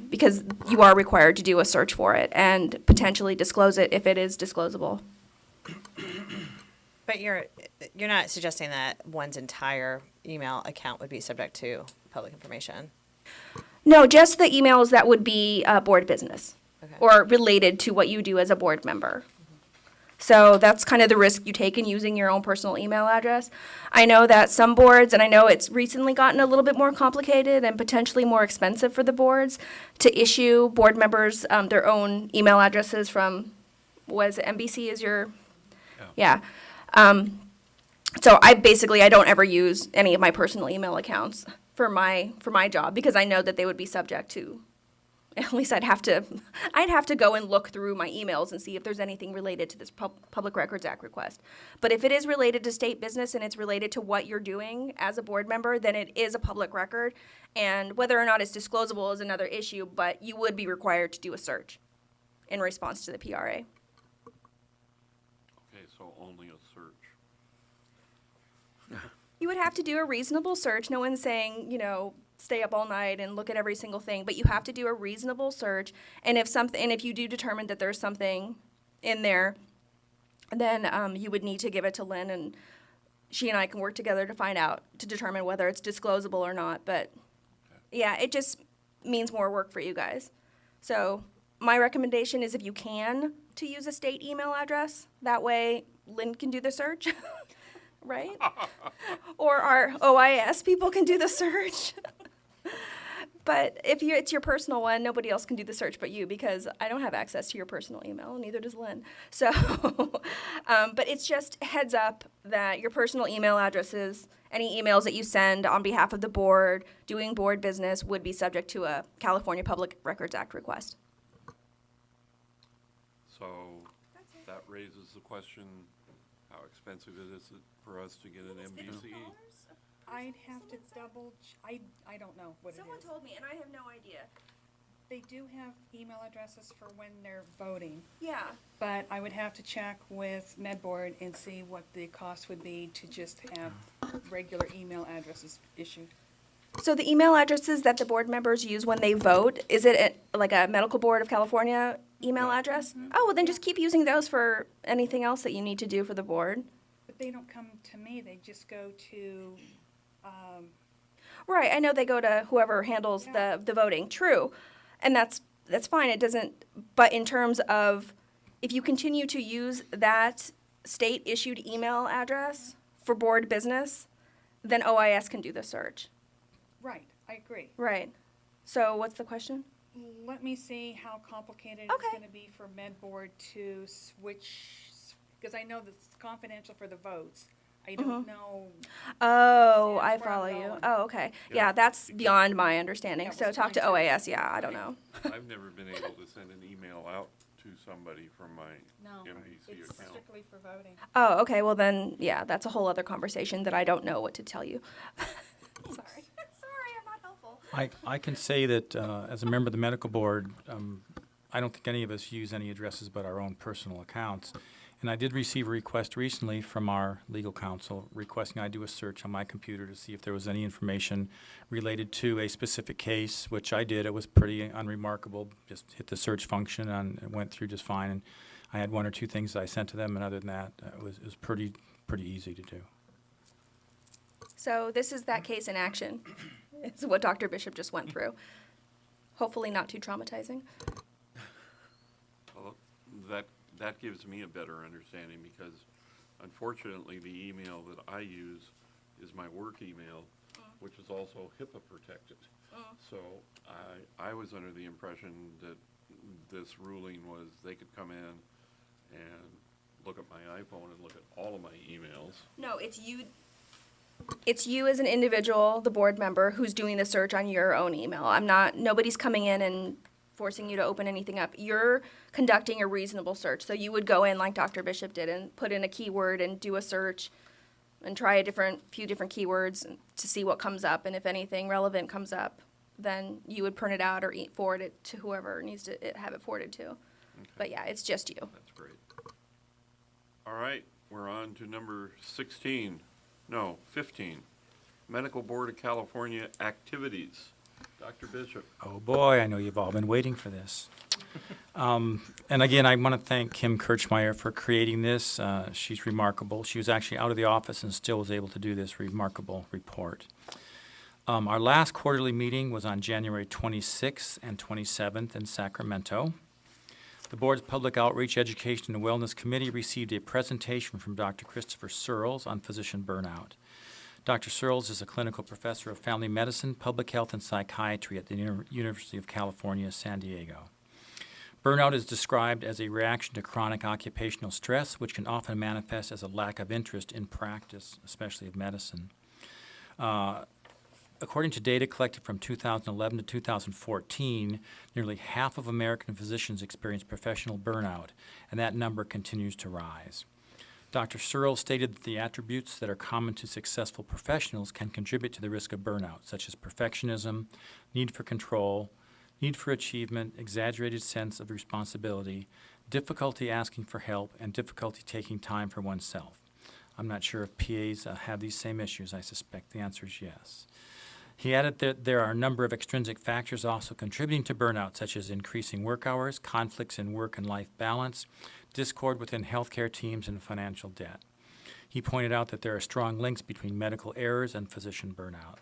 Because you are required to do a search for it and potentially disclose it if it is disclosable. But you're not suggesting that one's entire email account would be subject to public information? No, just the emails that would be board business Okay. or related to what you do as a board member. So that's kind of the risk you take in using your own personal email address. I know that some boards, and I know it's recently gotten a little bit more complicated and potentially more expensive for the boards to issue board members their own email addresses from, was it NBC is your, yeah. So I don't ever use any of my personal email accounts for my job because I know that they would be subject to, at least I'd have to go and look through my emails and see if there's anything related to this Public Records Act request. But if it is related to state business and it's related to what you're doing as a board member, then it is a public record. And whether or not it's disclosable is another issue, but you would be required to do a search in response to the PRA. Okay, so only a search. You would have to do a reasonable search. No one's saying, stay up all night and look at every single thing, but you have to do a reasonable search. And if you do determine that there's something in there, then you would need to give it to Lynn, and she and I can work together to determine whether it's disclosable or not. But yeah, it just means more work for you guys. So my recommendation is, if you can, to use a state email address. That way Lynn can do the search. Right? Or our OIS people can do the search. But if it's your personal one, nobody else can do the search but you, because I don't have access to your personal email, neither does Lynn. So, but it's just heads up that your personal email addresses, any emails that you send on behalf of the board, doing board business, would be subject to a California Public Records Act request. So that raises the question, how expensive it is for us to get an NBC? I'd have to I don't know what it is. told me, and I have no idea. They do have email addresses for when they're voting, Yeah. but I would have to check with MedBoard and see what the cost would be to just have regular email addresses issued. So the email addresses that the board members use when they vote, is it like a Medical Board of California email address? Oh, well then just keep using those for anything else that you need to do for the board. But they don't come to me, they just go to, Right, I know they go to whoever handles the voting, true. And that's fine, it doesn't, but in terms of, if you continue to use that state-issued email address for board business, then OIS can do the search. right, I agree. Right. So what's the question? Let me see how complicated it's gonna be for MedBoard to switch, because I know that's confidential for the votes. I don't know. Oh, That's I where I'm follow you. going. Oh, okay. Yeah, that's beyond my understanding. So talk to OAS, yeah, I don't know. I've never been able to send an email out to somebody from my No, NBC it's account. strictly for voting. Oh, okay, well then, yeah, that's a whole other conversation that I don't know what to tell you. Sorry. Sorry, I'm not helpful. I can say that as a member of the medical board, I don't think any of us use any addresses but our own personal accounts. And I did receive a request recently from our legal counsel requesting I do a search on my computer to see if there was any information related to a specific case, which I did. It was pretty unremarkable. Just hit the search function and it went through just fine. And I had one or two things that I sent to them, and other than that, it was pretty easy to do. So this is that case in action. It's what Dr. Bishop just went through. Hopefully not too traumatizing. Well, that gives me a better understanding, because unfortunately the email that I use is my work email, which is also HIPAA protected. So I was under the impression that this ruling was they could come in and look at my iPhone and look at all of my emails. No, it's you. It's you as an individual, the board member, who's doing the search on your own email. Nobody's coming in and forcing you to open anything up. You're conducting a reasonable search. So you would go in like Dr. Bishop did and put in a keyword and do a search and try a few different keywords to see what comes up. And if anything relevant comes up, then you would print it out or forward it to whoever needs to have it forwarded to. Okay. But yeah, it's just you. That's great. All right, we're on to number 15. Medical Board of California activities. Dr. Bishop. Oh, boy, I know you've all been waiting for this. And again, I want to thank Kim Kirchmeier for creating this. She's remarkable. She was actually out of the office and still was able to do this remarkable report. Our last quarterly meeting was on January 26th and 27th in Sacramento. The Board's Public Outreach, Education, and Wellness Committee received a presentation from Dr. Christopher Searles on physician burnout. Dr. Searles is a clinical professor of family medicine, public health, and psychiatry at the University of California, San Diego. Burnout is described as a reaction to chronic occupational stress, which can often manifest as a lack of interest in practice, especially of medicine. According to data collected from 2011 to 2014, nearly half of American physicians experience professional burnout, and that number continues to rise. Dr. Searles stated that the attributes that are common to successful professionals can contribute to the risk of burnout, such as perfectionism, need for control, need for achievement, exaggerated sense of responsibility, difficulty asking for help, and difficulty taking time for oneself. I'm not sure if PAs have these same issues. I suspect the answer is yes. He added that there are a number of extrinsic factors also contributing to burnout, such as increasing work hours, conflicts in work and life balance, discord within healthcare teams, and financial debt. He pointed out that there are strong links between medical errors and physician burnout.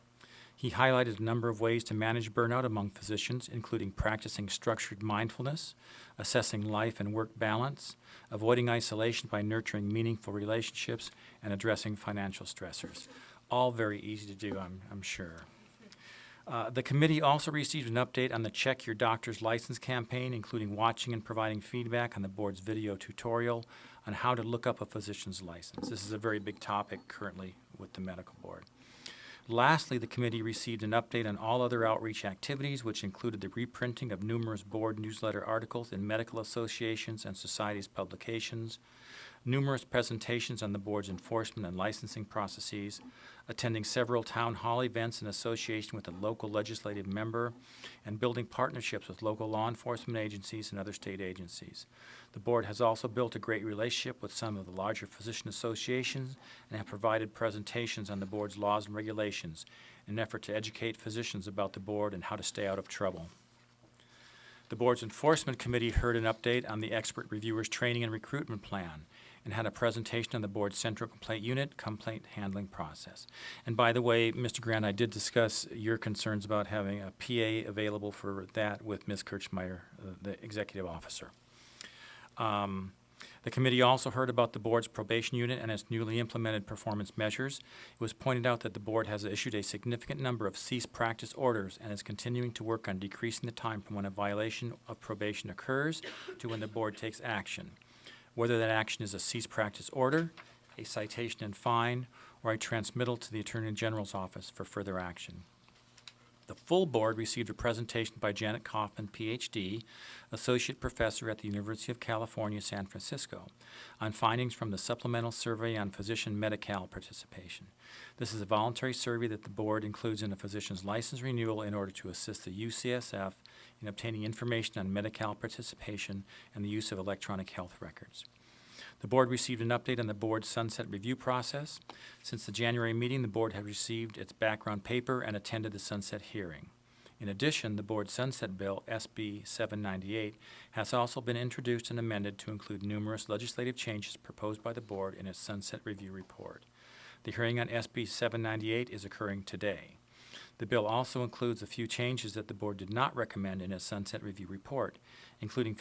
He highlighted a number of ways to manage burnout among physicians, including practicing structured mindfulness, assessing life and work balance, avoiding isolation by nurturing meaningful relationships, and addressing financial stressors. All very easy to do, I'm sure. The committee also received an update on the Check Your Doctor's License campaign, including watching and providing feedback on the board's video tutorial on how to look up a physician's license. This is a very big topic currently with the medical board. Lastly, the committee received an update on all other outreach activities, which included the reprinting of numerous board newsletter articles in medical associations and societies' publications, numerous presentations on the board's enforcement and licensing processes, attending several town hall events in association with a local legislative member, and building partnerships with local law enforcement agencies and other state agencies. The board has also built a great relationship with some of the larger physician associations and have provided presentations on the board's laws and regulations in an effort to educate physicians about the board and how to stay out of trouble. The board's enforcement committee heard an update on the expert reviewers training and recruitment plan and had a presentation on the board's central complaint unit complaint handling process. And by the way, Mr. Grant, I did discuss your concerns about having a PA available for that with Ms. Kirchmeier, the executive officer. The committee also heard about the board's probation unit and its newly implemented performance measures. It was pointed out that the board has issued a significant number of cease practice orders and is continuing to work on decreasing the time from when a violation of probation occurs to when the board takes action, whether that action is a cease practice order, a citation and fine, or a transmittal to the Attorney General's office for further action. The full board received a presentation by Janet Kaufman, Ph.D., Associate Professor at the University of California, San Francisco, on findings from the Supplemental Survey on Physician Medi-Cal Participation. This is a voluntary survey that the board includes in a physician's license renewal in order to assist the UCSF in obtaining information on Medi-Cal participation and the use of electronic health records. The board received an update on the board's sunset review process. Since the January meeting, the board has received its background paper and attended the sunset hearing. In addition, the board's sunset bill, SB 798, has also been introduced and amended to include numerous legislative changes proposed by the board in its sunset review report. The hearing on SB 798 is occurring today. The bill also includes a few changes that the board did not recommend in its sunset review report, including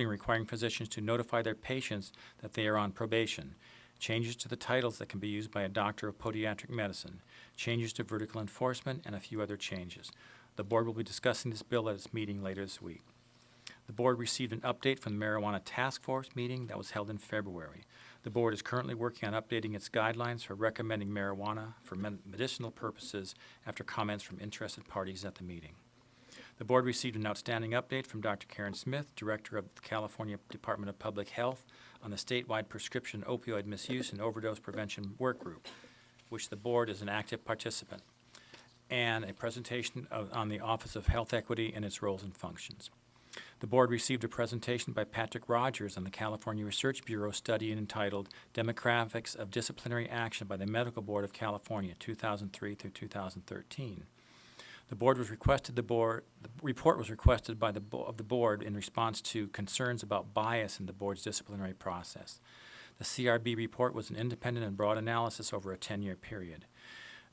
requiring physicians to notify their patients that they are on probation, changes to the titles that can be used by a doctor of podiatric medicine, changes to vertical enforcement, and a few other changes. The board will be discussing this bill at its meeting later this week. The board received an update from the Marijuana Task Force meeting that was held in February. The board is currently working on updating its guidelines for recommending marijuana for medicinal purposes after comments from interested parties at the meeting. The board received an outstanding update from Dr. Karen Smith, Director of the California Department of Public Health, on the statewide prescription opioid misuse and overdose prevention work group, which the board is an active participant, and a presentation on the Office of Health Equity and its roles and functions. The board received a presentation by Patrick Rogers on the California Research Bureau study entitled Demographics of Disciplinary Action by the Medical Board of California, 2003 through 2013. The report was requested by the board in response to concerns about bias in the board's disciplinary process. The CRB report was an independent and broad analysis over a 10-year period.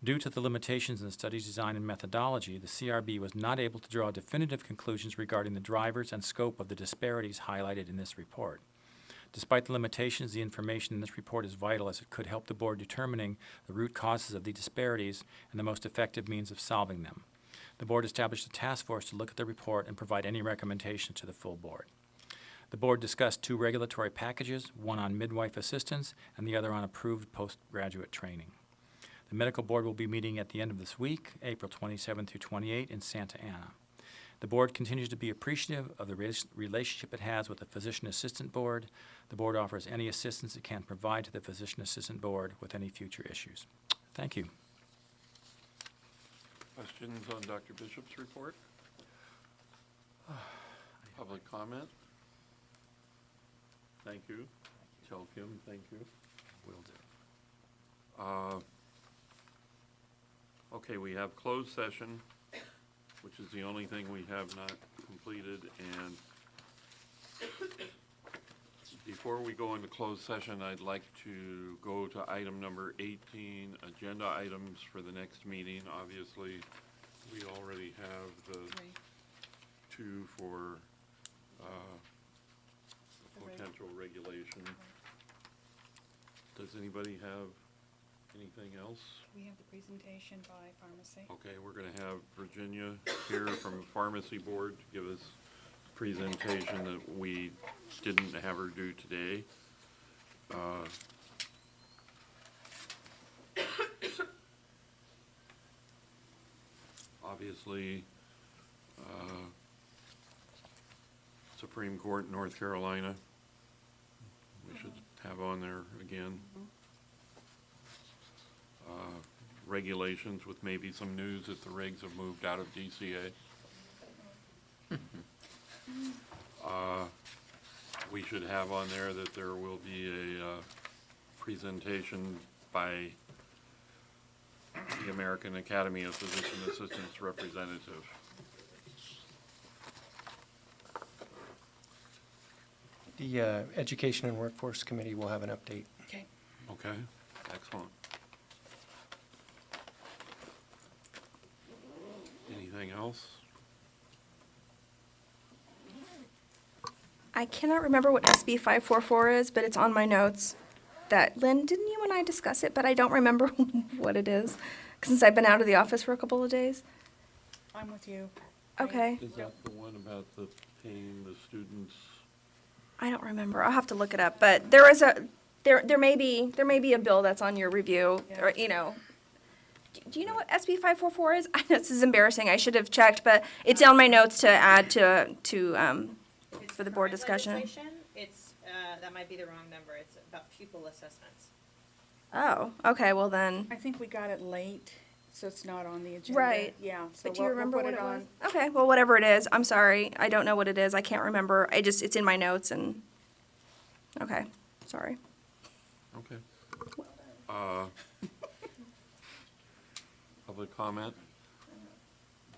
Due to the limitations in the study's design and methodology, the CRB was not able to draw definitive conclusions regarding the drivers and scope of the disparities highlighted in this report. Despite the limitations, the information in this report is vital as it could help the board determining the root causes of the disparities and the most effective means of solving them. The board established a task force to look at the report and provide any recommendations to the full board. The board discussed 2 regulatory packages, one on midwife assistance and the other on approved postgraduate training. The medical board will be meeting at the end of this week, April 27 through 28 in Santa Ana. The board continues to be appreciative of the relationship it has with the Physician Assistant Board. The board offers any assistance it can provide to the Physician Assistant Board with any future issues. Thank you. Questions on Dr. Bishop's report? Public comment? Thank you. Tell Kim, thank you. Will do. Okay, we have closed session, which is the only thing we have not completed, and before we go into closed session, I'd like to go to item number 18, agenda items for the next meeting. Obviously, we already have the 2 for the potential regulation. Does anybody have anything else? We have the presentation by pharmacy. Okay, we're going to have Virginia here from the Pharmacy Board to give us a presentation that we didn't have her do today. Obviously, Supreme Court, North Carolina, we should have on there again. Regulations with maybe some news that the regs have moved out of DCA. We should have on there that there will be a presentation by the American Academy of Physician Assistants representative. The Education and Workforce Committee will have an update. Okay. Okay, excellent. Anything else? I cannot remember what SB 544 is, but it's on my notes. That, Lynn, didn't you and I discuss it? But I don't remember what it is, since I've been out of the office for a couple of days. I'm with you. Okay. Is that the one about the paying the students? I don't remember. I'll have to look it up. But there is there may be a bill that's on your review, or you know. Do you know what SB 544 is? This is embarrassing. I should have checked, but it's on my notes to add to for the board discussion. It's, that might be the wrong number. It's about pupil assessments. Oh, okay. Well then. I think we got it late, so it's not on the agenda. Right. Yeah. So But do you remember we'll what put it it on. was? Okay, well, whatever it is, I'm sorry. I don't know what it is. I can't remember. It's in my notes and, okay, sorry. Okay. Public comment?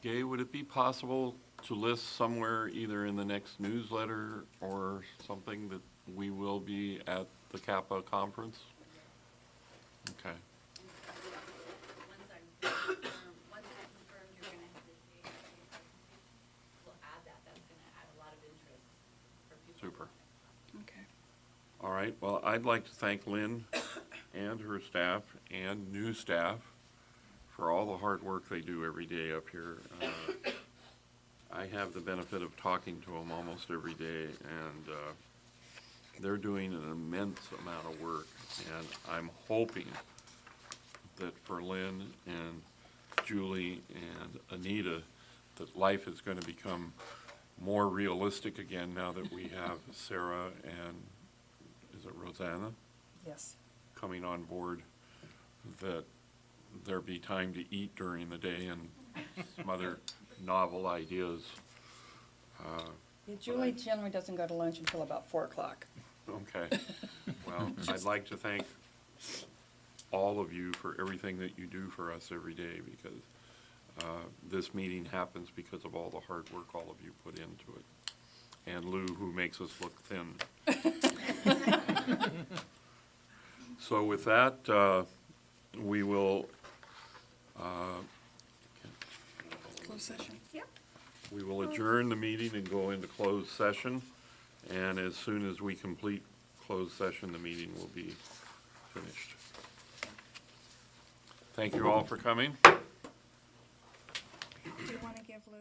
Gay, would it be possible to list somewhere, either in the next newsletter or something, that we will be at the CAPA conference? Okay. Once it's confirmed, you're gonna have the date. We'll add that. That's gonna add a lot of interest for people. Super. Okay. All right, well, I'd like to thank Lynn and her staff and new staff for all the hard work they do every day up here. I have the benefit of talking to them almost every day, and they're doing an immense amount of work, and I'm hoping that for Lynn and Julie and Anita, that life is going to become more realistic again now that we have Sarah and, is it Rosanna, Yes. coming on board, that there be time to eat during the day and some other novel ideas. Yeah, Julie generally doesn't go to lunch until about 4 o'clock. Okay, well, I'd like to thank all of you for everything that you do for us every day, because this meeting happens because of all the hard work all of you put into it. And Lou, who makes us look thin. So with that, we will, Closed session. Yep. we will adjourn the meeting and go into closed session. And as soon as we complete closed session, the meeting will be finished. Thank you all for coming. Do you want to give Lou?